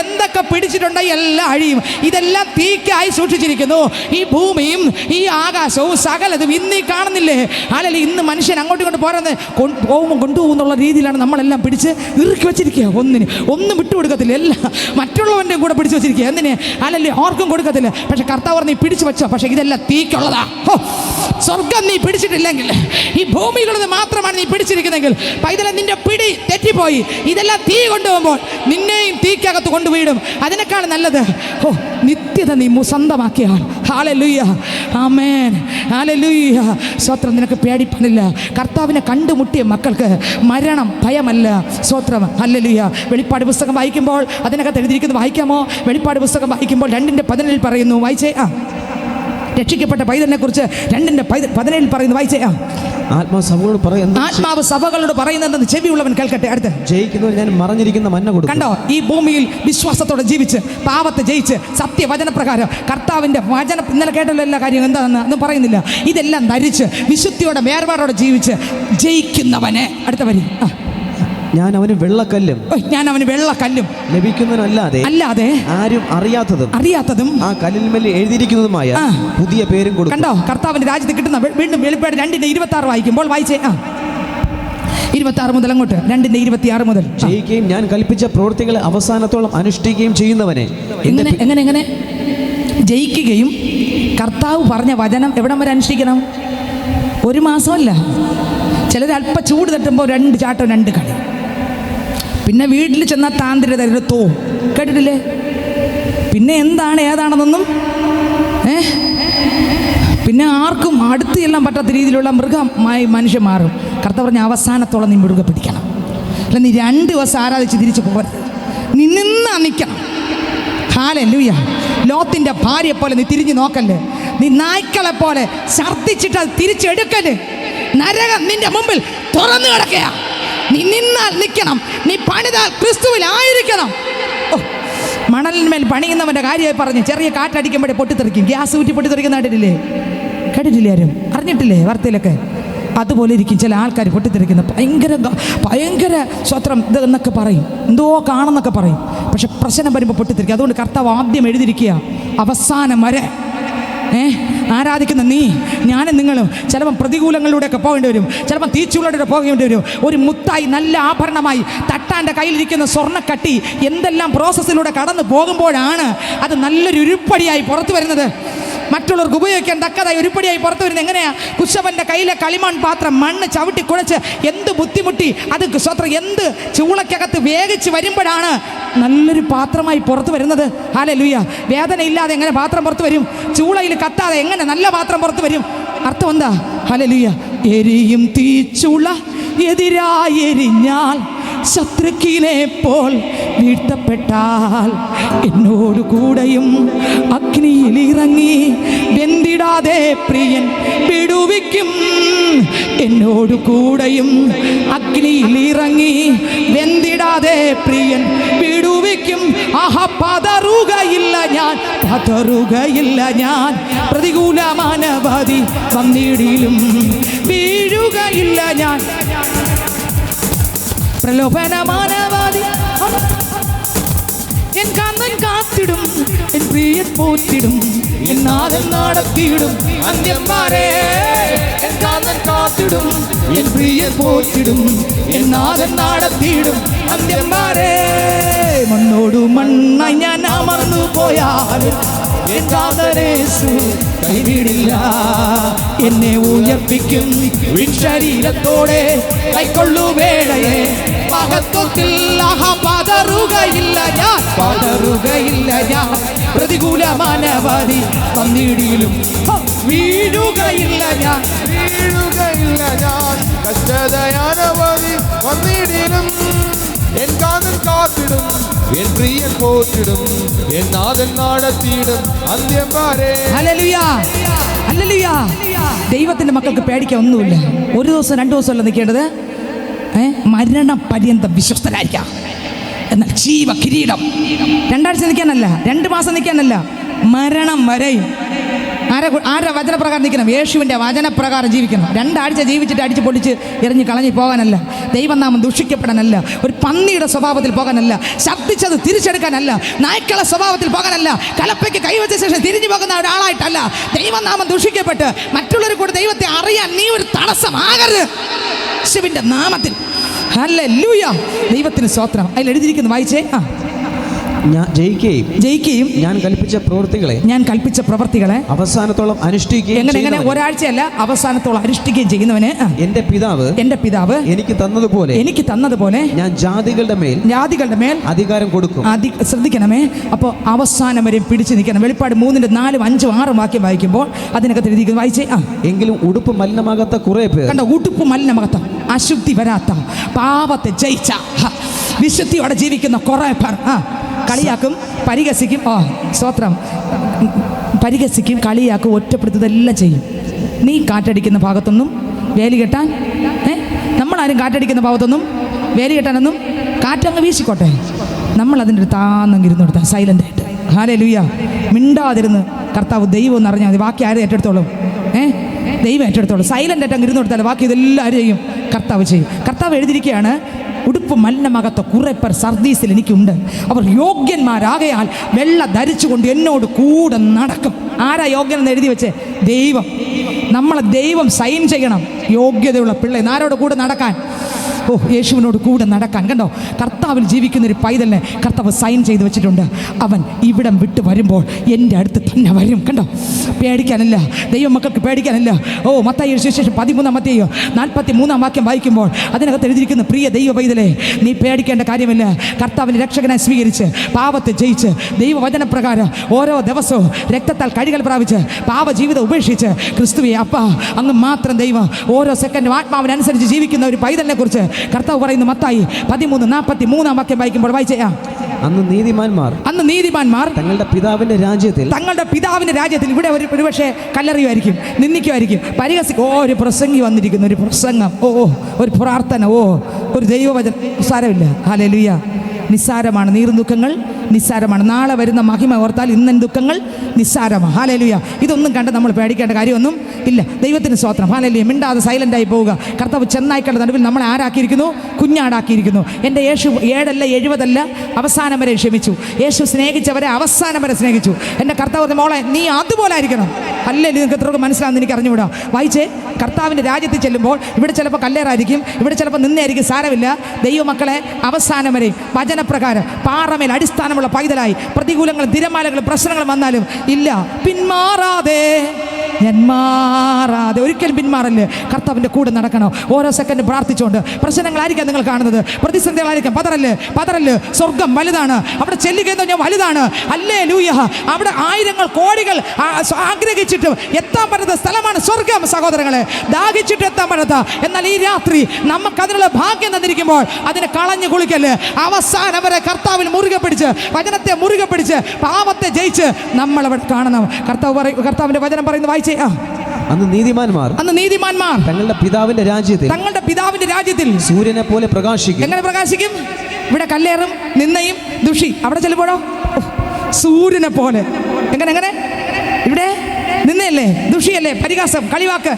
എന്തൊക്കെ പിടിച്ചിട്ടുണ്ടോ എല്ലാം അഴിയും. ഇതെല്ലാം തീക്കായി സൂക്ഷിച്ചിരിക്കുന്നു. ഈ ഭൂമിയും ഈ ആകാശവും സകലതും ഇന്ന് ഈ കാണുന്നില്ലേ? ഹല്ലേലൂയ. ഇന്ന് മനുഷ്യൻ അങ്ങോട്ടും ഇങ്ങോട്ട് പോകുമ്പോൾ കൊണ്ടുപോകുന്നുള്ള രീതിയിലാണ് നമ്മളെല്ലാം പിടിച്ച് ഇറുക്കി വെച്ചിരിക്കുക. ഒന്നും വിട്ടുകൊടുക്കത്തില്ല, എല്ലാം മറ്റുള്ളവൻ്റെ കൂടെ പിടിച്ച് വെച്ചിരിക്കുക. എന്തിന്? ഹല്ലേലൂയ. ആർക്കും കൊടുക്കത്തില്ല. പക്ഷെ കർത്താവ് നീ പിടിച്ചു വെച്ചോ, പക്ഷെ ഇതെല്ലാം തീക്കുള്ളതാ. സ്വർഗം നീ പിടിച്ചിട്ടില്ലെങ്കിൽ, ഈ ഭൂമിയിലുള്ളത് മാത്രമാണ് നീ പിടിച്ചിരിക്കുന്നെങ്കിൽ, പൈതലെ നിന്റെ പിടി തെറ്റിപ്പോയി. ഇതെല്ലാം തീ കൊണ്ടുപോകുമ്പോൾ നിന്നെയും തീക്കകത്ത് കൊണ്ടുപോയിടും. അതിനേക്കാൾ നല്ലത് നിത്യത നീ സ്വന്തമാക്കിയാൽ. ഹല്ലേലൂയ. ആമേൻ. ഹല്ലേലൂയ. സ്തോത്രം. നിനക്ക് പേടിപ്പാനില്ല. കർത്താവിനെ കണ്ടുമുട്ടിയ മക്കൾക്ക് മരണം ഭയമല്ല. സ്തോത്രം. ഹല്ലേലൂയ. വെളിപ്പാട് പുസ്തകം വായിക്കുമ്പോൾ അതിനകത്ത് എഴുതിയിരിക്കുന്നത് വായിക്കാമോ? വെളിപ്പാട് പുസ്തകം വായിക്കുമ്പോൾ 2:17 പറയുന്നു. വായിച്ചേ. രക്ഷിക്കപ്പെട്ട പൈതലിനെ കുറിച്ച് 2:17 പറയുന്നു. വായിച്ചേ. ആത്മാവ് സഭകളോട് പറയുന്നത് ചെവിയുള്ളവൻ കേൾക്കട്ടെ. അടുത്ത്, ജയിക്കുന്നവർ ഞാൻ മറഞ്ഞിരിക്കുന്ന മന്ന കൊടുക്കും. കണ്ടോ? ഈ ഭൂമിയിൽ വിശ്വാസത്തോടെ ജീവിച്ച് പാപത്തെ ജയിച്ച് സത്യവചനപ്രകാരം കർത്താവിൻ്റെ വചനം, ഇന്നലെ കേട്ടല്ലോ എല്ലാ കാര്യവും എന്താണെന്ന് ഒന്നും പറയുന്നില്ല, ഇതെല്ലാം ധരിച്ച് വിശുദ്ധിയോടെ വേർപാടോടെ ജീവിച്ച് ജയിക്കുന്നവനെ. അടുത്ത വരി, ഞാൻ അവന് വെള്ളക്കല്ലും ലഭിക്കുന്നവനല്ലാതെ ആരും അറിയാത്തതും ആ കല്ലിന്മേൽ എഴുതിയിരിക്കുന്നതുമായ പുതിയ പേരും കൊടുക്കും. കണ്ടോ? കർത്താവിന്റെ രാജ്യത്ത് കിട്ടുന്ന വീണ്ടും വെളിപ്പാട് 2:26 വായിക്കുമ്പോൾ വായിച്ചേ. 26 മുതൽ അങ്ങോട്ട് 2:26 മുതൽ. ജയിക്കുകയും ഞാൻ കൽപ്പിച്ച പ്രവൃത്തികളെ അവസാനത്തോളം അനുഷ്ഠിക്കുകയും ചെയ്യുന്നവനെ. എങ്ങനെ ജയിക്കുകയും കർത്താവ് പറഞ്ഞ വചനം എവിടം വരെ അനുഷ്ഠിക്കണം? 1 മാസമല്ല. ചിലർ അല്പ ചൂട് തട്ടുമ്പോൾ 2 ചാട്ടം 2 കളി. പിന്നെ വീട്ടിൽ ചെന്നാൽ താന്ത്രികത കേട്ടിട്ടില്ലേ? പിന്നെ എന്താണ് ഏതാണെന്നൊന്നും പിന്നെ ആർക്കും അടുത്ത് ചെല്ലാൻ പറ്റാത്ത രീതിയിലുള്ള മൃഗമായി മനുഷ്യൻ മാറും. കർത്താവ് പറഞ്ഞ അവസാനത്തോളം നീ മൃഗ പിടിക്കണം. അല്ല, നീ 2 ദിവസം ആരാധിച്ച് തിരിച്ചു പോകരുത്. നീ നിന്നാ നിൽക്കണം. ഹല്ലേലൂയ. ലോത്തിന്റെ ഭാര്യയെ പോലെ നീ തിരിഞ്ഞു നോക്കല്ലേ. നീ നായ്ക്കളെ പോലെ ഛർദ്ദിച്ചിട്ട് അത് തിരിച്ചെടുക്കല്. നരകം നിന്റെ മുമ്പിൽ തുറന്നു കിടക്കുക. നീ നിന്നാൽ നിൽക്കണം. നീ പണിതാൽ ക്രിസ്തുവിലായിരിക്കണം. മണലിന്മേൽ പണിയുന്നവൻ്റെ കാര്യമായി പറഞ്ഞ് ചെറിയ കാറ്റടിക്കുമ്പോഴേ പൊട്ടിത്തെറിക്കും. ഗ്യാസ് ഊറ്റി പൊട്ടിത്തെറിക്കുന്ന കേട്ടിട്ടില്ലേ ആരും? അറിഞ്ഞിട്ടില്ലേ വാർത്തയിലൊക്കെ? അതുപോലെ ഇരിക്കും ചില ആൾക്കാർ പൊട്ടിത്തെറിക്കുന്നത്. ഭയങ്കര സ്വത്രം ഇതെന്നൊക്കെ പറയും, എന്തോ കാണുന്നൊക്കെ പറയും. പക്ഷെ പ്രശ്നം വരുമ്പോൾ പൊട്ടിത്തെറിക്കും. അതുകൊണ്ട് കർത്താവ് ആദ്യം എഴുതിയിരിക്കുക, അവസാനം വരെ ആരാധിക്കുന്ന നീ ഞാനും നിങ്ങളും ചിലപ്പം പ്രതികൂലങ്ങളിലൂടെയൊക്കെ പോകേണ്ടി വരും. ചിലപ്പം തീച്ചുള്ളിലൂടെ പോകേണ്ടി വരും. ഒരു മുത്തായി നല്ല ആഭരണമായി തട്ടാൻ്റെ കയ്യിലിരിക്കുന്ന സ്വർണ്ണക്കട്ടി എന്തെല്ലാം പ്രോസസ്സിലൂടെ കടന്നു പോകുമ്പോഴാണ് അത് നല്ലൊരു ഉരുപ്പടിയായി പുറത്തു വരുന്നത്. മറ്റുള്ളവർക്ക് ഉപയോഗിക്കാൻ തക്കതായി ഉരുപ്പടിയായി പുറത്തു വരുന്നത് എങ്ങനെയാ? കുശവൻ്റെ കയ്യിലെ കളിമൺ പാത്രം മണ്ണ് ചവിട്ടി കുഴച്ച് എന്ത് ബുദ്ധിമുട്ടി അത് സ്വത്രം എന്ത് ചൂളക്കകത്ത് വേവിച്ച് വരുമ്പോഴാണ് നല്ലൊരു പാത്രമായി പുറത്തു വരുന്നത്. ഹല്ലേലൂയ. വേദന ഇല്ലാതെ എങ്ങനെ പാത്രം പുറത്തു വരും? ചൂളയിൽ കത്താതെ എങ്ങനെ നല്ല പാത്രം പുറത്തു വരും? അർത്ഥം എന്താ? ഹല്ലേലൂയ. എരിയും തീച്ചുള എതിരായി എരിഞ്ഞാൽ ശത്രുക്കിനെ പോൽ വീഴ്ത്തപ്പെട്ടാൽ എന്നോട് കൂടെയും അഗ്നിയിൽ ഇറങ്ങി വെന്തിടാതെ പ്രിയൻ വിടുവിക്കും. എന്നോട് കൂടെയും അഗ്നിയിൽ ഇറങ്ങി വെന്തിടാതെ പ്രിയൻ വിടുവിക്കും. ആഹാ, പതറുകയില്ല ഞാൻ, പതറുകയില്ല ഞാൻ. പ്രതികൂലമാനവധി വന്നിടിലും വീഴുകയില്ല ഞാൻ. പ്രലോഭനമാനവാദി എൻ കാന്തൻ കാത്തിടും, എൻ പ്രിയൻ പോറ്റിടും, എൻ നാഥൻ നടത്തിയിടും അന്ത്യം വരെ. എൻ കാന്തൻ കാത്തിടും, എൻ പ്രിയൻ പോറ്റിടും, എൻ നാഥൻ നടത്തിയിടും അന്ത്യം വരെ. മണ്ണോടു മണ്ണായി ഞാൻ അമർന്നു പോയാൽ എൻ കാന്തനേശു കൈവിടില്ല. എന്നെ ഉയർപ്പിക്കും ശരീരത്തോടെ കൈക്കൊള്ളു വേളയെ മഹത്വത്തിൽ. പതറുകയില്ല ഞാൻ, പതറുകയില്ല ഞാൻ. പ്രതികൂലമാനവധി വന്നിടിയിലും വീഴുകയില്ല ഞാൻ, വീഴുകയില്ല ഞാൻ. കഷ്ടതയാനവധി വന്നിടിലും എൻ കാന്തൻ കാത്തിടും, എൻ പ്രിയൻ പോറ്റിടും, എൻ നാഥൻ നടത്തിയിടും അന്ത്യം വരെ. Hallelujah, hallelujah. ദൈവത്തിൻ്റെ മക്കൾക്ക് പേടിക്കാൻ ഒന്നുമില്ല. ഒരു ദിവസം 2 ദിവസമല്ല നിൽക്കേണ്ടത്, മരണ പര്യന്തം വിശ്വസ്തരായിരിക്കാം. എന്നാൽ ജീവ കിരീടം 2 ആഴ്ച നിൽക്കാനല്ല, 2 മാസം നിൽക്കാനല്ല, മരണം വരെയും. ആരുടെ വചനപ്രകാരം നിൽക്കണം? യേശുവിൻ്റെ വചനപ്രകാരം ജീവിക്കണം. 2 ആഴ്ച ജീവിച്ചിട്ട് അടിച്ച് പൊളിച്ച് എറിഞ്ഞ് കളഞ്ഞ് പോകാനല്ല. ദൈവനാമം ദുഷിക്കപ്പെടാനല്ല. ഒരു പന്നിയുടെ സ്വഭാവത്തിൽ പോകാനല്ല. ശബ്ദിച്ചത് തിരിച്ചെടുക്കാനല്ല. നായ്ക്കളെ സ്വഭാവത്തിൽ പോകാനല്ല. കലപ്പയ്ക്ക് കൈവച്ച ശേഷം തിരിഞ്ഞു പോകുന്ന ഒരാളായിട്ടല്ല. ദൈവനാമം ദുഷിക്കപ്പെട്ട് മറ്റുള്ളവർ കൂടെ ദൈവത്തെ അറിയാൻ നീ ഒരു തടസ്സമാകരുത്. യേശുവിൻ്റെ നാമത്തിൽ ഹല്ലേലൂയ. ദൈവത്തിന് സ്തോത്രം. അതിൽ എഴുതിയിരിക്കുന്നു, വായിച്ചേ. ഞാൻ ജയിക്കുകയും ഞാൻ കൽപ്പിച്ച പ്രവൃത്തികളെ അവസാനത്തോളം അനുഷ്ഠിക്കുകയും. എങ്ങനെ? ഒരാഴ്ചയല്ല, അവസാനത്തോളം അനുഷ്ഠിക്കുകയും ചെയ്യുന്നവന് എന്റെ പിതാവ് എനിക്ക് തന്നതുപോലെ ഞാൻ ജാതികളുടെ മേൽ അധികാരം കൊടുക്കും. ശ്രദ്ധിക്കണമേ. അപ്പോൾ അവസാനം വരെ പിടിച്ചു നിൽക്കണം. വെളിപ്പാട് 3, 4, 5, 6 വാക്യം വായിക്കുമ്പോൾ അതിനകത്ത് എഴുതിയിരിക്കുന്നു, വായിച്ചേ. എങ്കിലും ഉടുപ്പ് മലിനമാകാത്ത കുറെ പേർ. കണ്ടോ? ഉടുപ്പ് മലിനമാകാത്ത, അശുദ്ധി വരാത്ത, പാപത്തെ ജയിച്ച, വിശുദ്ധിയോടെ ജീവിക്കുന്ന കുറെ പേർ കളിയാക്കും, പരിഹസിക്കും. സ്തോത്രം. പരിഹസിക്കും, കളിയാക്കും, ഒറ്റപ്പെടുത്തതെല്ലാം ചെയ്യും. നീ കാറ്റടിക്കുന്ന ഭാഗത്തൊന്നും വേലി കെട്ടാൻ, നമ്മളാരും കാറ്റടിക്കുന്ന ഭാഗത്തൊന്നും വേലി കെട്ടാനൊന്നും, കാറ്റങ്ങ് വീശിക്കോട്ടെ. നമ്മളതിൻ്റെ ഒരു താന്നങ്ങിരുന്ന് കൊടുത്താൽ സൈലൻ്റായിട്ട്. ഹല്ലേലൂയ. മിണ്ടാതിരുന്ന് കർത്താവ് ദൈവം എന്ന് അറിഞ്ഞാൽ മതി. ബാക്കി ആരും ഏറ്റെടുത്തോളും. ദൈവം ഏറ്റെടുത്തോളും. സൈലൻ്റായിട്ട് അങ്ങ് ഇരുന്ന് കൊടുത്താൽ ബാക്കി ഇതെല്ലാം ആരും ചെയ്യും? കർത്താവ് ചെയ്യും. കർത്താവ് എഴുതിയിരിക്കുകയാണ്, ഉടുപ്പ് മലിനമാകാത്ത കുറെ പേർ സർദീസിൽ എനിക്കുണ്ട്. അവർ യോഗ്യന്മാരാകയാൽ വെള്ള ധരിച്ചുകൊണ്ട് എന്നോട് കൂടെ നടക്കും. ആരാ യോഗ്യനെന്ന് എഴുതി വെച്ചേ? ദൈവം. നമ്മളെ ദൈവം സൈൻ ചെയ്യണം. യോഗ്യതയുള്ള പിള്ളേ ആരോട് കൂടെ നടക്കാൻ? യേശുവിനോട് കൂടെ നടക്കാൻ. കണ്ടോ? കർത്താവിൽ ജീവിക്കുന്ന ഒരു പൈതലിനെ കർത്താവ് സൈൻ ചെയ്ത് വെച്ചിട്ടുണ്ട്. അവൻ ഇവിടം വിട്ട് വരുമ്പോൾ എൻ്റെ അടുത്ത് തന്നെ വരും. കണ്ടോ? പേടിക്കാനില്ല. ദൈവമക്കൾക്ക് പേടിക്കാനില്ല. മത്തായി സുവിശേഷം 13 43 വാക്യം വായിക്കുമ്പോൾ അതിനകത്ത് എഴുതിയിരിക്കുന്ന, പ്രിയ ദൈവ പൈതലേ, നീ പേടിക്കേണ്ട കാര്യമില്ല. കർത്താവിനെ രക്ഷകനായി സ്വീകരിച്ച് പാപത്തെ ജയിച്ച് ദൈവവചനപ്രകാരം ഓരോ ദിവസവും രക്തത്താൽ കഴുകൽ പ്രാപിച്ച് പാപജീവിതം ഉപേക്ഷിച്ച് ക്രിസ്തുവെ അപ്പ അങ്ങ് മാത്രം ദൈവം ഓരോ സെക്കൻഡും ആത്മാവിനനുസരിച്ച് ജീവിക്കുന്ന ഒരു പൈതലിനെ കുറിച്ച് കർത്താവ് പറയുന്നു. മത്തായി 13 43 വാക്യം വായിക്കുമ്പോൾ വായിച്ചേ. അന്ന് നീതിമാന്മാർ തങ്ങളുടെ പിതാവിന്റെ രാജ്യത്തിൽ ഇവിടെ ഒരുപക്ഷെ കല്ലെറിയുമായിരിക്കും, നിന്ദിക്കുമായിരിക്കും, പരിഹസിക്കും. ഒരു പ്രസംഗി വന്നിരിക്കുന്നു, ഒരു പ്രസംഗം, ഒരു പ്രാർത്ഥന, ഒരു ദൈവവചനം. സാരമില്ല. ഹല്ലേലൂയ. നിസ്സാരമാണ്. നീർദുഃഖങ്ങൾ നിസ്സാരമാണ്. നാളെ വരുന്ന മഹിമ ഓർത്താൽ ഇന്നൻ ദുഃഖങ്ങൾ നിസ്സാരമാണ്. ഹല്ലേലൂയ. ഇതൊന്നും കണ്ട് നമ്മൾ പേടിക്കേണ്ട കാര്യമൊന്നും ഇല്ല. ദൈവത്തിന് സ്തോത്രം. ഹല്ലേലൂയ. മിണ്ടാതെ സൈലൻ്റായി പോവുക. കർത്താവ് ചെന്നായ്ക്കളുടെ നടുവിൽ നമ്മളെ ആരാക്കിയിരിക്കുന്നു? കുഞ്ഞാടാക്കിയിരിക്കുന്നു. എൻ്റെ യേശു 7 അല്ല 70 അവസാനം വരെ ക്ഷമിച്ചു. യേശു സ്നേഹിച്ചവരെ അവസാനം വരെ സ്നേഹിച്ചു. എൻ്റെ കർത്താവ് മോളെ നീ അതുപോലെ ആയിരിക്കണം. അല്ലേ നിങ്ങൾക്ക് എത്രയൊക്കെ മനസ്സിലാവുന്ന എനിക്ക് അറിഞ്ഞുകൂടാ. വായിച്ചേ. കർത്താവിൻ്റെ രാജ്യത്തിൽ ചെല്ലുമ്പോൾ ഇവിടെ ചിലപ്പോൾ കല്ലേറായിരിക്കും, ഇവിടെ ചിലപ്പോൾ നിന്നായിരിക്കും. സാരമില്ല. ദൈവമക്കളെ അവസാനം വരെ വചനപ്രകാരം പാറമേൽ അടിസ്ഥാനമുള്ള പൈതലായി പ്രതികൂലങ്ങളും തിരമാലകളും പ്രശ്നങ്ങളും വന്നാലും ഇല്ല, പിന്മാറാതെ ഞാൻ മാറാതെ ഒരിക്കലും പിന്മാറല്ലേ. കർത്താവിൻ്റെ കൂടെ നടക്കണം. ഓരോ സെക്കൻഡ് പ്രാർത്ഥിച്ചുകൊണ്ട്. പ്രശ്നങ്ങളായിരിക്കാം നിങ്ങൾ കാണുന്നത്, പ്രതിസന്ധികളായിരിക്കാം. പതറല്ല്. സ്വർഗം വലുതാണ്. അവിടെ ചെല്ലുകയെന്ന് പറഞ്ഞാൽ വലുതാണ്. ഹല്ലേലൂയ. അവിടെ ആയിരങ്ങൾ കോടികൾ ആഗ്രഹിച്ചിട്ട് എത്താൻ പറ്റുന്ന സ്ഥലമാണ് സ്വർഗം. സഹോദരങ്ങളെ, ദാഹിച്ചിട്ട് എത്താൻ പറ്റാത്ത, എന്നാൽ ഈ രാത്രി നമുക്കതിനുള്ള ഭാഗ്യം തന്നിരിക്കുമ്പോൾ അതിനെ കളഞ്ഞു കുളിക്കല്ലേ. അവസാനം വരെ കർത്താവിൽ മുറുകെ പിടിച്ച്, വചനത്തെ മുറുകെ പിടിച്ച്, പാപത്തെ ജയിച്ച് നമ്മളവിടെ കാണണം. കർത്താവിന്റെ വചനം പറയുന്നത് വായിച്ചേ. അന്ന് നീതിമാന്മാർ തങ്ങളുടെ പിതാവിന്റെ രാജ്യത്തിൽ സൂര്യനെ പോലെ പ്രകാശിക്കും. എങ്ങനെ പ്രകാശിക്കും? ഇവിടെ കല്ലേറും നിന്നയും ദുഷി. അവിടെ ചെല്ലുമ്പോഴോ സൂര്യനെ പോലെ. എങ്ങനെ? ഇവിടെ നിന്നയല്ലേ, ദുഷിയല്ലേ, പരിഹാസം, കളിവാക്ക്.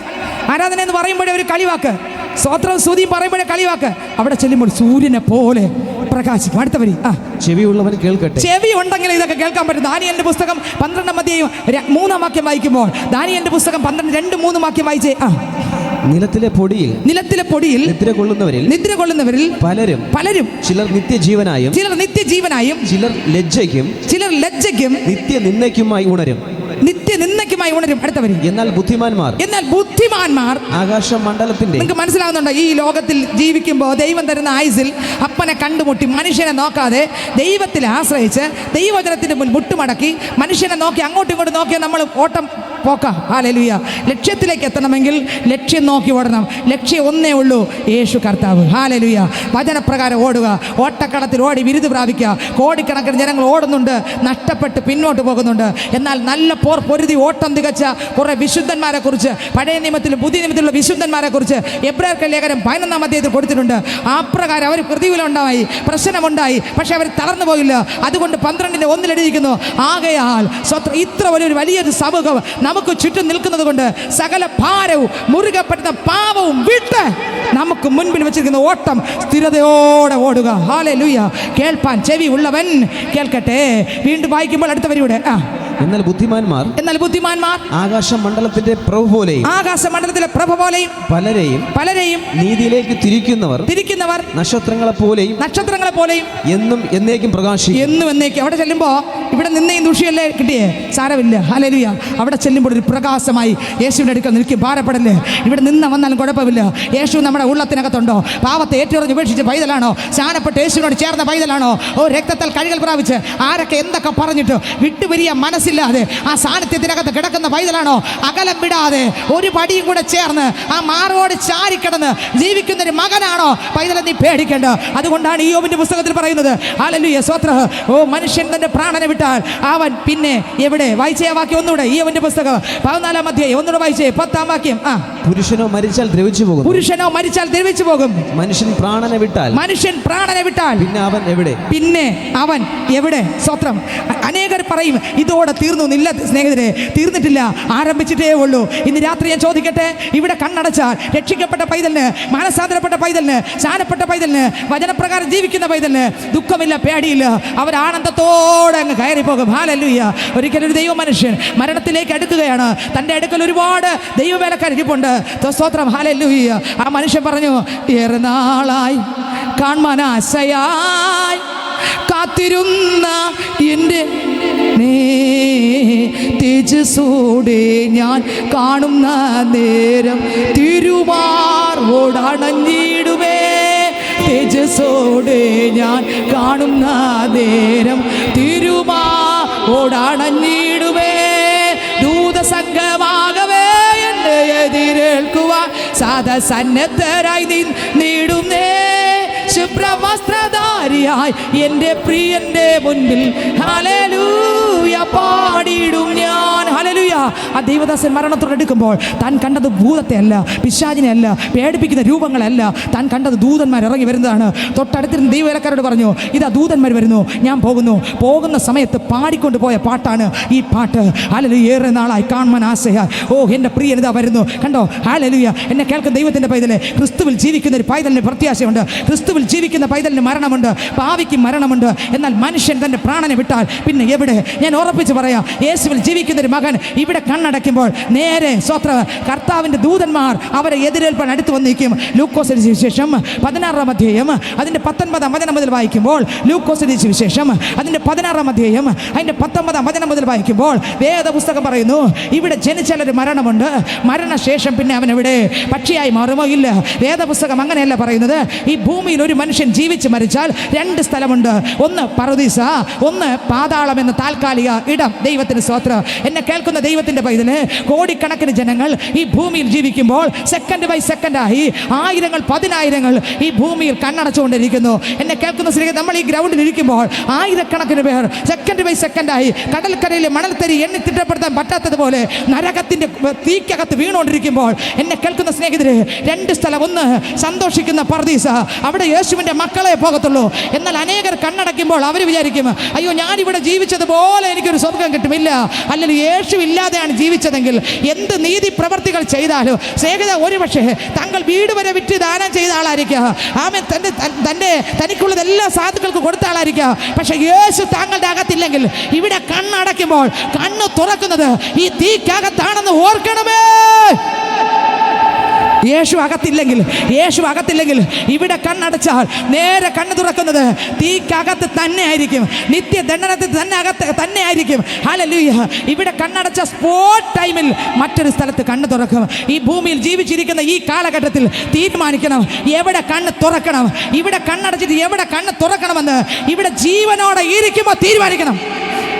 ആരാധന എന്ന് പറയുമ്പോഴേ ഒരു കളിവാക്ക്, സ്തോത്രം സ്തുതി പറയുമ്പോഴേ കളിവാക്ക്. അവിടെ ചെല്ലുമ്പോൾ സൂര്യനെ പോലെ പ്രകാശിക്കും. അടുത്ത വരി. ചെവിയുള്ളവൻ കേൾക്കട്ടെ. ചെവി ഉണ്ടെങ്കിൽ ഇതൊക്കെ കേൾക്കാൻ പറ്റും. ദാനിയേലിന്റെ പുസ്തകം 12 അധ്യായം 3 വാക്യം വായിക്കുമ്പോൾ, ദാനിയേലിന്റെ പുസ്തകം 12:2-3 വാക്യം വായിച്ചേ. നിലത്തിലെ പൊടിയിൽ നിദ്ര കൊള്ളുന്നവരിൽ പലരും ചിലർ നിത്യജീവനായും ചിലർ ലജ്ജയ്ക്കും നിത്യനിന്ദയ്ക്കുമായി ഉണരും. അടുത്ത വരി. എന്നാൽ ബുദ്ധിമാന്മാർ ആകാശമണ്ഡലത്തിന്റെ. നിങ്ങൾക്ക് മനസ്സിലാവുന്നുണ്ടോ? ഈ ലോകത്തിൽ ജീവിക്കുമ്പോൾ ദൈവം തരുന്ന ആയുസിൽ അപ്പനെ കണ്ടുമുട്ടി മനുഷ്യനെ നോക്കാതെ ദൈവത്തിൽ ആശ്രയിച്ച് ദൈവവചനത്തിന്റെ മുൻ മുട്ടുമടക്കി മനുഷ്യനെ നോക്കി അങ്ങോട്ടും ഇങ്ങോട്ടും നോക്കിയാൽ നമ്മൾ ഓട്ടം പോക്ക. ഹല്ലേലൂയ. ലക്ഷ്യത്തിലേക്ക് എത്തണമെങ്കിൽ ലക്ഷ്യം നോക്കി ഓടണം. ലക്ഷ്യം ഒന്നേ ഉള്ളൂ, യേശു കർത്താവ്. ഹല്ലേലൂയ. വചനപ്രകാരം ഓടുക. ഓട്ടക്കളത്തിൽ ഓടി വിരുദ് പ്രാപിക്കുക. കോടിക്കണക്കിന് ജനങ്ങൾ ഓടുന്നുണ്ട്, നഷ്ടപ്പെട്ട് പിന്നോട്ട് പോകുന്നുണ്ട്. എന്നാൽ നല്ല പോർ പൊരുതി ഓട്ടം തികച്ച കുറെ വിശുദ്ധന്മാരെ കുറിച്ച് പഴയ നിയമത്തിലും പുതിയ നിയമത്തിലുള്ള വിശുദ്ധന്മാരെ കുറിച്ച് എബ്രായർക്ക് ലേഖനം 11 അധ്യായത്തിൽ കൊടുത്തിട്ടുണ്ട്. ആ പ്രകാരം അവർ പ്രതികൂലമുണ്ടായി, പ്രശ്നമുണ്ടായി, പക്ഷെ അവർ തളർന്നു പോയില്ല. അതുകൊണ്ട് 12:1 എഴുതിയിരിക്കുന്നു, ആകയാൽ ഇത്ര വലിയൊരു സമൂഹം നമുക്ക് ചുറ്റും നിൽക്കുന്നത് കൊണ്ട് സകല ഭാരവും മുറുകെ പറ്റുന്ന പാപവും വിട്ട് നമുക്ക് മുൻപിൽ വെച്ചിരിക്കുന്ന ഓട്ടം സ്ഥിരതയോടെ ഓടുക. ഹല്ലേലൂയ. കേൾപ്പാൻ ചെവി ഉള്ളവൻ കേൾക്കട്ടെ. വീണ്ടും വായിക്കുമ്പോൾ അടുത്ത വരിയുടെ. എന്നാൽ ബുദ്ധിമാന്മാർ ആകാശമണ്ഡലത്തിലെ പ്രഭ പോലെയും പലരെയും നീതിയിലേക്ക് തിരിക്കുന്നവർ നക്ഷത്രങ്ങളെ പോലെയും എന്നും എന്നേക്കും പ്രകാശിക്കും. അവിടെ ചെല്ലുമ്പോ ഇവിടെ നിന്നേയും ദുഷിയല്ലേ കിട്ടിയേ, സാരമില്ല. ഹല്ലേലൂയ. അവിടെ ചെല്ലുമ്പോൾ ഒരു പ്രകാശമായി യേശുവിന്റെ അടുക്കൽ നിൽക്കും. ഭാരപ്പെടല്ലേ. ഇവിടെ നിന്ന് വന്നാലും കുഴപ്പമില്ല. യേശു നമ്മുടെ ഉള്ളത്തിനകത്തുണ്ടോ? പാവത്തെ ഏറ്റുപറഞ്ഞ് ഉപേക്ഷിച്ച പൈതലാണോ? സ്നാനപ്പെട്ട് യേശുവിനോട് ചേർന്ന പൈതലാണോ? രക്തത്താൽ കഴുകൽ പ്രാപിച്ച് ആരൊക്കെ എന്തൊക്കെ പറഞ്ഞിട്ട് വിട്ടുപിരിയ മനസ്സില്ലാതെ ആ സാന്നിധ്യത്തിനകത്ത് കിടക്കുന്ന പൈതലാണോ? അകലം വിടാതെ ഒരു പടിയും കൂടെ ചേർന്ന് ആ മാറോട് ചാരിക്കിടന്ന് ജീവിക്കുന്ന ഒരു മകനാണോ പൈതലെ? നീ പേടിക്കേണ്ട. അതുകൊണ്ടാണ് ഇയ്യോബിന്റെ പുസ്തകത്തിൽ പറയുന്നത്, ഹല്ലേലൂയ, സ്തോത്രം, മനുഷ്യൻ തന്റെ പ്രാണനെ വിട്ടാൽ അവൻ പിന്നെ എവിടെ? വായിച്ചേ ആ വാക്യം ഒന്നുകൂടെ. ഇയ്യോബിന്റെ പുസ്തകം 14 അധ്യായം ഒന്നുകൂടെ വായിച്ചേ, 10 വാക്യം. പുരുഷനോ മരിച്ചാൽ ദ്രവിച്ചു പോകും. മനുഷ്യൻ പ്രാണനെ വിട്ടാൽ പിന്നെ അവൻ എവിടെ? സ്തോത്രം. അനേകർ പറയും ഇതോടെ തീർന്നില്ല. സ്നേഹിതരെ, തീർന്നിട്ടില്ല, ആരംഭിച്ചിട്ടേ ഉള്ളൂ. ഇന്ന് രാത്രി ഞാൻ ചോദിക്കട്ടെ, ഇവിടെ കണ്ണടച്ചാൽ രക്ഷിക്കപ്പെട്ട പൈതലിന്, മാനസാന്തരപ്പെട്ട പൈതലിന്, സ്നാനപ്പെട്ട പൈതലിന്, വചനപ്രകാരം ജീവിക്കുന്ന പൈതലിന് ദുഃഖമില്ല, പേടിയില്ല. അവർ ആനന്ദത്തോടെ അങ്ങ് കയറിപ്പോകും. ഹല്ലേലൂയ. ഒരിക്കലൊരു ദൈവ മനുഷ്യൻ മരണത്തിലേക്ക് അടുക്കുകയാണ്. തൻ്റെ അടുക്കൽ ഒരുപാട് ദൈവവേലക്കാർ ഇരിപ്പുണ്ട്. സ്തോത്രം. ഹല്ലേലൂയ. ആ മനുഷ്യൻ പറഞ്ഞു, ഏറെ നാളായി കാണാൻ ആശയായി കാത്തിരുന്ന എൻ്റെ തേജസ്സോടെ ഞാൻ കാണുന്ന നേരം തിരുമാർവോടണഞ്ഞിടുവേ. തേജസ്സോടെ ഞാൻ കാണുന്ന നേരം തിരുമാർവോടണഞ്ഞിടുവേ. ദൂതസംഘമാകവേ എന്നെ എതിരേൽക്കുവാൻ സാധസന്നദ്ധരായി നീടുന്നേ. ശുഭ്രവസ്ത്രധാരിയായി എൻ്റെ പ്രിയന്റെ മുൻപിൽ ഹല്ലേലൂയ പാടിയിടും ഞാൻ. ഹല്ലേലൂയ. ആ ദൈവദാസൻ മരണത്തോടെടുക്കുമ്പോൾ താൻ കണ്ടത് ഭൂതത്തെ അല്ല, പിശാചിനെ അല്ല, പേടിപ്പിക്കുന്ന രൂപങ്ങളല്ല, താൻ കണ്ടത് ദൂതന്മാർ ഇറങ്ങി വരുന്നതാണ്. തൊട്ടടുത്തിരുന്ന ദൈവവേലക്കാരോട് പറഞ്ഞു, ഇതാ ദൂതന്മാർ വരുന്നു, ഞാൻ പോകുന്നു. പോകുന്ന സമയത്ത് പാടിക്കൊണ്ട് പോയ പാട്ടാണ് ഈ പാട്ട്. ഹല്ലേലൂയ. ഏറെ നാളായി കാണുവാൻ ആശയായി, ഓ എൻ്റെ പ്രിയൻ ഇതാ വരുന്നു. കണ്ടോ? ഹല്ലേലൂയ. എന്നെ കേൾക്കുന്ന ദൈവത്തിൻ്റെ പൈതലെ, ക്രിസ്തുവിൽ ജീവിക്കുന്ന ഒരു പൈതലിന് പ്രത്യാശയുണ്ട്. ക്രിസ്തുവിൽ ജീവിക്കുന്ന പൈതലിന് മരണമുണ്ട്, പാവിക്ക് മരണമുണ്ട്. എന്നാൽ മനുഷ്യൻ തൻ്റെ പ്രാണനെ വിട്ടാൽ പിന്നെ എവിടെ? ഞാൻ ഉറപ്പിച്ച് പറയാം, യേശുവിൽ ജീവിക്കുന്ന ഒരു മകൻ ഇവിടെ കണ്ണടയ്ക്കുമ്പോൾ നേരെ സ്വത്ര കർത്താവിൻ്റെ ദൂതന്മാർ അവരെ എതിരേൽപ്പാൻ അടുത്ത് വന്നിരിക്കും. ലൂക്കോസിന്റെ സുവിശേഷം 16-ാം അധ്യായം അതിൻ്റെ 19-ാം വചനം മുതൽ വായിക്കുമ്പോൾ, ലൂക്കോസിന്റെ സുവിശേഷം അതിൻ്റെ 16-ാം അധ്യായം അതിൻ്റെ 19-ാം വചനം മുതൽ വായിക്കുമ്പോൾ വേദപുസ്തകം പറയുന്നു, ഇവിടെ ജനിച്ചാലൊരു മരണമുണ്ട്, മരണശേഷം പിന്നെ അവൻ എവിടെ? പക്ഷിയായി മാറുമോ? ഇല്ല. വേദപുസ്തകം അങ്ങനെയല്ല പറയുന്നത്. ഈ ഭൂമിയിൽ ഒരു മനുഷ്യൻ ജീവിച്ച് മരിച്ചാൽ 2 സ്ഥലമുണ്ട്. ഒന്ന് പറുദീസ, ഒന്ന് പാതാളം എന്ന താൽക്കാലിക ഇടം. ദൈവത്തിന് സ്തോത്രം. എന്നെ കേൾക്കുന്ന ദൈവത്തിൻ്റെ പൈതല്, കോടിക്കണക്കിന് ജനങ്ങൾ ഈ ഭൂമിയിൽ ജീവിക്കുമ്പോൾ സെക്കൻഡ് ബൈ സെക്കൻഡായി ആയിരങ്ങൾ പതിനായിരങ്ങൾ ഈ ഭൂമിയിൽ കണ്ണടച്ചുകൊണ്ടിരിക്കുന്നു. എന്നെ കേൾക്കുന്ന സ്ത്രീകൾ, നമ്മൾ ഈ ഗ്രൗണ്ടിൽ ഇരിക്കുമ്പോൾ ആയിരക്കണക്കിന് പേർ സെക്കൻഡ് ബൈ സെക്കൻഡായി കടൽക്കരയിലെ മണൽത്തരി എണ്ണി തിട്ടപ്പെടുത്താൻ പറ്റാത്തതുപോലെ നരകത്തിൻ്റെ തീക്കകത്ത് വീണുകൊണ്ടിരിക്കുമ്പോൾ എന്നെ കേൾക്കുന്ന സ്നേഹിതരെ, 2 സ്ഥലം. ഒന്ന് സന്തോഷിക്കുന്ന പറുദീസ, അവിടെ യേശുവിൻ്റെ മക്കളെ പോകത്തുള്ളൂ. എന്നാൽ അനേകർ കണ്ണടയ്ക്കുമ്പോൾ അവർ വിചാരിക്കും, അയ്യോ ഞാനിവിടെ ജീവിച്ചതുപോലെ എനിക്കൊരു സ്വർഗം കിട്ടുമില്ല. അല്ലെങ്കിൽ യേശു ഇല്ലാതെയാണ് ജീവിച്ചതെങ്കിൽ എന്ത് നീതി പ്രവർത്തികൾ ചെയ്താലും സ്നേഹിത ഒരുപക്ഷെ തങ്ങൾ വീട് വരെ വിറ്റ് ദാനം ചെയ്ത ആളായിരിക്കുക, ആമേൻ, തനിക്കുള്ളതെല്ലാം സാധുക്കൾക്ക് കൊടുത്ത ആളായിരിക്കുക. പക്ഷെ യേശു താങ്കളുടെ അകത്തില്ലെങ്കിൽ ഇവിടെ കണ്ണടയ്ക്കുമ്പോൾ കണ്ണ് തുറക്കുന്നത് ഈ തീക്കകത്താണെന്ന് ഓർക്കണമേ. യേശു അകത്തില്ലെങ്കിൽ ഇവിടെ കണ്ണടച്ചാൽ നേരെ കണ്ണ് തുറക്കുന്നത് തീക്കകത്ത് തന്നെ ആയിരിക്കും, നിത്യദണ്ഡനത്തിൽ തന്നെ ആയിരിക്കും. ഹല്ലേലൂയ. ഇവിടെ കണ്ണടച്ച സ്പോട്ട് ടൈമിൽ മറ്റൊരു സ്ഥലത്ത് കണ്ണ് തുറക്കും. ഈ ഭൂമിയിൽ ജീവിച്ചിരിക്കുന്ന ഈ കാലഘട്ടത്തിൽ തീരുമാനിക്കണം എവിടെ കണ്ണ് തുറക്കണം. ഇവിടെ കണ്ണടച്ചിട്ട് എവിടെ കണ്ണ് തുറക്കണമെന്ന് ഇവിടെ ജീവനോടെ ഇരിക്കുമ്പോൾ തീരുമാനിക്കണം.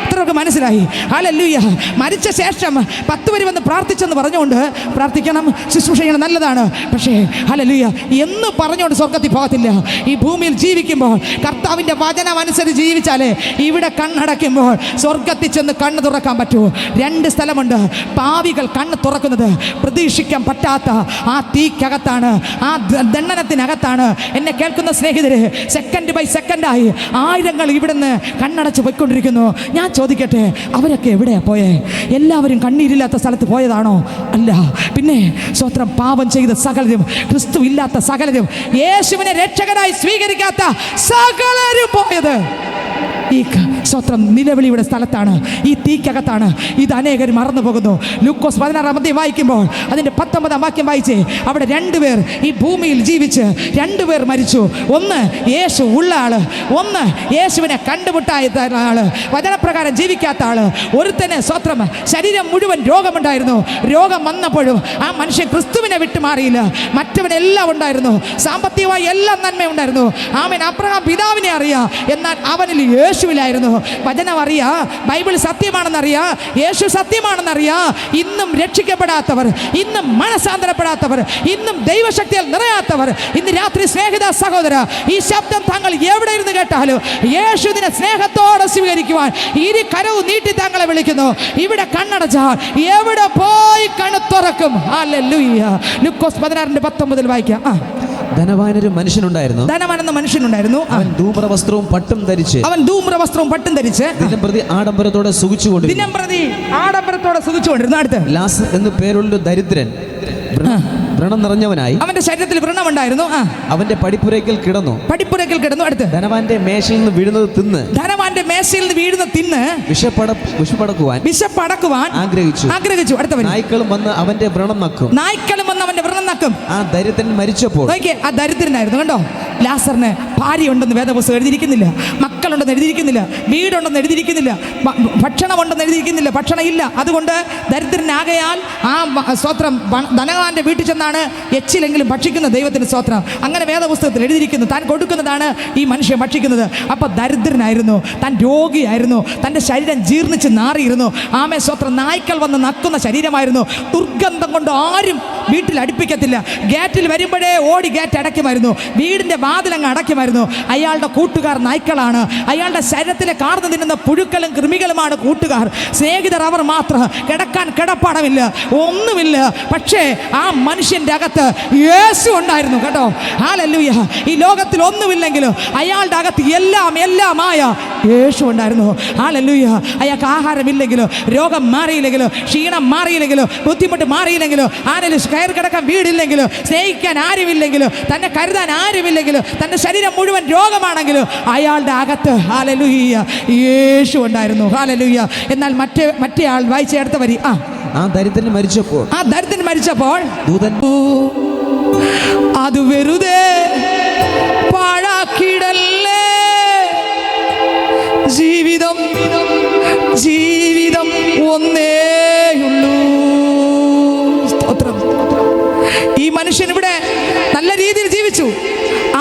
എത്രയൊക്കെ മനസ്സിലായി? ഹല്ലേലൂയ. മരിച്ച ശേഷം 10 പേര് വന്ന് പ്രാർത്ഥിച്ചെന്ന് പറഞ്ഞുകൊണ്ട് പ്രാർത്ഥിക്കണം, ശുശ്രൂഷ ചെയ്യണം, നല്ലതാണ്. പക്ഷേ ഹല്ലേലൂയ എന്ന് പറഞ്ഞുകൊണ്ട് സ്വർഗത്തിൽ പോകത്തില്ല. ഈ ഭൂമിയിൽ ജീവിക്കുമ്പോൾ കർത്താവിൻ്റെ വചനം അനുസരിച്ച് ജീവിച്ചാലേ ഇവിടെ കണ്ണടയ്ക്കുമ്പോൾ സ്വർഗത്തിൽ ചെന്ന് കണ്ണ് തുറക്കാൻ പറ്റൂ. 2 സ്ഥലമുണ്ട്. പാവികൾ കണ്ണ് തുറക്കുന്നത് പ്രതീക്ഷിക്കാൻ പറ്റാത്ത ആ തീക്കകത്താണ്, ആ ദണ്ഡനത്തിനകത്താണ്. എന്നെ കേൾക്കുന്ന സ്നേഹിതരെ, സെക്കൻഡ് ബൈ സെക്കൻഡായി ആയിരങ്ങൾ ഇവിടുന്ന് കണ്ണടച്ച് പോയിക്കൊണ്ടിരിക്കുന്നു. ഞാൻ ചോദിക്കട്ടെ, അവരൊക്കെ എവിടെയാ പോയേ? എല്ലാവരും കണ്ണീരില്ലാത്ത സ്ഥലത്ത് പോയതാണോ? അല്ല. പിന്നെ സ്വത്രം പാപം ചെയ്ത സകലരും, ക്രിസ്തു ഇല്ലാത്ത സകലരും, യേശുവിനെ രക്ഷകനായി സ്വീകരിക്കാത്ത സകലരും പോയത് ഈ സ്വത്രം നിലവിളിയുടെ സ്ഥലത്താണ്, ഈ തീക്കകത്താണ്. ഇത് അനേകർ മറന്നു പോകുന്നു. ലൂക്കോസ് 16-ാം അധ്യായം വായിക്കുമ്പോൾ അതിൻ്റെ 19-ാം വാക്യം വായിച്ചേ. അവിടെ 2 പേർ ഈ ഭൂമിയിൽ ജീവിച്ച് 2 പേർ മരിച്ചു. ഒന്ന് യേശു ഉള്ള ആള്, ഒന്ന് യേശുവിനെ കണ്ടുമുട്ടായ ആള്, വചനപ്രകാരം ജീവിക്കാത്ത ആള്. ഒരുത്തന് സ്വത്രം ശരീരം മുഴുവൻ രോഗമുണ്ടായിരുന്നു. രോഗം വന്നപ്പോഴും ആ മനുഷ്യൻ ക്രിസ്തുവിനെ വിട്ടുമാറിയില്ല. മറ്റവനെല്ലാം ഉണ്ടായിരുന്നു, സാമ്പത്തികമായി എല്ലാം നന്മയുണ്ടായിരുന്നു. ആമേൻ. അബ്രഹാം പിതാവിനെ അറിയാം, എന്നാൽ അവനിൽ യേശുവിലായിരുന്നു. വചനം അറിയാ, ബൈബിൾ സത്യമാണെന്നറിയാ, യേശു സത്യമാണെന്നറിയാ. ഇന്നും രക്ഷിക്കപ്പെടാത്തവർ, ഇന്നും മനസാന്തരപ്പെടാത്തവർ, ഇന്നും ദൈവശക്തിയാൽ നിറയാത്തവർ, ഇന്ന് രാത്രി സ്നേഹിത സഹോദര, ഈ ശബ്ദം താങ്കൾ എവിടെ ഇരുന്ന് കേട്ടാലും യേശുവിനെ സ്നേഹത്തോടെ സ്വീകരിക്കുവാൻ ഇരു കരവും നീട്ടി താങ്കളെ വിളിക്കുന്നു. ഇവിടെ കണ്ണടച്ചാൽ എവിടെ പോയി കണ്ണ് തുറക്കും? ഹല്ലേലൂയ. ലൂക്കോസ് 16:19 വായിക്കാം. ധനവാനൊരു മനുഷ്യനുണ്ടായിരുന്നു. ധനവാനെന്ന മനുഷ്യനുണ്ടായിരുന്നു. അവൻ ധൂമ്രവസ്ത്രവും പട്ടും ധരിച്ച് ദിനംപ്രതി ആഡംബരത്തോടെ സുഖിച്ചുകൊണ്ടിരുന്നു. അടുത്ത് ലാസർ എന്ന് പേരുള്ള ദരിദ്രൻ, വ്രണം നിറഞ്ഞവനായി, അവന്റെ ശരീരത്തിൽ വ്രണമുണ്ടായിരുന്നു. അവന്റെ പടിപ്പുരയ്ക്കൽ കിടന്നു. അടുത്ത് ധനവാന്റെ മേശയിൽ നിന്ന് വീഴുന്നത് തിന്ന് വിശപ്പടക്കുവാൻ ആഗ്രഹിച്ചു. അടുത്തവൻ നായ്ക്കളും വന്ന് അവന്റെ വ്രണം നക്കും. ആ ദരിദ്രൻ മരിച്ചപ്പോൾ, ആ ദരിദ്രനായിരുന്നു. കണ്ടോ, ലാസറിന് ഭാര്യ ഉണ്ടെന്ന് വേദപുസ്തകം എഴുതിയിരിക്കുന്നില്ല, മക്കളുണ്ടെന്ന് എഴുതിയിരിക്കുന്നില്ല, വീടുണ്ടെന്ന് എഴുതിയിരിക്കുന്നില്ല, ഭക്ഷണമുണ്ടെന്ന് എഴുതിയിരിക്കുന്നില്ല, ഭക്ഷണം ഇല്ല. അതുകൊണ്ട് ദരിദ്രനാകയാൽ സ്തോത്രം ധനവാന്റെ വീട്ടിൽ ചെന്നാണ് എച്ചിലെങ്കിലും ഭക്ഷിക്കുന്നത്. ദൈവത്തിന് സ്തോത്രം. അങ്ങനെ വേദപുസ്തകത്തിൽ എഴുതിയിരിക്കുന്നു. താൻ കൊടുക്കുന്നതാണ് ഈ മനുഷ്യൻ ഭക്ഷിക്കുന്നത്. അപ്പോൾ ദരിദ്രനായിരുന്നു, താൻ രോഗിയായിരുന്നു, തൻ്റെ ശരീരം ജീർണിച്ച് നാറിയിരുന്നു. ആമേ സ്തോത്രം. നായ്ക്കൾ വന്ന് നക്കുന്ന ശരീരമായിരുന്നു. ദുർഗന്ധം കൊണ്ട് ആരും വീട്ടിൽ അടുപ്പിക്കത്തില്ല. ഗേറ്റിൽ വരുമ്പോഴേ ഓടി ഗേറ്റ് അടയ്ക്കുമായിരുന്നു. വീടിൻ്റെ വാതിലങ്ങ് അടയ്ക്കുമായിരുന്നു. അയാളുടെ കൂട്ടുകാർ നായ്ക്കളാണ്. അയാളുടെ ശരീരത്തിലെ കാർന്ന് തിന്നുന്ന പുഴുക്കളും കൃമികളുമാണ് കൂട്ടുകാർ. സ്നേഹിതർ അവർ മാത്രം. കിടക്കാൻ കിടപ്പാടമില്ല, ഒന്നുമില്ല. പക്ഷേ ആ മനുഷ്യൻ്റെ അകത്ത് യേശു ഉണ്ടായിരുന്നു കേട്ടോ. ഹല്ലേലൂയ. ഈ ലോകത്തിൽ ഒന്നുമില്ലെങ്കിലും അയാളുടെ അകത്ത് എല്ലാമായ യേശു ഉണ്ടായിരുന്നു. ഹല്ലേലൂയ. അയാൾക്ക് ആഹാരമില്ലെങ്കിലും, രോഗം മാറിയില്ലെങ്കിലും, ക്ഷീണം മാറിയില്ലെങ്കിലും, ബുദ്ധിമുട്ട് മാറിയില്ലെങ്കിലും, ആരെങ്കിലും കയറി കിടക്കാൻ വീടില്ലെങ്കിലും, സ്നേഹിക്കാൻ ആരുമില്ലെങ്കിലും, തന്നെ കരുതാൻ ആരുമില്ലെങ്കിലും, തൻ്റെ ശരീരം മുഴുവൻ രോഗമാണെങ്കിലും അയാളുടെ അകത്ത് ഹല്ലേലൂയ യേശു ഉണ്ടായിരുന്നു. ഹല്ലേലൂയ. എന്നാൽ മറ്റേ ആൾ വായിച്ച അടുത്ത വരി. ആ ദരിദ്രൻ മരിച്ചപ്പോൾ ദൂതൻ അത് വെറുതെ പാഴാക്കിടല്ലേ, ജീവിതം ഒന്നേയുള്ളൂ. സ്തോത്രം. ഈ മനുഷ്യൻ ഇവിടെ നല്ല രീതിയിൽ ജീവിച്ചു,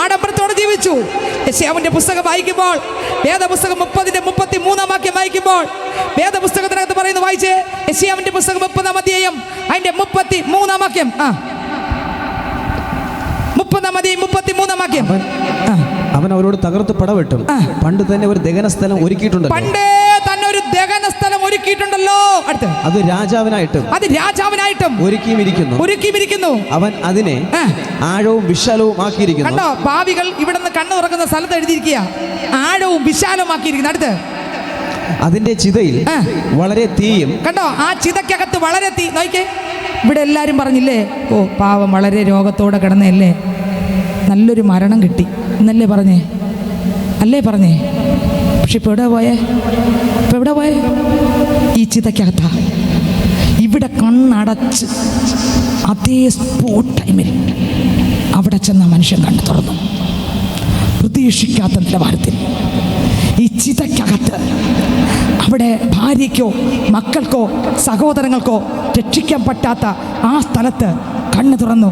ആഡംബരത്തോടെ ജീവിച്ചു. യെശയ്യാവിന്റെ പുസ്തകം വായിക്കുമ്പോൾ, വേദപുസ്തകം 30:33 വാക്യം വായിക്കുമ്പോൾ, വേദപുസ്തകത്തിനകത്ത് പറയുന്നു, വായിച്ചേ. യെശയ്യാവിന്റെ പുസ്തകം 30-ാം അധ്യായം അതിന്റെ 33-ാം വാക്യം. 30-ാം അധ്യായം 33-ാം വാക്യം. അവൻ അവരോട് തകർത്ത് പടവെട്ടും. പണ്ട് തന്നെ ഒരു ദഹന സ്ഥലം ഒരുക്കിയിട്ടുണ്ടല്ലോ. അടുത്ത് അത് രാജാവിനായിട്ടും ഒരുക്കിയിരിക്കുന്നു. അവൻ അതിനെ ആഴവും വിശാലവും ആക്കിയിരിക്കുന്നു. കണ്ടോ, ഭാവികൾ ഇവിടെ നിന്ന് കണ്ണു തുറക്കുന്ന സ്ഥലത്ത് എഴുതിയിരിക്കുക, ആഴവും വിശാലവും ആക്കിയിരിക്കുന്നു. അടുത്ത് അതിന്റെ ചിതയിൽ വളരെ തീയും. കണ്ടോ, ആ ചിതയ്ക്കകത്ത് വളരെ തീ. നോക്കിക്കേ, ഇവിടെ എല്ലാവരും പറഞ്ഞില്ലേ, ഓ പാവം വളരെ രോഗത്തോടെ കിടന്നല്ലേ, നല്ലൊരു മരണം കിട്ടി എന്നല്ലേ പറഞ്ഞേ, പക്ഷെ ഇപ്പോൾ എവിടെ പോയേ? ഈ ചിതയ്ക്കകത്താ. ഇവിടെ കണ്ണടച്ച് അതേ സ്പോട്ട് ടൈമിൽ അവിടെ ചെന്ന മനുഷ്യൻ കണ്ണു തുറന്നു. പ്രതീക്ഷിക്കാത്ത നിലവാരത്തിൽ ഈ ചിതയ്ക്കകത്ത് അവിടെ ഭാര്യയ്ക്കോ മക്കൾക്കോ സഹോദരങ്ങൾക്കോ രക്ഷിക്കാൻ പറ്റാത്ത ആ സ്ഥലത്ത് കണ്ണു തുറന്നു.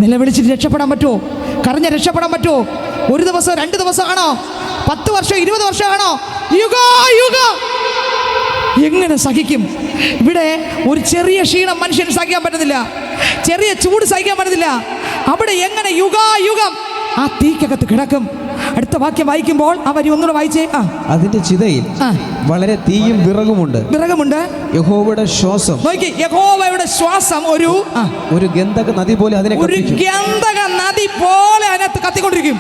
നിലവിളിച്ചിട്ട് രക്ഷപ്പെടാൻ പറ്റുമോ? കരഞ്ഞ് രക്ഷപ്പെടാൻ പറ്റുമോ? ഒരു ദിവസം 2 ദിവസം ആണോ? 10 വർഷം 20 വർഷമാണോ? യുഗം എങ്ങനെ സഹിക്കും? ഇവിടെ ഒരു ചെറിയ ക്ഷീണം മനുഷ്യന് സഹിക്കാൻ പറ്റുന്നില്ല, ചെറിയ ചൂട് സഹിക്കാൻ പറ്റുന്നില്ല. അവിടെ എങ്ങനെ യുഗം ആ തീക്കകത്ത് കിടക്കും? അടുത്ത വാക്യം വായിക്കുമ്പോൾ അവര് ഒന്നുകൂടെ വായിച്ചേ. അതിന്റെ ചിതയിൽ വളരെ തീയും വിറകുമുണ്ട്. യഹോവയുടെ ശ്വാസം. നോക്കി, യഹോവയുടെ ശ്വാസം ഒരു ഗന്ധക നദി പോലെ അതിനകത്ത് കത്തിക്കൊണ്ടിരിക്കും.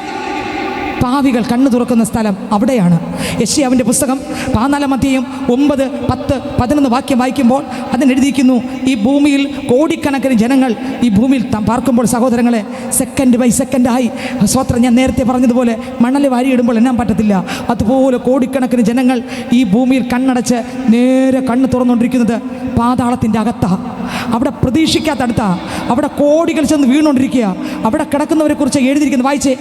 പാവികൾ കണ്ണു തുറക്കുന്ന സ്ഥലം അവിടെയാണ്. യെശയ്യാവിന്റെ പുസ്തകം 14-ാം അധ്യായം 9, 10, 11 വാക്യം വായിക്കുമ്പോൾ അതിനെഴുതിയിരിക്കുന്നു, ഈ ഭൂമിയിൽ കോടിക്കണക്കിന് ജനങ്ങൾ ഈ ഭൂമിയിൽ പാർക്കുമ്പോൾ സഹോദരങ്ങളെ, സെക്കൻഡ് ബൈ സെക്കൻഡായി, സ്വത്രം ഞാൻ നേരത്തെ പറഞ്ഞതുപോലെ മണൽ വാരിയിടുമ്പോൾ എണ്ണാൻ പറ്റത്തില്ല, അതുപോലെ കോടിക്കണക്കിന് ജനങ്ങൾ ഈ ഭൂമിയിൽ കണ്ണടച്ച് നേരെ കണ്ണ് തുറന്നുകൊണ്ടിരിക്കുന്നത് പാതാളത്തിൻ്റെ അകത്താണ്. അവിടെ പ്രതീക്ഷിക്കാത്തടുത്താ, അവിടെ കോടികൾ ചെന്ന് വീണുകൊണ്ടിരിക്കുക. അവിടെ കിടക്കുന്നവരെ കുറിച്ച് എഴുതിയിരിക്കുന്നു, വായിച്ചേ.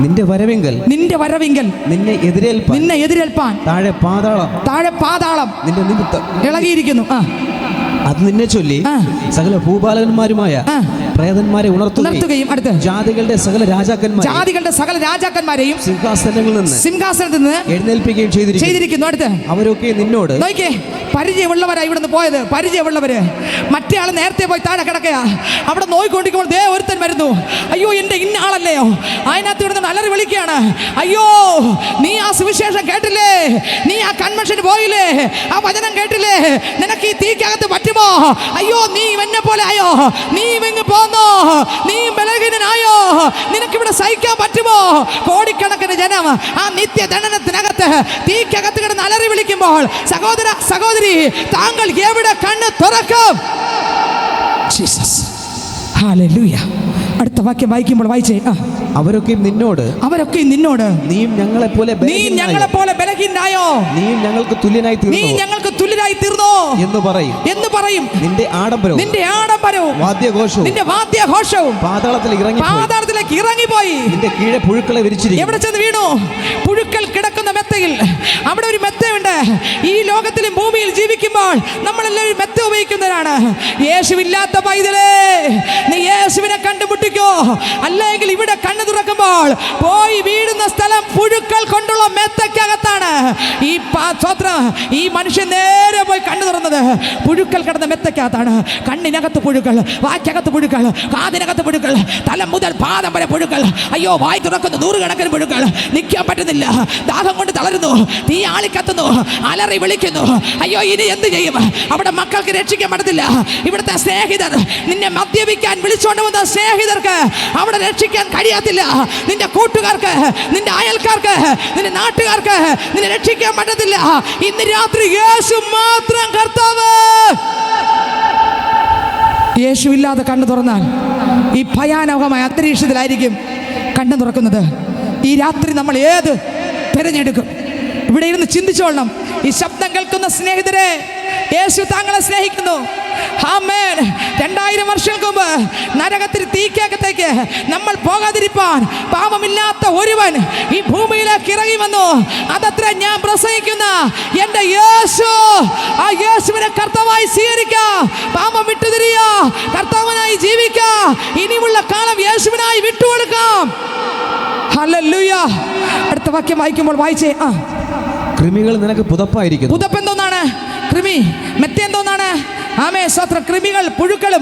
നിന്റെ വരവെങ്കിൽ നിന്നെ എതിരേൽപ്പാൻ താഴെ പാതാളം നിന്റെ നിമിത്തം ഇളകിയിരിക്കുന്നു. അത് നിന്നെ ചൊല്ലി സകല ഭൂപാലകന്മാരുമായ പ്രേതന്മാരെ ഉണർത്തുകയും അടുത്ത് ജാതികളുടെ സകല രാജാക്കന്മാരെയും സിംഹാസനത്തിൽ നിന്ന് എഴുന്നേൽപ്പിക്കുകയും ചെയ്തിരിക്കുന്നു. അടുത്ത് അവരൊക്കെ നിന്നോട്, നോക്കിയേ, പരിചയമുള്ളവരാ ഇവിടുന്ന് പോയത്, പരിചയമുള്ളവര്. മറ്റേ ആൾ നേരത്തെ പോയി താഴെ കിടക്കുക. അവിടെ നോയിക്കൊണ്ടിരിക്കുമ്പോൾ ദേ ഒരുത്തൻ വരുന്നു. അയ്യോ, എൻ്റെ ഇന്ന ആളല്ലയോ? അതിനകത്ത് ഇവിടുന്ന് അലറി വിളിക്കുകയാണ്, അയ്യോ നീ ആ സുവിശേഷം കേട്ടില്ലേ, നീ ആ കൺവെൻഷന് പോയില്ലേ, ആ വചനം കേട്ടില്ലേ, നിനക്ക് ഈ തീക്കകത്ത് പറ്റുമോ? അയ്യോ, നീ എന്നെ പോലെ ആയോ? നീ ഇങ്ങ് പോന്നോ? നീ ബലഹീനനായോ? നിനക്കിവിടെ സഹിക്കാൻ പറ്റുമോ? കോടിക്കണക്കിന് ജനം ആ നിത്യദണ്ഡനത്തിനകത്ത് തീക്കകത്ത് കിടന്ന് അലറി വിളിക്കുമ്പോൾ, സഹോദര സഹോദരി, താങ്കൾ എവിടെ കണ്ണ് തുറക്കും? ജീസസ്. ഹല്ലേലൂയ. അടുത്ത വാക്യം വായിക്കുമ്പോൾ വായിച്ചേ. അവരൊക്കെയും നിന്നോട് നീയും ഞങ്ങളെ പോലെ ബലഹീനനായോ, നീയും ഞങ്ങൾക്ക് തുല്യനായി തീർന്നോ എന്ന് പറയും. നിന്റെ ആഡംബരവും വാദ്യഘോഷവും പാതാളത്തിലേക്ക് ഇറങ്ങിപ്പോയി. നിന്റെ കീഴെ പുഴുക്കളെ വിരിച്ചിരിക്കുന്നു. എവിടെ ചെന്ന് വീണു? പുഴുക്കൾ കിടക്കുന്ന മെത്തയിൽ. അവിടെ ഒരു മെത്തയുണ്ട്. ഈ ലോകത്തിലും ഭൂമിയിൽ ജീവിക്കുമ്പോൾ നമ്മളെല്ലാവരും മെത്ത ഉപയോഗിക്കുന്നവരാണ്. യേശുവില്ലാത്ത പൈതലേ, നീ യേശുവിനെ കണ്ടുമുട്ടിക്കോ. അല്ലെങ്കിൽ ഇവിടെ കണ്ണു തുറക്കുമ്പോൾ പോയി വീഴുന്ന സ്ഥലം പുഴുക്കൾ കൊണ്ടുള്ള മെത്തക്കകത്താണ്. ഈ മനുഷ്യൻ നേരെ പോയി കണ്ണു തുറന്നത് പുഴുക്കൾ കിടന്ന മെത്തക്കകത്താണ്. കണ്ണിനകത്ത് പുഴുക്കൾ, വാക്കകത്ത് പുഴുക്കൾ, കാതിനകത്ത് പുഴുക്കൾ, തല മുതൽ പാദം വരെ പുഴുക്കൾ. അയ്യോ, വായി തുറക്കുന്നു നൂറുകണക്കിന് പുഴുക്കൾ. നിൽക്കാൻ പറ്റുന്നില്ല, ദാഹം കൊണ്ട് തളരുന്നു, തീ ആളിക്കത്തുന്നു, അലറി വിളിക്കുന്നു. അയ്യോ, ഇനി എന്ത് ചെയ്യും? അവിടെ മക്കൾക്ക് രക്ഷിക്കാൻ പറ്റത്തില്ല. ഇവിടുത്തെ സ്നേഹിതർ, നിന്നെ മദ്യപിക്കാൻ വിളിച്ചോണ്ട് വന്ന സ്നേഹിതർക്ക് അവിടെ രക്ഷിക്കാൻ കഴിയത്തില്ല. നിന്റെ കൂട്ടുകാർക്ക്, നിന്റെ അയൽക്കാർക്ക്, നിന്റെ നാട്ടുകാർക്ക് നിന്നെ രക്ഷിക്കാൻ പറ്റത്തില്ല. ഇന്ന് രാത്രി യേശു മാത്രം കർത്താവ്. യേശുവില്ലാതെ കണ്ണു തുറന്നാൽ ഈ ഭയാനകമായ അന്തരീക്ഷത്തിലായിരിക്കും കണ്ണു തുറക്കുന്നത്. ഈ രാത്രി നമ്മൾ ഏത് തിരഞ്ഞെടുക്കും? ഇവിടെ ഇരുന്ന് ചിന്തിച്ചോളണം. ഈ ശബ്ദം കേൾക്കുന്ന സ്നേഹിതരെ, യേശു താങ്കളെ സ്നേഹിക്കുന്നു. ആമേൻ. 2000 വർഷങ്ങൾക്ക് മുമ്പ് നരകത്തിൽ തീക്കകത്തേക്ക് നമ്മൾ പോകാതിരിപ്പാൻ പാപമില്ലാത്ത ഒരുവൻ ഈ ഭൂമിയിലേക്ക് ഇറങ്ങി വന്നു. അതത്ര ഞാൻ പ്രസംഗിക്കുന്ന എൻ്റെ യേശു. ആ യേശുവിനെ കർത്താവായി സ്വീകരിക്കാം. പാപം വിട്ടുതിരിയ കർത്താവിനായി ജീവിക്കാം. ഇനിയുള്ള കാലം യേശുവിനായി വിട്ടുകൊടുക്കാം. ഹല്ലേലൂയ. അടുത്ത വാക്യം വായിക്കുമ്പോൾ വായിച്ചേ. കൃമികൾ നിനക്ക് പുതപ്പായിരിക്കുന്നു. പുതപ്പ് എന്തോന്നാണ്? കൃമി. മെത്ത എന്തോന്നാണ്? ആമേ സ്വത്ര. കൃമികൾ, പുഴുക്കൾ,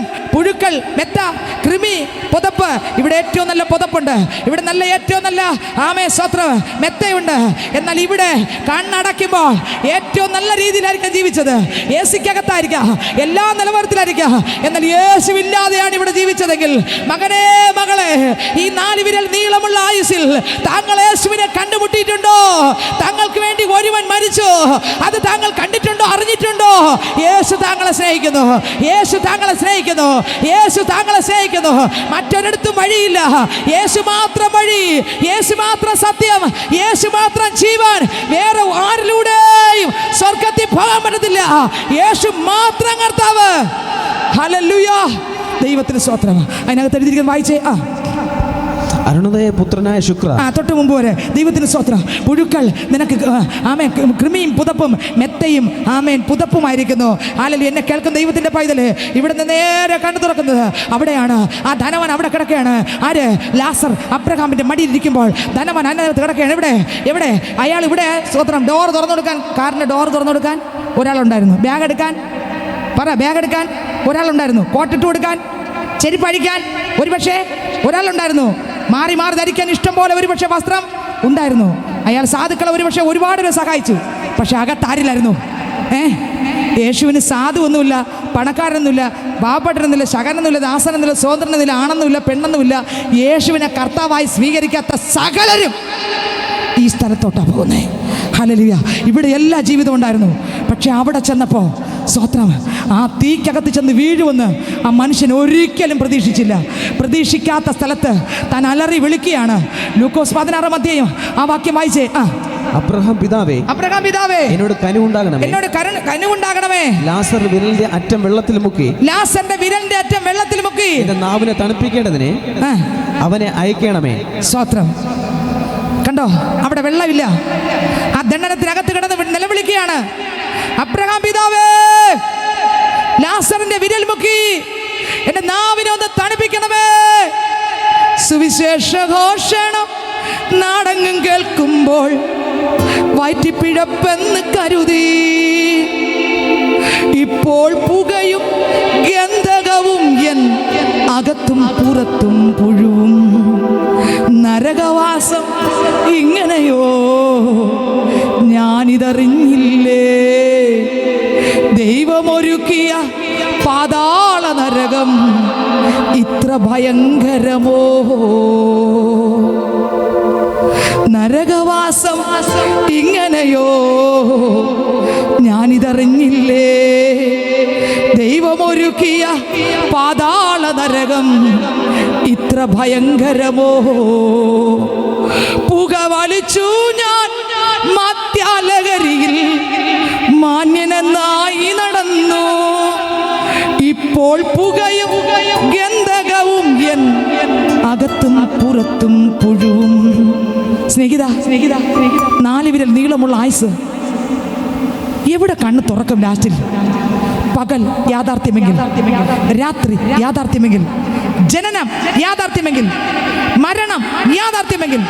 മെത്ത, കൃമി, പുതപ്പ്. ഇവിടെ ഏറ്റവും നല്ല പുതപ്പുണ്ട്. ഇവിടെ ഏറ്റവും നല്ല ആമേ സ്വത്ര മെത്തയുണ്ട്. എന്നാൽ ഇവിടെ കണ്ണടയ്ക്കുമ്പോൾ ഏറ്റവും നല്ല രീതിയിലായിരിക്കും ജീവിച്ചത്. യേശുക്കകത്തായിരിക്കാം, എല്ലാ നിലവാരത്തിലായിരിക്കാം. എന്നാൽ യേശുവില്ലാതെയാണ് ഇവിടെ ജീവിച്ചതെങ്കിൽ, മകനെ, മകളെ, ഈ 4 വിരൽ നീളമുള്ള ആയുസ്സിൽ താങ്കൾ യേശുവിനെ കണ്ടുമുട്ടിയിട്ടുണ്ടോ? താങ്കൾക്ക് വേണ്ടി ഒരുവൻ മരിച്ചു. അത് താങ്കൾ കണ്ടിട്ടുണ്ടോ, അറിഞ്ഞിട്ടുണ്ടോ? യേശു താങ്കളെ സ്നേഹിക്കുന്നു. യേശു താങ്കളെ സ്നേഹിക്കുന്നു. യേശു താങ്കളെ സ്നേഹിക്കുന്നു. മറ്റൊരിടത്തും വഴിയില്ല. യേശു മാത്രം വഴി, യേശു മാത്രം സത്യം, യേശു മാത്രം ജീവൻ. വേറെ ആരിലൂടെയും സ്വർഗ്ഗത്തിൽ പോകാൻ പറ്റത്തില്ല. യേശു മാത്രം കർത്താവ്. ഹല്ലേലൂയ. ദൈവത്തിന് സ്തോത്രം. അതിനകത്ത് എഴുതിയിരിക്കുന്നത് വായിച്ചേ. അരുണോദയ പുത്രനായ ശുക്ര. തൊട്ട് മുമ്പ് വരെ ദൈവത്തിന് സ്തോത്രം. പുഴുക്കൾ നിനക്ക് ആമേൻ കൃമിയും പുതപ്പും മെത്തയും ആമേൻ പുതപ്പുമായിരിക്കുന്നു. ഹല്ലേലൂയ. എന്നെ കേൾക്കുന്ന ദൈവത്തിൻ്റെ പൈതല്, ഇവിടെ നിന്ന് നേരെ കണ്ണു തുറക്കുന്നത് അവിടെയാണ്. ആ ധനവാൻ അവിടെ കിടക്കുകയാണ്. ആര്? ലാസർ അബ്രഹാമിൻ്റെ മടിയിലിരിക്കുമ്പോൾ ധനവാൻ അതിനകത്ത് കിടക്കുകയാണ്. എവിടെ? അയാൾ ഇവിടെ സ്തോത്രം. ഡോർ തുറന്നു കൊടുക്കാൻ, കാറിൻ്റെ ഡോർ തുറന്നു കൊടുക്കാൻ ഒരാളുണ്ടായിരുന്നു. ബാഗ് എടുക്കാൻ ഒരാളുണ്ടായിരുന്നു. കോട്ടിട്ട് കൊടുക്കാൻ, ചെരിപ്പഴിക്കാൻ ഒരുപക്ഷെ ഒരാളുണ്ടായിരുന്നു. മാറി ധരിക്കാൻ ഇഷ്ടം പോലെ ഒരുപക്ഷെ വസ്ത്രം ഉണ്ടായിരുന്നു. അയാൾ സാധുക്കളെ ഒരുപക്ഷെ ഒരുപാട് പേരെ സഹായിച്ചു. പക്ഷെ അകത്താരില്ലായിരുന്നു. യേശുവിന് സാധു ഒന്നുമില്ല, പണക്കാരനൊന്നുമില്ല, പാവപ്പെട്ടനൊന്നുമില്ല, ശകനൊന്നുമില്ല, ദാസനൊന്നുമില്ല, സ്വതന്ത്രനൊന്നുമില്ല, ആണെന്നുമില്ല, പെണ്ണെന്നുമില്ല. യേശുവിനെ കർത്താവായി സ്വീകരിക്കാത്ത സകലരും ഈ സ്ഥലത്തോട്ടാണ് പോകുന്നത്. ഹല്ലേലൂയ. ഇവിടെ എല്ലാ ജീവിതവും ഉണ്ടായിരുന്നു. പക്ഷെ അവിടെ ചെന്നപ്പോൾ സ്തോത്രം, ആ തീക്കകത്ത് ചെന്ന് വീഴുമെന്ന് ആ മനുഷ്യൻ ഒരിക്കലും പ്രതീക്ഷിച്ചില്ല. പ്രതീക്ഷിക്കാത്ത സ്ഥലത്ത് താൻ അലറി വിളിക്കുകയാണ്. ലൂക്കോസ് 16-ാം അധ്യായം ആ വാക്യം വായിച്ചേ. അബ്രഹാം പിതാവേ, എന്നോട് കനിവുണ്ടാകണമേ. ലാസറിന്റെ വിരലിന്റെ അറ്റം വെള്ളത്തിൽ മുക്കി എന്റെ നാവിനെ തണുപ്പിക്കേണ്ടതിന് അവനെ അയക്കണമേ. സ്തോത്രം. കണ്ടോ, അവിടെ വെള്ളമില്ല. ആ ദണ്ഡനത്തിനകത്ത് കിടന്ന് നിലവിളിക്കുകയാണ്. അബ്രഹാം പിതാവേ, ലാസറിന്റെ വിരൽ മുക്കി എന്റെ നാവിനെ ഒന്ന് തണുപ്പിക്കണമേ. സുവിശേഷ ഘോഷണം നാടെങ്ങും കേൾക്കുമ്പോൾ വയറ്റിപ്പിഴപ്പെന്ന് കരുതി, ഇപ്പോൾ പുകയും ഗന്ധകവും എൻ അകത്തും പുറത്തും പുഴുവും. നരകവാസം ഇങ്ങനെയോ ഞാനിതറിഞ്ഞില്ലേ. ദൈവമൊരുക്കിയ പാതാള നരകം ഇത്ര ഭയങ്കരമോ. നരകവാസം ഇങ്ങനെയോ ഞാനിതറിഞ്ഞില്ലേ. ദൈവമൊരുക്കിയ പാതാള നരകം ഇത്ര ഭയങ്കരമോ? പുക വലിച്ചു ഞാൻ മദ്യാലകരിയിൽ മാന്യനെന്നായി നടന്നു. ഇപ്പോൾ പുകയും ഗന്ധകവും എൻ അകത്തും പുറത്തും പുഴുവും. സ്നേഹിത 4 വിരൽ നീളമുള്ള ആയുസ് എവിടെ കണ്ണ് തുറക്കും? ലാസ്റ്റിൽ പകൽ യാഥാർത്ഥ്യമെങ്കിൽ, രാത്രി യാഥാർത്ഥ്യമെങ്കിൽ, ജനനം യാഥാർത്ഥ്യമെങ്കിൽ, മരണം യാഥാർത്ഥ്യമെങ്കിൽ,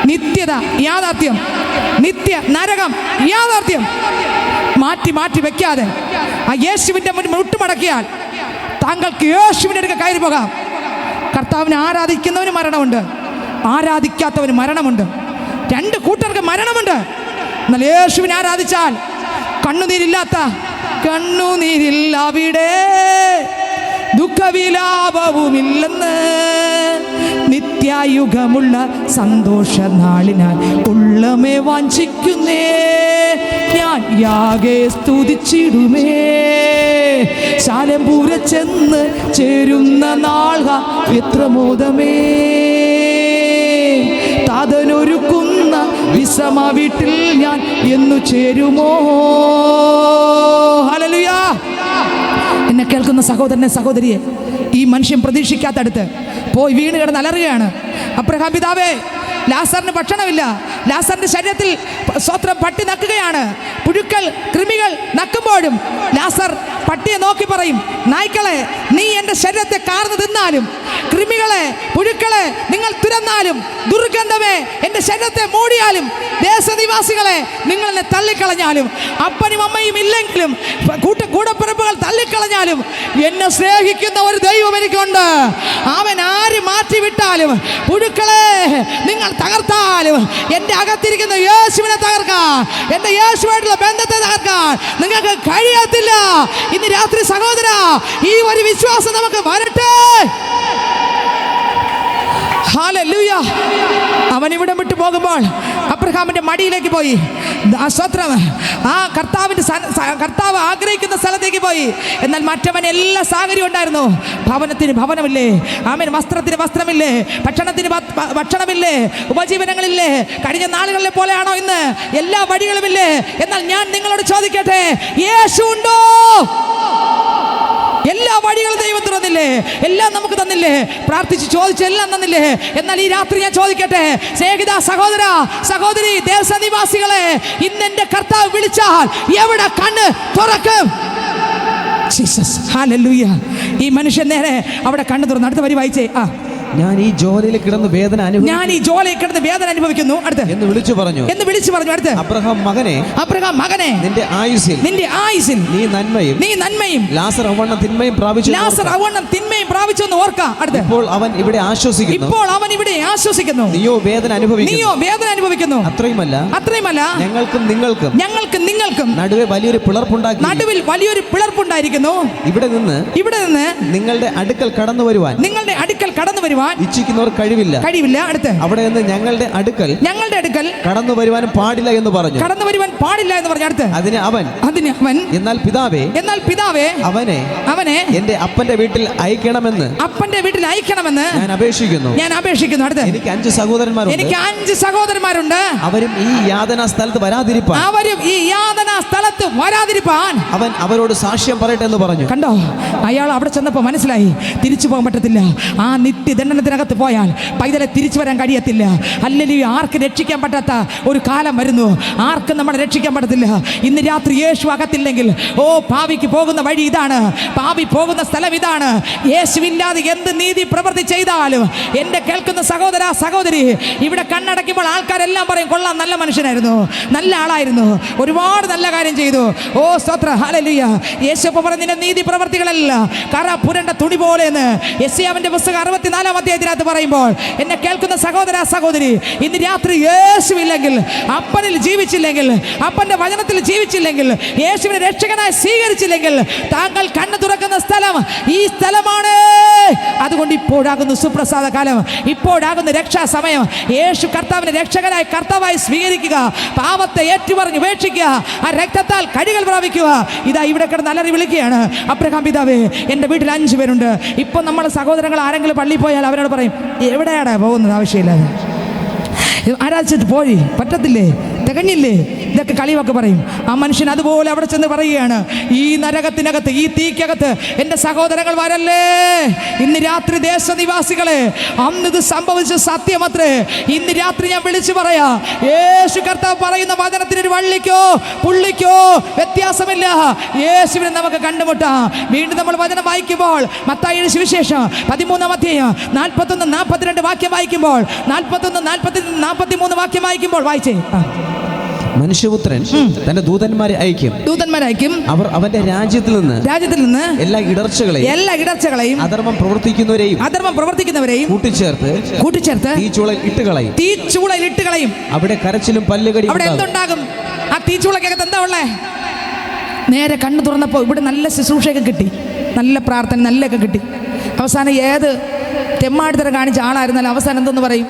നിത്യത യാഥാർത്ഥ്യം, നിത്യ നരകം യാഥാർത്ഥ്യം. മാറ്റി മാറ്റി വെക്കാതെ ആ യേശുവിൻ്റെ മുന്നിൽ മുട്ടുമടക്കിയാൽ താങ്കൾക്ക് യേശുവിൻ്റെ അടുക്ക കയറി പോകാം. കർത്താവിനെ ആരാധിക്കുന്നവന് മരണമുണ്ട്, ആരാധിക്കാത്തവന് മരണമുണ്ട്. 2 കൂട്ടർക്ക് മരണമുണ്ട്. എന്നാൽ യേശുവിനെ ആരാധിച്ചാൽ കണ്ണുനീരില്ല അവിടെ, ദുഃഖവിലാപവുമില്ലെന്ന്, നിത്യായുഗമുള്ള സന്തോഷ നാളിനാൽ ഉള്ളമേ വാഞ്ചിക്കുന്നേ ഞാൻ യാഗേ സ്തുതിച്ചിടുമേ. ശാലംപൂര ചെന്ന് ചേരുന്ന നാൾ എത്ര മോദമേ, താതനൊരുക്കുന്ന വിശ്രമ വീട്ടിൽ ഞാൻ എന്നു ചേരുമോ? ഹല്ലേലൂയ. എന്നെ കേൾക്കുന്ന സഹോദരനെ സഹോദരിയെ, ഈ മനുഷ്യൻ പ്രതീക്ഷിക്കാത്തടുത്ത് പോയി വീണ് കിടന്ന് അലറുകയാണ്. അബ്രഹാം പിതാവേ, ലാസറിന് ഭക്ഷണമില്ല. ലാസറിന്റെ ശരീരത്തിൽ സ്വത്രം പട്ടി നക്കുകയാണ്. പുഴുക്കൾ കൃമികൾ നക്കുമ്പോഴും ലാസർ പട്ടിയെ നോക്കി പറയും, നായ്ക്കളെ നീ എൻ്റെ ശരീരത്തെ കാർന്ന് തിന്നാലും, കൃമികളെ പുഴുക്കളെ നിങ്ങൾ തുരന്നാലും, ദുർഗന്ധമേ എൻ്റെ ശരീരത്തെ മൂടിയാലും, ദേശനിവാസികളെ നിങ്ങൾ എന്നെ തള്ളിക്കളഞ്ഞാലും, അപ്പനും അമ്മയും ഇല്ലെങ്കിലും കൂടപ്പിറപ്പുകൾ തള്ളിക്കളഞ്ഞാലും, എന്നെ സ്നേഹിക്കുന്ന ഒരു ദൈവം എനിക്കുണ്ട്. അവൻ ആര് മാറ്റിവിട്ടാലും, പുഴുക്കളെ നിങ്ങൾ തകർത്താലും, എൻ്റെ അകത്തിരിക്കുന്ന യേശുവിനെ തകർക്കാൻ, എൻ്റെ യേശുവായിട്ടുള്ള ബന്ധത്തെ തകർക്കാൻ നിങ്ങൾക്ക് കഴിയത്തില്ല. ഇന്ന് രാത്രി സഹോദര, ഈ ഒരു വിശ്വാസം നമുക്ക് വരട്ടെ. ഹല്ലേലൂയ. അവൻ ഇവിടെ വിട്ടു പോകുമ്പോൾ അബ്രഹാമിന്റെ മടിയിലേക്ക് പോയി. ആ കർത്താവ് ആഗ്രഹിക്കുന്ന സ്ഥലത്തേക്ക് പോയി. എന്നാൽ മറ്റവൻ എല്ലാ സാഹചര്യവും ഉണ്ടായിരുന്നു. ഭവനത്തിന് ഭവനമില്ലേ, ആമേൻ, വസ്ത്രത്തിന് വസ്ത്രമില്ലേ, ഭക്ഷണത്തിന് ഭക്ഷണമില്ലേ, ഉപജീവനങ്ങളില്ലേ. കഴിഞ്ഞ നാളുകളിലെ പോലെയാണോ ഇന്ന്? എല്ലാ വഴികളുമില്ലേ. എന്നാൽ ഞാൻ നിങ്ങളോട് ചോദിക്കട്ടെ, യേശു ഉണ്ടോ? എല്ലാ വഴികളും ദൈവം തുറന്നില്ലേ? എല്ലാം നമുക്ക് തന്നില്ലേ? പ്രാർത്ഥിച്ച് ചോദിച്ച് എല്ലാം തന്നില്ലേ? എന്നാൽ ഈ രാത്രി ഞാൻ ചോദിക്കട്ടെ, സ്നേഹിത സഹോദര സഹോദരി, ദേശനിവാസികളെ, ഇന്നെന്റെ കർത്താവ് വിളിച്ചാൽ എവിടെ കണ്ണ് തുറക്കും? Jesus, hallelujah. ഈ മനുഷ്യൻ നേരെ അവിടെ കണ്ണ് തുറന്നു. അടുത്ത വരി വായിച്ചേ. ഞാൻ ഈ ജോലിയിൽ കിടന്ന് വേദന അനുഭവിക്കുന്നു എന്ന് വിളിച്ചു പറഞ്ഞു. അടുത്ത് അബ്രഹാം മകനെ നിന്റെ ആയുസ്സിൽ നീ നന്മയും ലാസർ അവണ്ണം തിന്മയും പ്രാപിച്ചു എന്ന് ഓർക്കാം. അടുത്ത് ഇപ്പോൾ അവൻ ഇവിടെ ആശ്വസിക്കുന്നു, നീയോ വേദന അനുഭവിക്കുന്നു. അത്രയുമല്ല ഞങ്ങൾക്കും നിങ്ങൾക്കും നടുവിൽ വലിയൊരു പിളർപ്പുണ്ടായിരിക്കുന്നു. ഇവിടെ നിന്ന് നിങ്ങളുടെ അടുക്കൽ കടന്നു വരുവാൻ ഇച്ഛിക്കുന്നവർ കഴിവില്ല. അടുത്ത് അവിടെ നിന്ന് ഞങ്ങളുടെ അടുക്കൽ കടന്നു വരുവാനും പാടില്ല എന്ന് പറഞ്ഞു. അടുത്ത് അതിന് അവൻ എന്നാൽ പിതാവേ അവനെ എന്റെ അപ്പന്റെ വീട്ടിൽ അയക്കണമെന്ന് ഞാൻ അപേക്ഷിക്കുന്നു. അടുത്ത് എനിക്ക് 5 സഹോദരന്മാരുണ്ട്. അവരും ഈ യാതനാ സ്ഥലത്ത് വരാതിരിപ്പാൻ അവൻ അവരോട് സാക്ഷ്യം പറയട്ടെ എന്ന് പറഞ്ഞു. കണ്ടോ, അയാൾ അവിടെ ചെന്നപ്പോൾ മനസ്സിലായി തിരിച്ചു പോകാൻ പറ്റത്തില്ല. ആ നിത്യദണ്ഡനത്തിനകത്ത് പോയാൽ പൈതലെ തിരിച്ചു വരാൻ കഴിയത്തില്ല. ഹല്ലേലൂയ. ആർക്കും രക്ഷിക്കാൻ പറ്റാത്ത ഒരു കാലം വരുന്നു. ആർക്കും നമ്മളെ രക്ഷിക്കാൻ പറ്റത്തില്ല. ഇന്ന് രാത്രി യേശു അകത്തില്ലെങ്കിൽ, പാപിക്ക് പോകുന്ന വഴി ഇതാണ്, പാപി പോകുന്ന സ്ഥലം ഇതാണ്. യേശുവില്ലാതെ എന്ത് നീതി പ്രവൃത്തി ചെയ്താലും, എൻ്റെ കേൾക്കുന്ന സഹോദര സഹോദരി, ഇവിടെ കണ്ണടയ്ക്കുമ്പോൾ ആൾക്കാരെല്ലാം പറയും, കൊള്ളാം, നല്ല മനുഷ്യനായിരുന്നു, നല്ല ആളായിരുന്നു, ഒരുപാട് നല്ല കാര്യം ചെയ്തു. സ്തോത്രം, ഹല്ലേലൂയ. യേശു പറഞ്ഞ നിന്റെ നീതി പ്രവൃത്തികളല്ല കറ പുരണ്ട തുണി പോലെ എന്ന് യെശയ്യാവിന്റെ പുസ്തകം 64-ാം അധ്യായത്തിനകത്ത് പറയുമ്പോൾ, എന്നെ കേൾക്കുന്ന സഹോദര സഹോദരി, ഇന്ന് രാത്രി യേശുവില്ലെങ്കിൽ, അപ്പനിൽ ജീവിച്ചില്ലെങ്കിൽ, അപ്പന്റെ വചനത്തിൽ ജീവിച്ചില്ലെങ്കിൽ, യേശുവിനെ രക്ഷകനായി സ്വീകരിച്ചില്ലെങ്കിൽ, താങ്കൾ കണ്ണ് തുറക്കുന്ന സ്ഥലം ഈ സ്ഥലമാണ്. അതുകൊണ്ട് ഇപ്പോഴാകുന്നു സുപ്രസാദ കാലം, ഇപ്പോഴാകുന്നു രക്ഷാ സമയം. യേശു കർത്താവിനെ രക്ഷകനായി കർത്താവായി സ്വീകരിക്കുക, പാപത്തെ ഏറ്റുപറഞ്ഞ് ഉപേക്ഷിക്കുക, ആ രക്തത്താൽ കഴുകൽ പ്രാപിക്കുക. ഇതാ ഇവിടെ കിടന്ന് അലറി വിളിക്കുകയാണ്, അബ്രഹാം പിതാവേ, എൻ്റെ വീട്ടിൽ 5 പേരുണ്ട്. ഇപ്പം നമ്മൾ സഹോദരങ്ങൾ ആരെങ്കിലും പള്ളിയിൽ പോയാൽ അവരോട് പറയും, എവിടെയാടാ പോകുന്നത്, ആവശ്യമില്ലാതെ ആരാധിച്ചിട്ട് പോയി, പറ്റത്തില്ലേ, തികഞ്ഞില്ലേ, ഇതൊക്കെ കളിവൊക്കെ പറയും. ആ മനുഷ്യൻ അതുപോലെ അവിടെ ചെന്ന് പറയുകയാണ്, ഈ നരകത്തിനകത്ത്, ഈ തീക്കകത്ത് എൻ്റെ സഹോദരങ്ങൾ വരല്ലേ. ഇന്ന് രാത്രി ദേശനിവാസികളെ, അന്ന് ഇത് സംഭവിച്ച സത്യമത്രേ. ഇന്ന് രാത്രി ഞാൻ വിളിച്ചു പറയാ, യേശു കർത്താവ് പറയുന്ന വചനത്തിനൊരു വള്ളിക്കോ പുള്ളിക്കോ വ്യത്യാസമില്ല. യേശുവിനെ നമുക്ക് കണ്ടുമുട്ടാം. വീണ്ടും നമ്മൾ വചനം വായിക്കുമ്പോൾ മത്തായിയുടെ സുവിശേഷം 13-ാം അധ്യായം 41-42 വാക്യം വായിക്കുമ്പോൾ, 41-43 വാക്യം വായിക്കുമ്പോൾ വായിച്ചേ. മനുഷ്യപുത്രൻ തന്റെ ദൂതന്മാരെ അയക്കും. അവർ അവന്റെ രാജ്യത്തിൽ നിന്ന് എല്ലാ ഇടർച്ചകളെയും അധർമ്മം പ്രവർത്തിക്കുന്നവരെയും കൂട്ടിച്ചേർത്ത് തീച്ചൂളയിൽ ഇട്ട് കളയും. അവിടെ കരച്ചിലും പല്ലുകടിയും. അവിടെ എന്തുണ്ടാകും? ആ തീച്ചൂളക്കകത്ത് എന്താ ഉള്ളേ? നേരെ കണ്ണു തുറന്നപ്പോൾ ഇവിടെ നല്ല ശുശ്രൂഷയൊക്കെ കിട്ടി, നല്ല പ്രാർത്ഥന നല്ലൊക്കെ കിട്ടി. അവസാനം ഏത് തെമ്മാടിത്തരം കാണിച്ച ആളായിരുന്നാലും അവസാനം എന്തെന്ന് പറയും?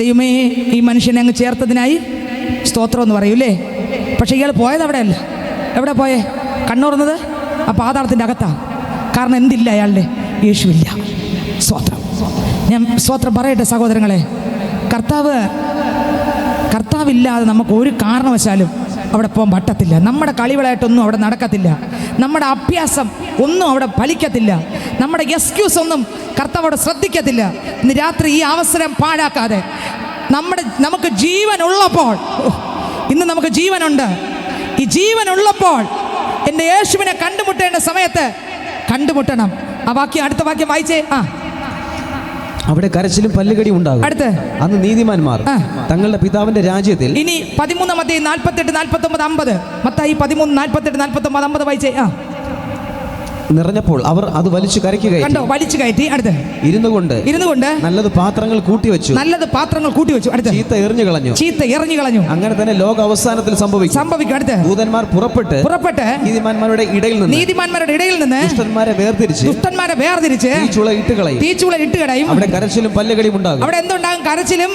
ദൈവമേ, ഈ മനുഷ്യനെ അങ്ങ് ചേർത്തതിനായി സ്തോത്രം എന്ന് പറയൂലേ. പക്ഷേ ഇയാൾ പോയത് അവിടെയല്ല. എവിടെ പോയേ? കണ്ണുറന്നത് ആ പാതാളത്തിൻ്റെ അകത്താണ്. കാരണം എന്തില്ല അയാളുടെ? യേശുവില്ല. സ്തോത്രം. ഞാൻ സ്തോത്രം പറയട്ടെ സഹോദരങ്ങളെ, കർത്താവില്ലാതെ നമുക്ക് ഒരു കാരണവശാലും അവിടെ പോകാൻ പറ്റത്തില്ല. നമ്മുടെ കളികളായിട്ടൊന്നും അവിടെ നടക്കത്തില്ല. നമ്മുടെ അഭ്യാസം ഒന്നും അവിടെ ഫലിക്കത്തില്ല. നമ്മുടെ എക്സ്ക്യൂസ് ഒന്നും കർത്താവ് അവിടെ ശ്രദ്ധിക്കത്തില്ല. ഇന്ന് രാത്രി ഈ അവസരം പാഴാക്കാതെ നമുക്ക് ജീവനുള്ളപ്പോൾ, ഇന്ന് നമുക്ക് ജീവനുണ്ട്, ഈ ജീവനുള്ളപ്പോൾ എൻ്റെ യേശുവിനെ കണ്ടുമുട്ടേണ്ട സമയത്ത് കണ്ടുമുട്ടണം. ആ വാക്യം, അടുത്ത വാക്യം വായിച്ചേ. അവിടെ കരച്ചിലും പല്ലുകടിയും ഉണ്ടാകും. അടുത്ത്, അന്ന് നീതിമാന്മാർ തങ്ങളുടെ പിതാവിന്റെ രാജ്യത്തിൽ. ഇനി 13-ാം അധ്യായം 48, 49, 50. മത്തായി 13, 48, 49, 50 വായിച്ചേ. നിറഞ്ഞപ്പോൾ അവർ അത് വലിച്ചു കയറ്റി. അടുത്ത്, ഇരുന്നു കൊണ്ട് നല്ലത് പാത്രങ്ങൾ കൂട്ടിവെച്ചു. അടുത്ത്, ചീത്ത എറിഞ്ഞു കളഞ്ഞു. അങ്ങനെ തന്നെ ലോക അവസാനത്തിൽ സംഭവിക്കും. അടുത്ത്, ദൂതന്മാർ പുറപ്പെട്ട് നീതിമാന്മാരുടെ ഇടയിൽ നിന്ന് ദുഷ്ടന്മാരെ വേർതിരിച്ച് തീച്ചൂള ഇട്ട് കളയും. അവിടെ കരച്ചിലും പല്ലുകടിയും ഉണ്ടാകും. അവിടെ എന്തുണ്ടാകും? കരച്ചിലും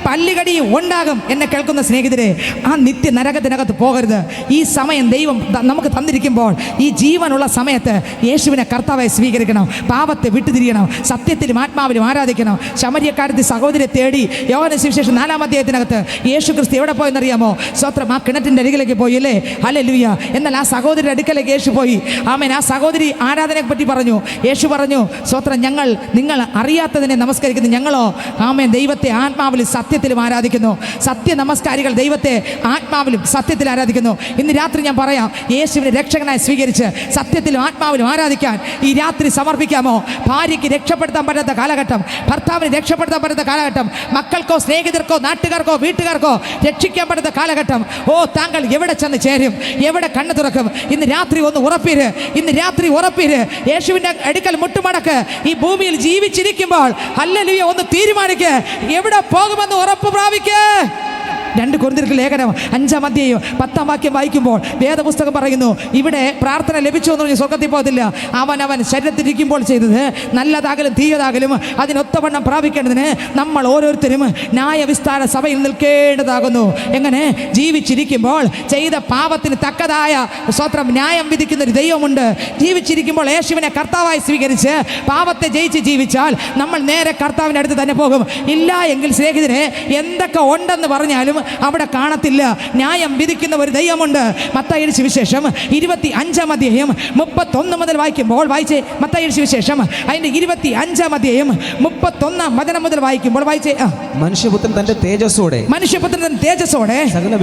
പല്ലുകടിയും ഉണ്ടാകും. എന്നെ കേൾക്കുന്ന സ്നേഹിതരെ, ആ നിത്യ നരകത്തിനകത്ത് പോകരുത്. ഈ സമയം ദൈവം നമുക്ക് തന്നിരിക്കുമ്പോൾ, ഈ ജീവനുള്ള സമയത്ത് യേശുവിനെ കർത്താവായി സ്വീകരിക്കണം. പാപത്തെ വിട്ടുതിരിയണം. സത്യത്തിലും ആത്മാവിലും ആരാധിക്കണം. ശമര്യക്കാരത്തി സഹോദരിയെ തേടി യോഹന്ന സുവിശേഷം 4-ാം അധ്യായത്തിനകത്ത് യേശു ക്രിസ്തു എവിടെ പോയെന്നറിയാമോ? സ്വത്രം ആ കിണറ്റിൻ്റെ അരികിലേക്ക് പോയില്ലേ? ഹല്ലേലൂയ. എന്നാൽ ആ സഹോദരിയുടെ അടുക്കലേക്ക് യേശു പോയി. ആമേൻ. ആ സഹോദരി ആരാധനയെ പറ്റി പറഞ്ഞു. യേശു പറഞ്ഞു, സ്വത്രം, നിങ്ങൾ അറിയാത്തതിനെ നമസ്കരിക്കുന്നു, ഞങ്ങളോ ആമേൻ ദൈവത്തെ ആത്മാവിലും സത്യത്തിലും ആരാധിക്കുന്നു. സത്യ നമസ്കാരികൾ ദൈവത്തെ ആത്മാവിലും സത്യത്തിൽ ആരാധിക്കുന്നു. ഇന്ന് രാത്രി ഞാൻ പറയാം, യേശുവിനെ രക്ഷകനായി സ്വീകരിച്ച് സത്യത്തിലും ആത്മാവിലും ആരാധിക്കാൻ ഈ രാത്രി സമർപ്പിക്കാമോ? ഭാര്യയ്ക്ക് രക്ഷപ്പെടുത്താൻ പറ്റാത്ത കാലഘട്ടം, ഭർത്താവിന് രക്ഷപ്പെടുത്താൻ പറ്റാത്ത കാലഘട്ടം, മക്കൾക്കോ സ്നേഹിതർക്കോ നാട്ടുകാർക്കോ വീട്ടുകാർക്കോ രക്ഷിക്കാൻ പറ്റാത്ത കാലഘട്ടം. താങ്കൾ എവിടെ ചെന്ന് ചേരും? എവിടെ കണ്ണു തുറക്കും? ഇന്ന് രാത്രി ഒന്ന് ഉറപ്പീര്. യേശുവിൻ്റെ അടുക്കൽ മുട്ടുമടക്ക്. ഈ ഭൂമിയിൽ ജീവിച്ചിരിക്കുമ്പോൾ ഹല്ലേലൂയ ഒന്ന് തീരുമാനിക്ക്. എവിടെ പോകുമെന്ന് ഉറപ്പ് പ്രാപിക്ക്. 2 കൊരിന്ത്യർക്ക് ലേഖനം 5-ാം അധ്യായം 10-ാം വാക്യം വായിക്കുമ്പോൾ വേദപുസ്തകം പറയുന്നു, ഇവിടെ പ്രാർത്ഥന ലഭിച്ചു എന്ന് പറഞ്ഞ് സ്വർഗ്ഗത്തിൽ പോകത്തില്ല. അവൻ ശരീരത്തിരിക്കുമ്പോൾ ചെയ്തത് നല്ലതാകലും തീയതാകലും അതിനൊത്തവണ്ണം പ്രാപിക്കേണ്ടതിന് നമ്മൾ ഓരോരുത്തരും ന്യായവിസ്താര സഭയിൽ നിൽക്കേണ്ടതാകുന്നു. എങ്ങനെ? ജീവിച്ചിരിക്കുമ്പോൾ ചെയ്ത പാപത്തിന് തക്കതായ സ്വത്രം ന്യായം വിധിക്കുന്ന ഒരു ദൈവമുണ്ട്. ജീവിച്ചിരിക്കുമ്പോൾ യേശുവിനെ കർത്താവായി സ്വീകരിച്ച് പാപത്തെ ജയിച്ച് ജീവിച്ചാൽ നമ്മൾ നേരെ കർത്താവിൻ്റെ അടുത്ത് തന്നെ പോകും. ഇല്ല എങ്കിൽ സ്നേഹിതരെ, എന്തൊക്കെ ഉണ്ടെന്ന് പറഞ്ഞാലും അവിടെ കാണത്തില്ല. ന്യായം വിധിക്കുന്ന ഒരു ദൈവമുണ്ട്. മത്തായിയുടെ സുവിശേഷം 25-ാം അധ്യായം 31 മുതൽ വായിക്കുമ്പോൾ വായിച്ചേ. മത്തായിയുടെ സുവിശേഷം അതിന്റെ 25-ാം അധ്യായം 31-ാം വചനം മുതൽ വായിക്കുമ്പോൾ വായിച്ചേ. മനുഷ്യപുത്രൻ തന്റെ തേജസ്സോടെ സകല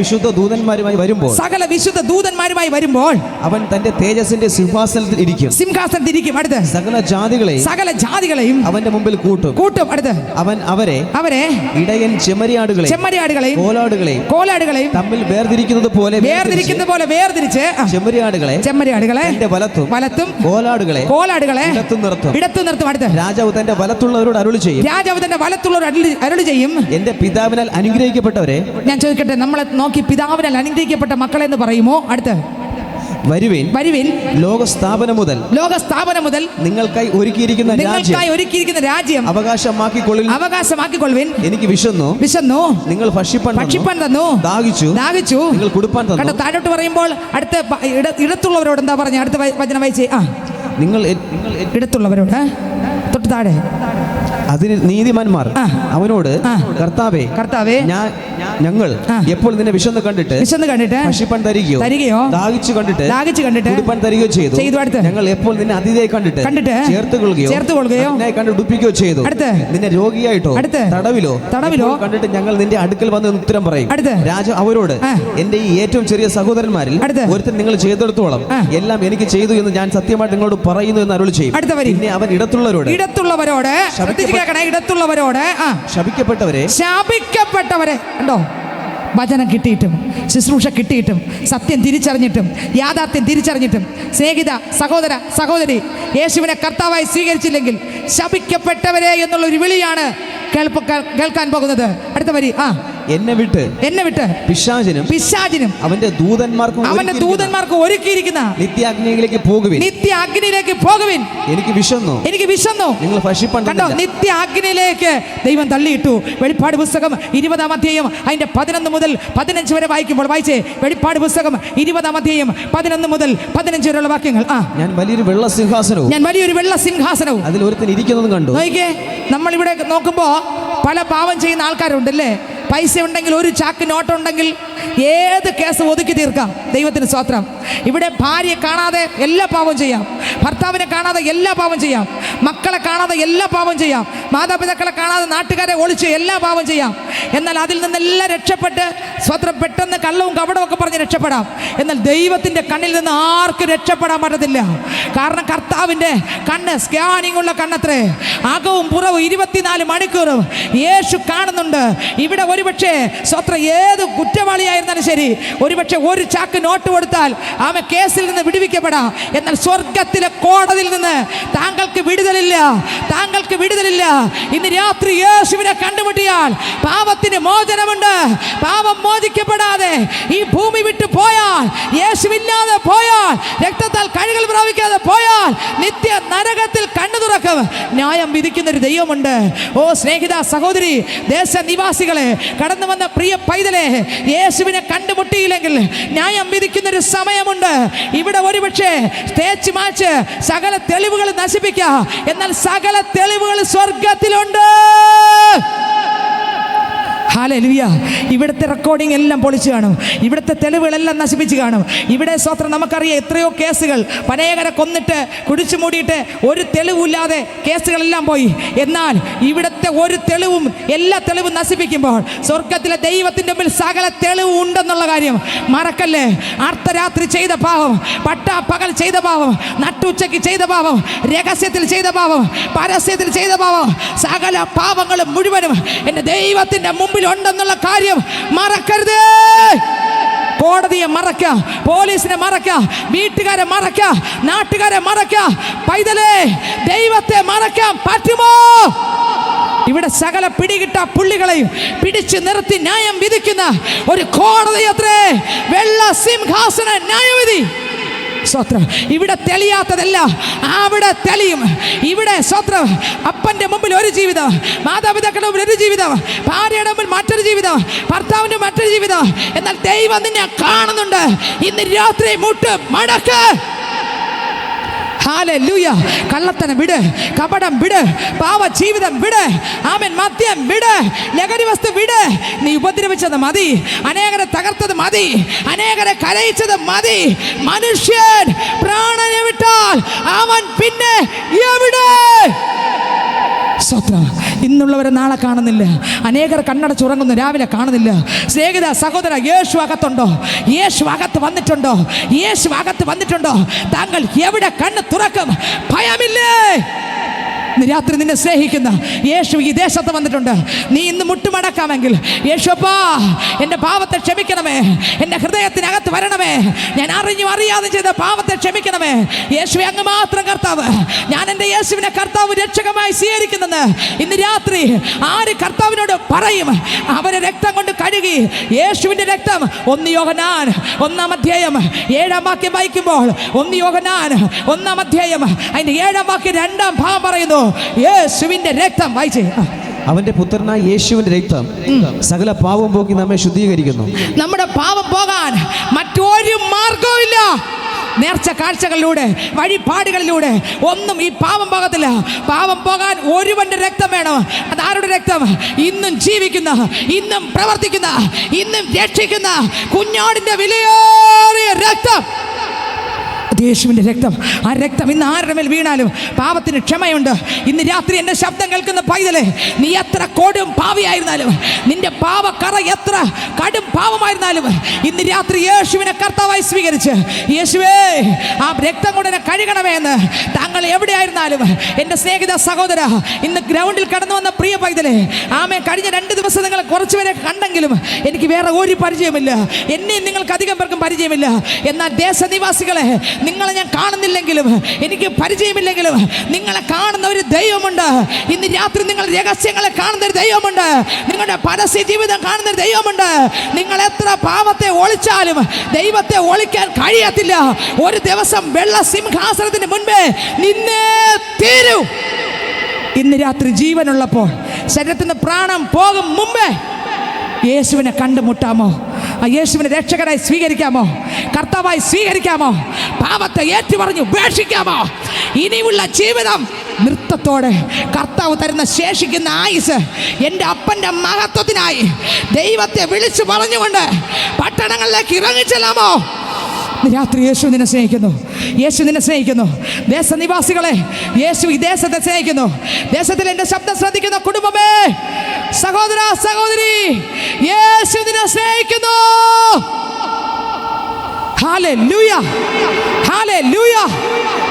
വിശുദ്ധ ദൂതന്മാരുമായി വരുമ്പോൾ അവൻ തന്റെ തേജസ്സിന്റെ സിംഹാസനത്തിൽ ഇരിക്കും. അടുത്ത്, സകല ജാതികളെയും അവന്റെ മുമ്പിൽ കൂട്ടും. അടുത്ത്, അവൻ അവരെ ഇടയൻ ചെമ്മരിയാടുകളെയും കോലാടുകളെയും തമ്മിൽ വേർതിരിക്കുന്നത് പോലെ വേർതിരിച്ച് ചെമ്മരിയാടുകളെ വലത്തും കോലാടുകളെ ഇടത്തും നിർത്തും. അടുത്ത്, രാജാവ് തന്റെ വലത്തുള്ളവരോട് അരുളി ചെയ്യും, എന്റെ പിതാവിനാൽ അനുഗ്രഹിക്കപ്പെട്ടവരെ. ഞാൻ ചോദിക്കട്ടെ, നമ്മളെ നോക്കി പിതാവിനാൽ അനുഗ്രഹിക്കപ്പെട്ട മക്കളെ എന്ന് പറയുമോ? അടുത്ത്, വരുവിൻ വരുവിൻ, ലോകസ്ഥാപനം മുതൽ നിങ്ങൾക്കായി ഒരുക്കിയിരിക്കുന്ന രാജ്യം അവകാശമാക്കിക്കൊള്ളുവിൻ. എനിക്ക് വിശന്നു, നിങ്ങൾ ഭക്ഷിപ്പാൻ തന്നു, ദാഹിച്ചു, നിങ്ങൾ കുടിപ്പാൻ തന്നു. താഴോട്ട് പറയുമ്പോൾ അടുത്ത ഇടത്തുള്ളവരോട് എന്താ പറഞ്ഞ? അടുത്ത വചനം വായിച്ചേ. നിങ്ങൾ ഇടത്തുള്ളവരോട് തൊട്ട് താഴെ. അതിന് നീതിമാന്മാർ അവനോട്, കർത്താവേ ഞങ്ങൾ എപ്പോൾ നിന്നെ വിശന്ന് കണ്ടിട്ട് ഭക്ഷിപ്പാൻ തരികയോ ദാഹിച്ചു കണ്ടിട്ട് കുടിപ്പാൻ തരികയോ ചെയ്തു. ഞങ്ങൾ എപ്പോൾ നിന്നെ അതിഥിയായി കണ്ടിട്ട് ചേർത്തുകൊള്ളുകയോ കണ്ട് ഉടുപ്പിക്കുകയോ ചെയ്തു. നിന്നെ രോഗിയായിട്ടോ തടവിലോ കണ്ടിട്ട് ഞങ്ങൾ നിന്റെ അടുക്കൽ വന്ന് ഉത്തരം പറയും. രാജ അവരോട്, എന്റെ ഈ ഏറ്റവും ചെറിയ സഹോദരന്മാരിൽ ഒരുത്തൻ നിങ്ങൾ ചെയ്തെടുത്തോളം എല്ലാം എനിക്ക് ചെയ്തു എന്ന് ഞാൻ സത്യമായിട്ട് നിങ്ങളോട് പറയുന്നു എന്ന് അരുളി ചെയ്യും. പിന്നെ അവൻ ഇടത്തുള്ളവരോട് ശപിക്കപ്പെട്ടവരെ ഉണ്ടോ? വചനം കിട്ടിയിട്ടും ശുശ്രൂഷ കിട്ടിയിട്ടും സത്യം തിരിച്ചറിഞ്ഞിട്ടും യാഥാർത്ഥ്യം തിരിച്ചറിഞ്ഞിട്ടും സ്നേഹിത സഹോദരി യേശുവിനെ കർത്താവായി സ്വീകരിച്ചില്ലെങ്കിൽ ശപിക്കപ്പെട്ടവരെ എന്നുള്ള ഒരു വിളിയാണ് കേൾക്കാൻ പോകുന്നത്. അടുത്ത വരി. എന്നെ വിട്ട് പിശാചിനും അവന്റെ ദൂതന്മാർക്കും ഒരുക്കിയിരിക്കുന്ന നിത്യാഗ്നിയിലേക്ക് പോകുവിൻ. എനിക്ക് വിശന്നു, നിങ്ങൾ ഭക്ഷിപ്പാൻ തന്നില്ല. നിത്യാഗ്നിയിലേക്ക് ദൈവം തള്ളിയിട്ടു. വെളിപ്പാട് പുസ്തകം 20-ാം അധ്യായം അതിന്റെ 11 മുതൽ 15 വരെ വായിക്കുമ്പോൾ വായിച്ചേ. വെളിപ്പാട് പുസ്തകം 20-ാം അധ്യായം 11 മുതൽ 15 വരെയുള്ള വാക്യങ്ങൾ. ഞാൻ വലിയൊരു വെള്ള സിംഹാസനവും അതിൽ ഒരുത്തൻ ഇരിക്കുന്നതും കണ്ടു. നോക്കിക്കേ, നമ്മളിവിടെ നോക്കുമ്പോ പല പാവം ചെയ്യുന്ന ആൾക്കാരുണ്ടല്ലേ. പൈസ ഉണ്ടെങ്കിൽ, ഒരു ചാക്ക് നോട്ടുണ്ടെങ്കിൽ ഏത് കേസ് ഒതുക്കി തീർക്കാം. ദൈവത്തിന് സ്തോത്രം. ഇവിടെ ഭാര്യയെ കാണാതെ എല്ലാ പാവം ചെയ്യാം, ഭർത്താവിനെ കാണാതെ എല്ലാ പാവം ചെയ്യാം, മക്കളെ കാണാതെ എല്ലാ പാവം ചെയ്യാം, മാതാപിതാക്കളെ കാണാതെ നാട്ടുകാരെ ഒളിച്ച് എല്ലാ പാവം ചെയ്യാം. എന്നാൽ അതിൽ നിന്നെല്ലാം രക്ഷപ്പെട്ട് സ്വത്രം പെട്ടെന്ന് കള്ളവും കപടവും ഒക്കെ പറഞ്ഞ് രക്ഷപ്പെടാം. എന്നാൽ ദൈവത്തിൻ്റെ കണ്ണിൽ നിന്ന് ആർക്കും രക്ഷപ്പെടാൻ പറ്റത്തില്ല. കാരണം കർത്താവിൻ്റെ കണ്ണ് സ്കാനിങ് ഉള്ള കണ്ണത്രേ. അകവും പുറവും 24 മണിക്കൂറും യേശു കാണുന്നുണ്ട്. ഇവിടെ ഒരുപക്ഷെ സ്വത്രം ഏത് കുറ്റവാളിയായിരുന്നാലും ശരി, ഒരുപക്ഷെ ഒരു ചാക്ക് നോട്ട് കൊടുത്താൽ അവൻ കേസിൽ നിന്ന് വിടുവിക്കപ്പെടാം. എന്നാൽ സ്വർഗത്തിലെ കോടതിയിൽ നിന്ന് താങ്കൾക്ക് വിടുതലില്ല. ഇന്ന് രാത്രി യേശുവിനെ കണ്ടുമുട്ടിയാൽ പാപത്തിന് മോചനമുണ്ട്. പാപം മോചിക്കപ്പെടാതെ ഈ ഭൂമി വിട്ടു പോയാൽ, യേശുവില്ലാതെ പോയാൽ, രക്തത്താൽ കഴുകൽ പ്രാപിക്കാതെ പോയാൽ നിത്യ നരകത്തിൽ കണ്ണു തുറക്കും. ന്യായം വിധിക്കുന്ന ഒരു ദൈവമുണ്ട്. ഓ സ്നേഹിത സഹോദരി, ദേശനിവാസികളെ, കടന്നു വന്ന പ്രിയ പൈതലെ, യേശുവിനെ കണ്ടുമുട്ടിയില്ലെങ്കിൽ ന്യായം വിധിക്കുന്ന ഒരു സമയമുണ്ട്. ഇവിടെ ഒരുപക്ഷെ തേച്ച് മാച്ച് സകല തെളിവുകൾ നശിപ്പിക്കാം. എന്നാൽ സകല തെളിവുകൾ സ്വർഗത്തിലുണ്ട്. ഹല്ലേലൂയ. ഇവിടുത്തെ റെക്കോർഡിംഗ് എല്ലാം പൊളിച്ചു കാണും. ഇവിടുത്തെ തെളിവുകളെല്ലാം നശിപ്പിച്ച് കാണും. ഇവിടെ സ്വത്രം നമുക്കറിയാം എത്രയോ കേസുകൾ, അനേകരെ കൊന്നിട്ട് കുടിച്ചു മൂടിയിട്ട് ഒരു തെളിവില്ലാതെ കേസുകളെല്ലാം പോയി. എന്നാൽ ഇവിടുത്തെ ഒരു തെളിവും, എല്ലാ തെളിവും നശിപ്പിക്കുമ്പോൾ സ്വർഗത്തിലെ ദൈവത്തിൻ്റെ മുമ്പിൽ സകല തെളിവ് ഉണ്ടെന്നുള്ള കാര്യം മറക്കല്ലേ. അർദ്ധരാത്രി ചെയ്ത പാവം, പട്ടാപ്പകൽ ചെയ്ത പാവം, നട്ടുച്ചയ്ക്ക് ചെയ്ത പാവം, രഹസ്യത്തിൽ ചെയ്ത പാവം, പരസ്യത്തിൽ ചെയ്ത പാവം, സകല പാവങ്ങളും മുഴുവനും എൻ്റെ ദൈവത്തിൻ്റെ മുമ്പിൽ ഉണ്ടെന്നുള്ള കാര്യം മറക്കരുത്. കോടതിയെ മറക്കാം, പോലീസിനെ മറക്കാം, വീട്ടുകാരെ മറക്കാം, നാട്ടുകാരെ മറക്കാം. പൈതലേ, ദൈവത്തെ മറക്കാൻ പറ്റുമോ? ഇവിടെ സകല പിടികിട്ട പുള്ളികളെയും പിടിച്ചു നിർത്തി ന്യായം വിധിക്കുന്ന ഒരു കോടതി അത്രേ വെള്ള സിംഹാസന ന്യായവിധി. സ്വത്രം ഇവിടെ തെളിയാത്തതല്ല, അവിടെ തെളിയും. ഇവിടെ സ്വത്രം അപ്പൻ്റെ മുമ്പിൽ ഒരു ജീവിതം, മാതാപിതാക്കളുടെ മുമ്പിൽ ഒരു ജീവിതം, ഭാര്യയുടെ മുമ്പിൽ മറ്റൊരു ജീവിതം, ഭർത്താവിൻ്റെ മറ്റൊരു ജീവിതം. എന്നാൽ ദൈവം നിന്നെ കാണുന്നുണ്ട്. ഇന്ന് രാത്രി മുട്ട് മടക്ക്. ഹല്ലേലൂയ. കള്ളത്തനം വിട്, കപടം വിട്, പാവ ജീവിതം വിട്, ആമേൻ, മദ്യം വിട്, ലഹരി വസ്തു വിട്. നീ ഉപദ്രവിച്ചത് മതി, അനേകരെ തകർത്തത് മതി, അനേകരെ കരയിച്ചത് മതി. മനുഷ്യൻ പ്രാണനെ വിട്ടാൽ അവൻ പിന്നെ എവിടെ? സ്വത്രം ഇന്നുള്ളവരെ നാളെ കാണുന്നില്ല. അനേകർ കണ്ണടച്ചുറങ്ങുന്നു, രാവിലെ കാണുന്നില്ല. സ്നേഹിത സഹോദര, യേശു അകത്തുണ്ടോ? യേശു അകത്ത് വന്നിട്ടുണ്ടോ? യേശു അകത്ത് വന്നിട്ടുണ്ടോ? താങ്കൾ എവിടെ കണ്ണ് തുറക്കും? ഭയമില്ലേ? ഇന്ന് രാത്രി നിന്നെ സ്നേഹിക്കുന്ന യേശു ഈ ദേശത്ത് വന്നിട്ടുണ്ട്. നീ ഇന്ന് മുട്ടുമടക്കാമെങ്കിൽ, യേശുപ്പാ എൻ്റെ പാപത്തെ ക്ഷമിക്കണമേ, എൻ്റെ ഹൃദയത്തിനകത്ത് വരണമേ, ഞാൻ അറിഞ്ഞും അറിയാതെ ചെയ്ത പാപത്തെ ക്ഷമിക്കണമേ. യേശുവെ അങ്ങ് മാത്രം കർത്താവ്, ഞാൻ എൻ്റെ യേശുവിനെ കർത്താവ് രക്ഷകമായി സ്വീകരിക്കുന്നെന്ന് ഇന്ന് രാത്രി ആര് കർത്താവിനോട് പറയും? അവരെ രക്തം കൊണ്ട് കഴുകി, യേശുവിൻ്റെ രക്തം. 1 യോഹന്നാൻ 1-ാം അധ്യായം 7-ാം വാക്യം വായിക്കുമ്പോൾ, 1 യോഹന്നാൻ 1-ാം അധ്യായം അതിന്റെ 7-ാം വാക്യം 2-ാം ഭാഗം പറയുന്നു, യേശുവിന്റെ രക്തം. വായിച്ചേ. അവന്റെ പുത്രനായ യേശുവിന്റെ രക്തം സകല പാപം പോക്കി നമ്മെ ശുദ്ധീകരിക്കുന്നു. നമ്മുടെ പാപം പോകാൻ മറ്റൊരു മാർഗവും ഇല്ല. നേർച്ച കാഴ്ചകളിലൂടെ, വഴിപാടുകളിലൂടെ ഒന്നും ഈ പാപം പോകത്തില്ല. പാപം പോകാൻ ഒരുവന്റെ രക്തം വേണം. അതാരുടെ രക്തം? ഇന്നും ജീവിക്കുന്ന, ഇന്നും പ്രവർത്തിക്കുന്ന, ഇന്നും രക്ഷിക്കുന്ന കുഞ്ഞാടിന്റെ വിലയേറിയ രക്തം, യേശുവിൻ്റെ രക്തം. ആ രക്തം ഇന്ന് ആരുടെ മേൽ വീണാലും പാപത്തിന് ക്ഷമയുണ്ട്. ഇന്ന് രാത്രി എൻ്റെ ശബ്ദം കേൾക്കുന്ന പൈതലേ, നീ എത്ര കൊടും പാപിയായിരുന്നാലും, നിന്റെ പാപക്കറ എത്ര കടും പാപമായിരുന്നാലും, ഇന്ന് രാത്രി യേശുവിനെ കർത്താവായി സ്വീകരിച്ച്, യേശുവേ ആ രക്തം കൊണ്ട് എന്നെ കഴുകണമേ എന്ന് താങ്കൾ എവിടെയായിരുന്നാലും, എൻ്റെ സ്നേഹിത സഹോദര, ഇന്ന് ഗ്രൗണ്ടിൽ കടന്നു വന്ന പ്രിയ പൈതലേ, ആമേ, കഴിഞ്ഞ 2 ദിവസം നിങ്ങൾ കുറച്ചുപേരെ കണ്ടെങ്കിലും എനിക്ക് വേറെ ഒരു പരിചയമില്ല, എന്നെയും നിങ്ങൾക്ക് അധികം പേർക്കും പരിചയമില്ല. എന്നാൽ ദേശനിവാസികളെ, നിങ്ങളെ ഞാൻ കാണുന്നില്ലെങ്കിലും, എനിക്ക് പരിചയമില്ലെങ്കിലും, നിങ്ങളെ കാണുന്ന ഒരു ദൈവമുണ്ട്. ഇന്ന് രാത്രി നിങ്ങൾ രഹസ്യങ്ങളെ കാണുന്ന ഒരു ദൈവമുണ്ട്. നിങ്ങളുടെ പരസ്യ ജീവിതം കാണുന്ന ഒരു ദൈവമുണ്ട്. നിങ്ങൾ എത്ര പാപത്തെ ഒളിച്ചാലും ദൈവത്തെ ഒളിക്കാൻ കഴിയത്തില്ല. ഒരു ദിവസം വെള്ള സിംഹാസനത്തിന് മുൻപേ നിന്നേ തീരൂ. ഇന്ന് രാത്രി ജീവനുള്ളപ്പോൾ, ശരീരത്തിൽ നിന്ന് പ്രാണം പോകും മുമ്പേ യേശുവിനെ കണ്ടുമുട്ടാമോ? ആ യേശുവിനെ രക്ഷകനായി സ്വീകരിക്കാമോ? കർത്താവായി സ്വീകരിക്കാമോ? പാപത്തെ ഏറ്റുപറഞ്ഞ് ഉപേക്ഷിക്കാമോ? ഇനിയുള്ള ജീവിതം നൃത്തത്തോടെ കർത്താവ് തരുന്ന ശേഷിക്കുന്ന ആയുസ് എൻ്റെ അപ്പൻ്റെ മഹത്വത്തിനായി ദൈവത്തെ വിളിച്ചു പറഞ്ഞുകൊണ്ട് പട്ടണങ്ങളിലേക്ക് ഇറങ്ങിച്ചെല്ലാമോ? രാത്രി യേശു നിന്നെ സ്നേഹിക്കുന്നു. യേശു നിന്നെ സ്നേഹിക്കുന്നു. ദേശനിവാസികളെ, യേശു ഈ ദേശത്തെ സ്നേഹിക്കുന്നു. ദേശത്തിൽ എൻ്റെ ശബ്ദം ശ്രദ്ധിക്കുന്ന കുടുംബമേ, സഹോദര സഹോദരി, യേശു നിന്നെ സ്നേഹിക്കുന്നു. ഹല്ലേലൂയ, ഹല്ലേലൂയ,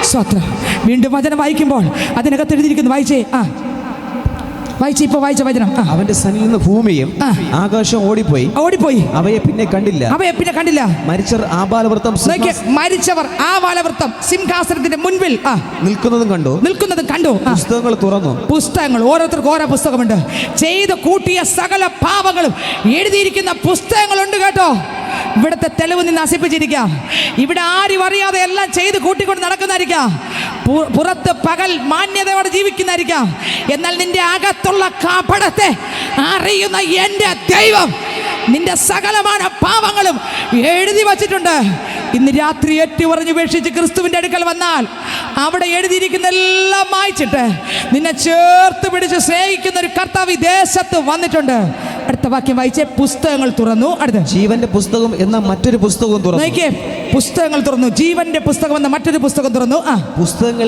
സ്തോത്രം. വീണ്ടും വചനം വായിക്കുമ്പോൾ അതിനകത്ത് എഴുതിയിരിക്കുന്നു. വായിച്ചേ. വായിച്ചു. ഇപ്പൊ വായിച്ച വചനം. അവന്റെ സന്നിധിയിൽ നിന്ന് ഭൂമിയും ആകാശം ഓടിപ്പോയി, അവയെ പിന്നെ കണ്ടില്ല. മരിച്ചവർ ആബാലവൃത്തം സിംഹാസനത്തിന്റെ മുൻപിൽ നിൽക്കുന്നതും കണ്ടു. പുസ്തകങ്ങൾ ഓരോരുത്തർക്കും ഓരോ പുസ്തകമുണ്ട്. ചെയ്ത് കൂട്ടിയ സകല പാപങ്ങളും എഴുതിയിരിക്കുന്ന പുസ്തകങ്ങളുണ്ട് കേട്ടോ. ഇവിടുത്തെ തെളിവ് നിന്ന് നശിപ്പിച്ചിരിക്കാം. ഇവിടെ ആരും അറിയാതെ എല്ലാം ചെയ്ത് കൂട്ടിക്കൊണ്ട് നടക്കുന്നതായിരിക്കാം. പുറത്ത് പകൽ മാന്യതയോടെ ജീവിക്കുന്നതായിരിക്കാം. എന്നാൽ നിന്റെ അകത്തുള്ള കപടത്തെ അറിയുന്ന എൻ്റെ ദൈവം നിന്റെ സകലമായ പാപങ്ങളും എഴുതി വച്ചിട്ടുണ്ട്. ഇന്ന് രാത്രി ഏറ്റുപറഞ്ഞ് ഉപേക്ഷിച്ച് ക്രിസ്തുവിൻ്റെ അടുക്കൽ വന്നാൽ അവിടെ എഴുതിയിരിക്കുന്ന എല്ലാം മായ്ച്ചിട്ട് നിന്നെ ചേർത്ത് പിടിച്ച് സ്നേഹിക്കുന്ന ഒരു കർത്താവ് ഈ ദേശത്ത് വന്നിട്ടുണ്ട്. അടുത്ത വാക്യം വായിച്ചേ. പുസ്തകങ്ങൾ തുറന്നു. അടുത്ത ജീവന്റെ പുസ്തകം എന്ന മറ്റൊരു പുസ്തകവും തുറന്നു. പുസ്തകങ്ങൾ തുറന്നു. ജീവന്റെ പുസ്തകം എന്ന മറ്റൊരു പുസ്തകം തുറന്നു. പുസ്തകങ്ങളിൽ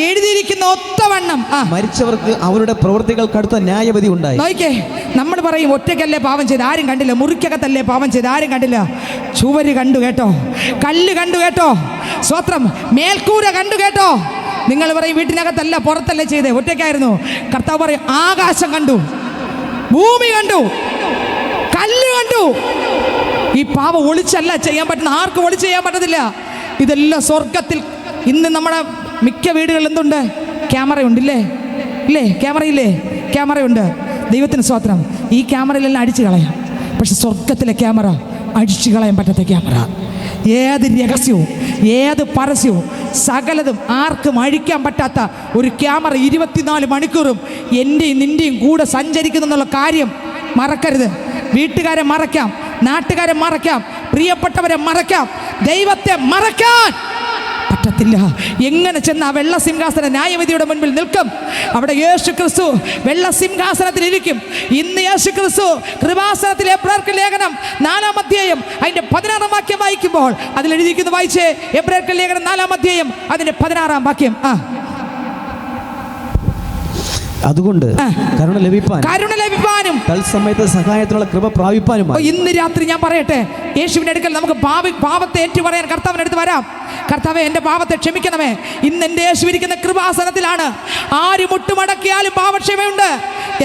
എഴുതിയിരിക്കുന്ന ഒത്തവണ്ണം മരിച്ചവർക്ക് അവരുടെ പ്രവൃത്തികൾ കടുത്ത ന്യായവിധി ഉണ്ടായി. നോക്കിക്കേ, നമ്മൾ പറയും ഒറ്റയ്ക്കല്ലേ പാപം ചെയ്ത് ആരും കണ്ടില്ല, മുറിക്കകത്തല്ലേ പാപം ചെയ്ത് ആരും കണ്ടില്ല. ചുവര് കണ്ടു കേട്ടോ, കല്ല് കണ്ടു കേട്ടോ, സ്വത്രം മേൽക്കൂര കണ്ടു കേട്ടോ. നിങ്ങൾ പറയും വീട്ടിനകത്തല്ല പുറത്തല്ലേ ചെയ്തേ, ഒറ്റയ്ക്കായിരുന്നു. കർത്താവ് പറയും ആകാശം കണ്ടു, ഭൂമി കണ്ടു, കല്ല് കണ്ടു. ഈ പാപം ഒളിച്ചല്ല ചെയ്യാൻ പറ്റുന്ന, ആർക്കും ഒളിച്ച് ചെയ്യാൻ പറ്റത്തില്ല. ഇതെല്ലാം സ്വർഗത്തിൽ. ഇന്ന് നമ്മുടെ മിക്ക വീടുകളിൽ എന്തുണ്ട്? ക്യാമറയുണ്ടില്ലേ? ഇല്ലേ? ക്യാമറയുണ്ട്. ദൈവത്തിന് സ്തോത്രം. ഈ ക്യാമറയിലെല്ലാം അടിച്ചു കളയാം. പക്ഷെ സ്വർഗത്തിലെ ക്യാമറ അടിച്ചു കളയാൻ പറ്റാത്ത ക്യാമറ. ഏത് രഹസ്യവും ഏത് പരസ്യവും സകലതും ആർക്കും അഴിക്കാൻ പറ്റാത്ത ഒരു ക്യാമറ 24 മണിക്കൂറും എൻ്റെയും നിൻ്റെയും കൂടെ സഞ്ചരിക്കുന്നു എന്നുള്ള കാര്യം മറക്കരുത്. വീട്ടുകാരെ മറയ്ക്കാം, നാട്ടുകാരെ മറയ്ക്കാം, പ്രിയപ്പെട്ടവരെ മറയ്ക്കാം, ദൈവത്തെ മറയ്ക്കാൻ പറ്റത്തില്ല. എങ്ങനെ ചെന്ന് ആ വെള്ള സിംഹാസന ന്യായവിധിയുടെ മുൻപിൽ നിൽക്കും? അവിടെ യേശു ക്രിസ്തു വെള്ള സിംഹാസനത്തിൽ ഇരിക്കും. ഇന്ന് യേശു ക്രിസ്തു കൃപാസനത്തിലെ എബ്രായർക്ക് ലേഖനം 4-ാം അധ്യായം അതിന്റെ 16-ാം വാക്യം വായിക്കുമ്പോൾ അതിൽ എഴുതിയിരിക്കുന്നു. വായിച്ചേ. എബ്രായർക്ക് ലേഖനം 4-ാം അധ്യായം അതിന്റെ 16-ാം വാക്യം. അതുകൊണ്ട് കരുണ ലഭിപ്പാനും തത്സമയത്ത് സഹായത്തിനുള്ള കൃപ പ്രാപിപ്പാനുമായി ഇന്ന് രാത്രി ഞാൻ പറയട്ടെ, യേശുവിന്റെ അടുക്കൽ നമുക്ക് പാപത്തെ ഏറ്റുപറയാൻ കർത്താവിന്റെ അടുത്ത് വരാം. കർത്താവേ, എൻ്റെ പാപത്തെ ക്ഷമിക്കണമേ. ഇന്ന് എൻ്റെ യേശു ഇരിക്കുന്ന കൃപാസനത്തിലാണ്. ആര് മുട്ടുമടക്കിയാലും പാപക്ഷമയുണ്ട്.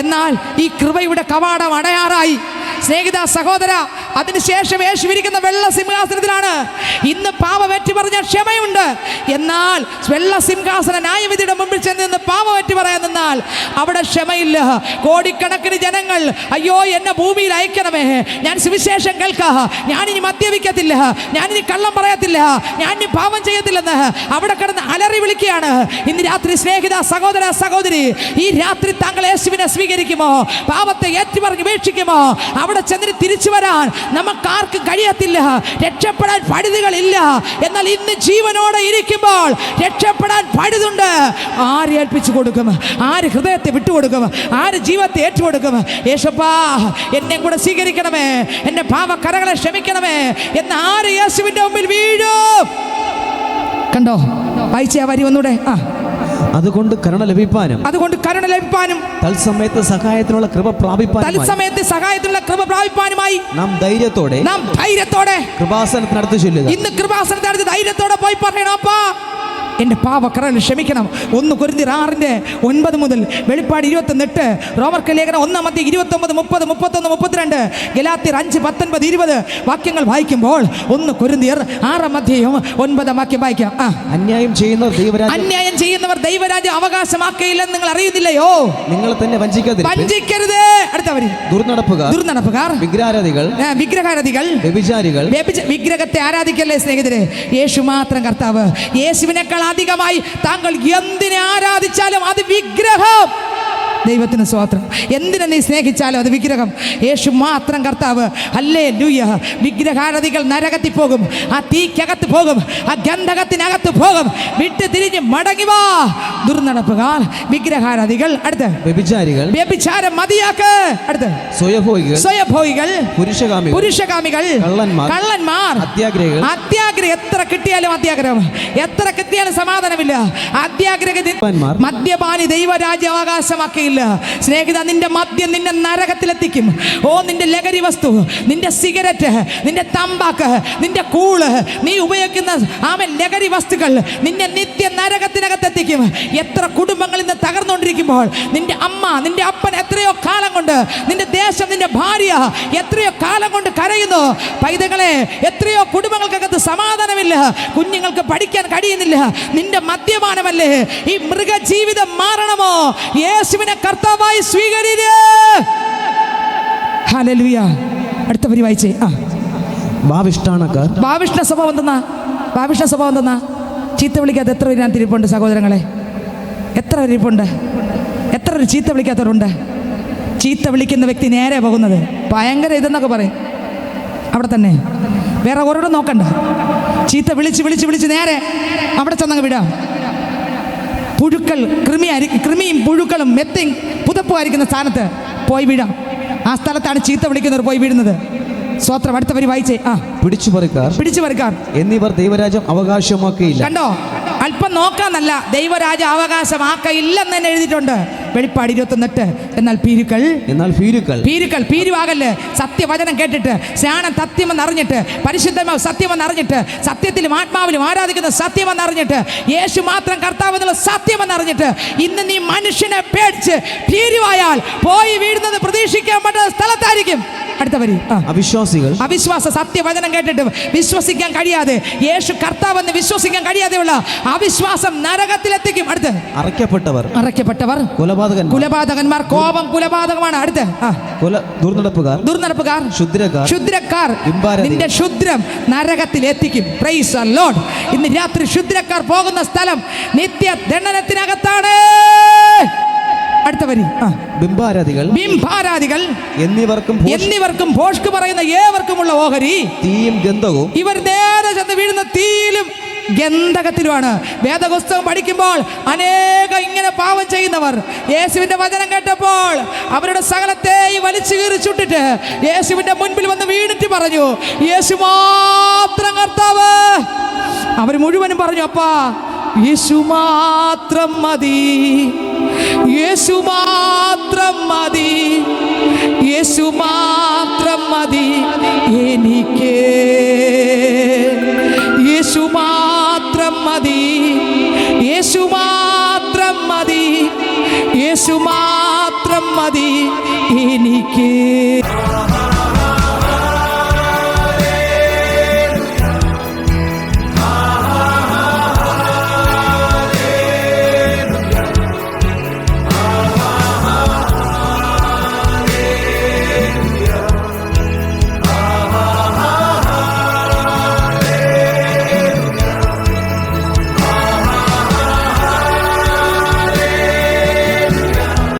എന്നാൽ ഈ കൃപയുടെ കവാടം അടയാറായി. സ്നേഹിത സഹോദര, അതിനുശേഷം യേശു ഇരിക്കുന്ന വെള്ള സിംഹാസനത്തിലാണ്. ഇന്ന് പാപമേറ്റു പറഞ്ഞ ക്ഷമയുണ്ട്. എന്നാൽ വെള്ള സിംഹാസന ന്യായവിധിയുടെ മുമ്പിൽ ചെന്ന് നിന്ന് പാപമേറ്റു പറയാൻ നിന്നാൽ അവിടെ ക്ഷമയില്ല. കോടിക്കണക്കിന് ജനങ്ങൾ അയ്യോ എന്നെ ഭൂമിയിൽ അയക്കണമേ, ഞാൻ സുവിശേഷം കേൾക്കാം, ഞാനിനി മദ്യപിക്കത്തില്ല, ഞാനിനി കള്ളം പറയത്തില്ല, ഞാനിനി പാപം ചെയ്യത്തില്ലെന്ന് അവിടെ കിടന്ന് അലറി വിളിക്കുകയാണ്. ഇന്ന് രാത്രി സ്നേഹിത സഹോദര സഹോദരി, ഈ രാത്രി താങ്കൾ യേശുവിനെ സ്വീകരിക്കുമോ? പാപത്തെ ഏറ്റുപറഞ്ഞ് വീക്ഷിക്കുമോ? അവിടെ ചെന്നിട്ട് തിരിച്ചു വരാൻ നമുക്കാർക്കും കഴിയത്തില്ല. രക്ഷപ്പെടാൻ പഴുതുകളില്ല. എന്നാൽ ഇന്ന് ജീവനോടെ ഇരിക്കുമ്പോൾ രക്ഷപ്പെടാൻ പഴുതുണ്ട്. ആര് ഏൽപ്പിച്ചു കൊടുക്കും? ആര് ഹൃദയത്തെ വിട്ടുകൊടുക്കും? ആര് ജീവിതത്തെ ഏറ്റുകൊടുക്കും? യേശപ്പാ, എന്നെ കൂടെ സ്വീകരിക്കണമേ, എന്റെ പാപക്കറകളെ ക്ഷമിക്കണമേ എന്ന് ആര് യേശുവിന്റെ മുമ്പിൽ വീഴും? കണ്ടോ, വായിച്ചേ വരി ഒന്നൂടെ. അതുകൊണ്ട് കരുണ ലഭിപ്പാനും തത്സമയത്ത് സഹായത്തിനുള്ള കൃപ പ്രാപിപ്പാനുമായി നാം ധൈര്യത്തോടെ കൃപാസനത്തിനടുത്ത് ചെല്ലുക. ഇന്ന് കൃപാസനത്തിനടുത്ത് ധൈര്യത്തോടെ പോയി പറയണം, അപ്പാ എൻ്റെ പാപക്കറകൾ ക്ഷമിക്കണം. 1 കൊരിന്ത്യർ 6:9 മുതൽ വെളിപ്പാട് 28, റോമർക്ക് ലേഖനം 1 29, 30, 31, 32, ഗലാത്യർ 5:19, 20 വാക്യങ്ങൾ വായിക്കുമ്പോൾ 1 കൊരിന്ത്യർ 6:9 വാക്യം വായിക്കാം. അന്യായം ചെയ്യുന്നവർ ദൈവരാജ്യം അവകാശമാക്കുകയില്ലെന്ന് നിങ്ങൾ അറിയുന്നില്ലയോ? നിങ്ങളെ തന്നെ വഞ്ചിക്കരുത്. അടുത്തവര് ദുർനടപ്പുകാർ, വിഗ്രഹാരാധികൾ, വ്യഭിചാരികൾ. വിഗ്രഹത്തെ ആരാധിക്കല്ലേ സ്നേഹിതരെ? യേശു മാത്രം കർത്താവ്. യേശുവിനേക്കാൾ അധികമായി താങ്കൾ എന്തിനെ ആരാധിച്ചാലും അത് വിഗ്രഹം. ദൈവത്തിന് സ്തോത്രം. എന്തിനെ നീ സ്നേഹിച്ചാലും അത് വിഗ്രഹം. യേശു മാത്രം കർത്താവ്. ഹല്ലേലൂയ. വിഗ്രഹാരാധികൾ നരകത്തിൽ പോകും, ആ തീക്കകത്ത് പോകും, ആ ഗന്ധകത്തിനകത്ത് പോകും. വിട്ട് തിരിഞ്ഞ് മടങ്ങി വാ. ദുർനടപ്പുകാർ, വിഗ്രഹാരാധികൾ, അടുത്ത് വ്യഭിചാരം മതിയാക്ക്, അടുത്ത് സ്വയഭോഗികൾ, പുരുഷകാമികൾ, കള്ളന്മാർ, അത്യാഗ്രഹം. എത്ര കിട്ടിയാലും അത്യാഗ്രഹം, എത്ര കിട്ടിയാലും സമാധാനമില്ല. അത്യാഗ്രഹ മദ്യപാനി ദൈവരാജ്യ അവകാശമാക്കി. സ്നേഹിത, നിന്റെ മദ്യം നിന്നെ നരകത്തിലെത്തിക്കും. നിന്റെ ലഹരി വസ്തു, നിന്റെ സിഗരറ്റ്, നിന്റെ തമ്പാക്ക്, നിന്റെ കൂള്, നീ ഉപയോഗിക്കുന്ന ലഹരി വസ്തുക്കൾ നിന്നെ നിത്യ നരകത്തിനകത്തെത്തിക്കും. എത്ര കുടുംബങ്ങൾ ഇന്ന് തകർന്നുകൊണ്ടിരിക്കുമ്പോൾ നിന്റെ അമ്മ, നിന്റെ അപ്പൻ എത്രയോ കാലം കൊണ്ട്, നിന്റെ ദേശം, നിന്റെ ഭാര്യ എത്രയോ കാലം കൊണ്ട് കരയുന്നു. പൈതങ്ങളെ, എത്രയോ കുടുംബങ്ങൾക്കകത്ത് സമാധാനമില്ല, കുഞ്ഞുങ്ങൾക്ക് പഠിക്കാൻ കഴിയുന്നില്ല. നിന്റെ മദ്യപാനമല്ലേ? ഈ മൃഗജീവിതം മാറണമോ? യേശുവിനെ കർത്താവായി സ്വീകരിക്കുക. ഹല്ലേലൂയ. അടുത്തവരി വായിച്ചേ. ഭാവിഷ്ഠ സ്വഭാവം തന്ന ചീത്ത വിളിക്കാത്ത എത്ര പേര് തിരിപ്പുണ്ട് സഹോദരങ്ങളെ? എത്ര പേരിപ്പുണ്ട്? എത്ര പേര് ചീത്ത വിളിക്കാത്തവരുണ്ട്? ചീത്ത വിളിക്കുന്ന വ്യക്തി നേരെ പോകുന്നത് ഭയങ്കര ഇതെന്നൊക്കെ പറയും. അവിടെ തന്നെ വേറെ ഒരിടം നോക്കണ്ട. ചീത്ത വിളിച്ച് നേരെ അവിടെ ചെന്നങ്ങ് വിടാം. പുഴുക്കൾ, കൃമിയും പുഴുക്കളും മെത്തയും പുതപ്പുമായിരിക്കുന്ന സ്ഥാനത്ത് പോയി വീഴാം. ആ സ്ഥലത്താണ് ചീത്ത വിളിക്കുന്നവർ പോയി വീഴുന്നത്. സ്വത്രം. അടുത്ത വരി വായിച്ചേ. പിടിച്ചുപറിക്കാർ എന്നിവർ ദൈവരാജ്യം അവകാശമാക്കിയില്ല. കണ്ടോ, അല്പം നോക്കാന്നല്ല, ദൈവരാജ്യം അവകാശമാക്കയില്ലെന്ന് തന്നെ എഴുതിയിട്ടുണ്ട് വെളിപ്പാട് 28. എന്നാൽ ഭീരുവാകല്ലേ? സത്യവചനം കേട്ടിട്ട്, സ്നാനം സത്യമെന്ന് അറിഞ്ഞിട്ട്, പരിശുദ്ധമാവ് സത്യമെന്ന് അറിഞ്ഞിട്ട്, സത്യത്തിലും ആത്മാവിലും ആരാധിക്കുന്ന സത്യമെന്ന് അറിഞ്ഞിട്ട്, യേശു മാത്രം കർത്താവ് എന്നുള്ള സത്യമെന്ന് അറിഞ്ഞിട്ട് ഇന്ന് നീ മനുഷ്യനെ പേടിച്ച് ഭീരുവായാൽ പോയി വീഴുന്നത് പ്രതീക്ഷിക്കാൻ പറ്റുന്ന സ്ഥലത്തായിരിക്കും. അടുത്ത വരി. അവിശ്വാസ സത്യവചനം കേട്ടിട്ട് വിശ്വസിക്കാൻ കഴിയാതെ, യേശു കർത്താവെന്ന് വിശ്വസിക്കാൻ കഴിയാതെയുള്ള അവിശ്വാസം നരകത്തിലെത്തിക്കും. അടുത്ത് അറയ്ക്കപ്പെട്ടവർ, കുലപാതകന്മാർ. കോപം കുലപാതകമാണ്. അടുത്ത് ദുർനടപ്പുകാർ, ക്ഷുദ്രക്കാർ. നിന്റെ ക്ഷുദ്രം നരകത്തിൽ എത്തിക്കും. Praise the Lord. ഇന്ന് രാത്രി ക്ഷുദ്രക്കാർ പോകുന്ന സ്ഥലം നിത്യ ദണ്ഡനത്തിനകത്താണ്. അടുത്ത വരി. ബിംബാരാധികൾ എന്നിവർക്കും ഭോഷ്ക് പറയുന്ന ഏവർക്കുമുള്ള ഓഹരി തീയും ഗന്ധകവും. ഇവർ നേരെ ചെന്ന് വീഴുന്ന തീയിലും ഗന്ധകത്തിലുമാണ്. വേദപുസ്തകം പഠിക്കുമ്പോൾ അനേകം ഇങ്ങനെ പാപം ചെയ്യുന്നവർ യേശുവിന്റെ വചനം കേട്ടപ്പോൾ അവരുടെ സകലത്തെ വലിച്ചു കീറി ചുട്ടിട്ട് യേശുവിന്റെ മുൻപിൽ വന്ന് വീണിട്ട് പറഞ്ഞു, യേശു മാത്രം കർത്താവ്. അവർ മുഴുവനും പറഞ്ഞു, അപ്പാ യേശു മാത്രം മതി. യേശു മാത്രം മതി, യേശു മാത്രം മതി എനിക്ക്, യേശു മാത്രം മതി, യേശു മാത്രം മതി, യേശു മാത്രം മതി എനിക്ക്.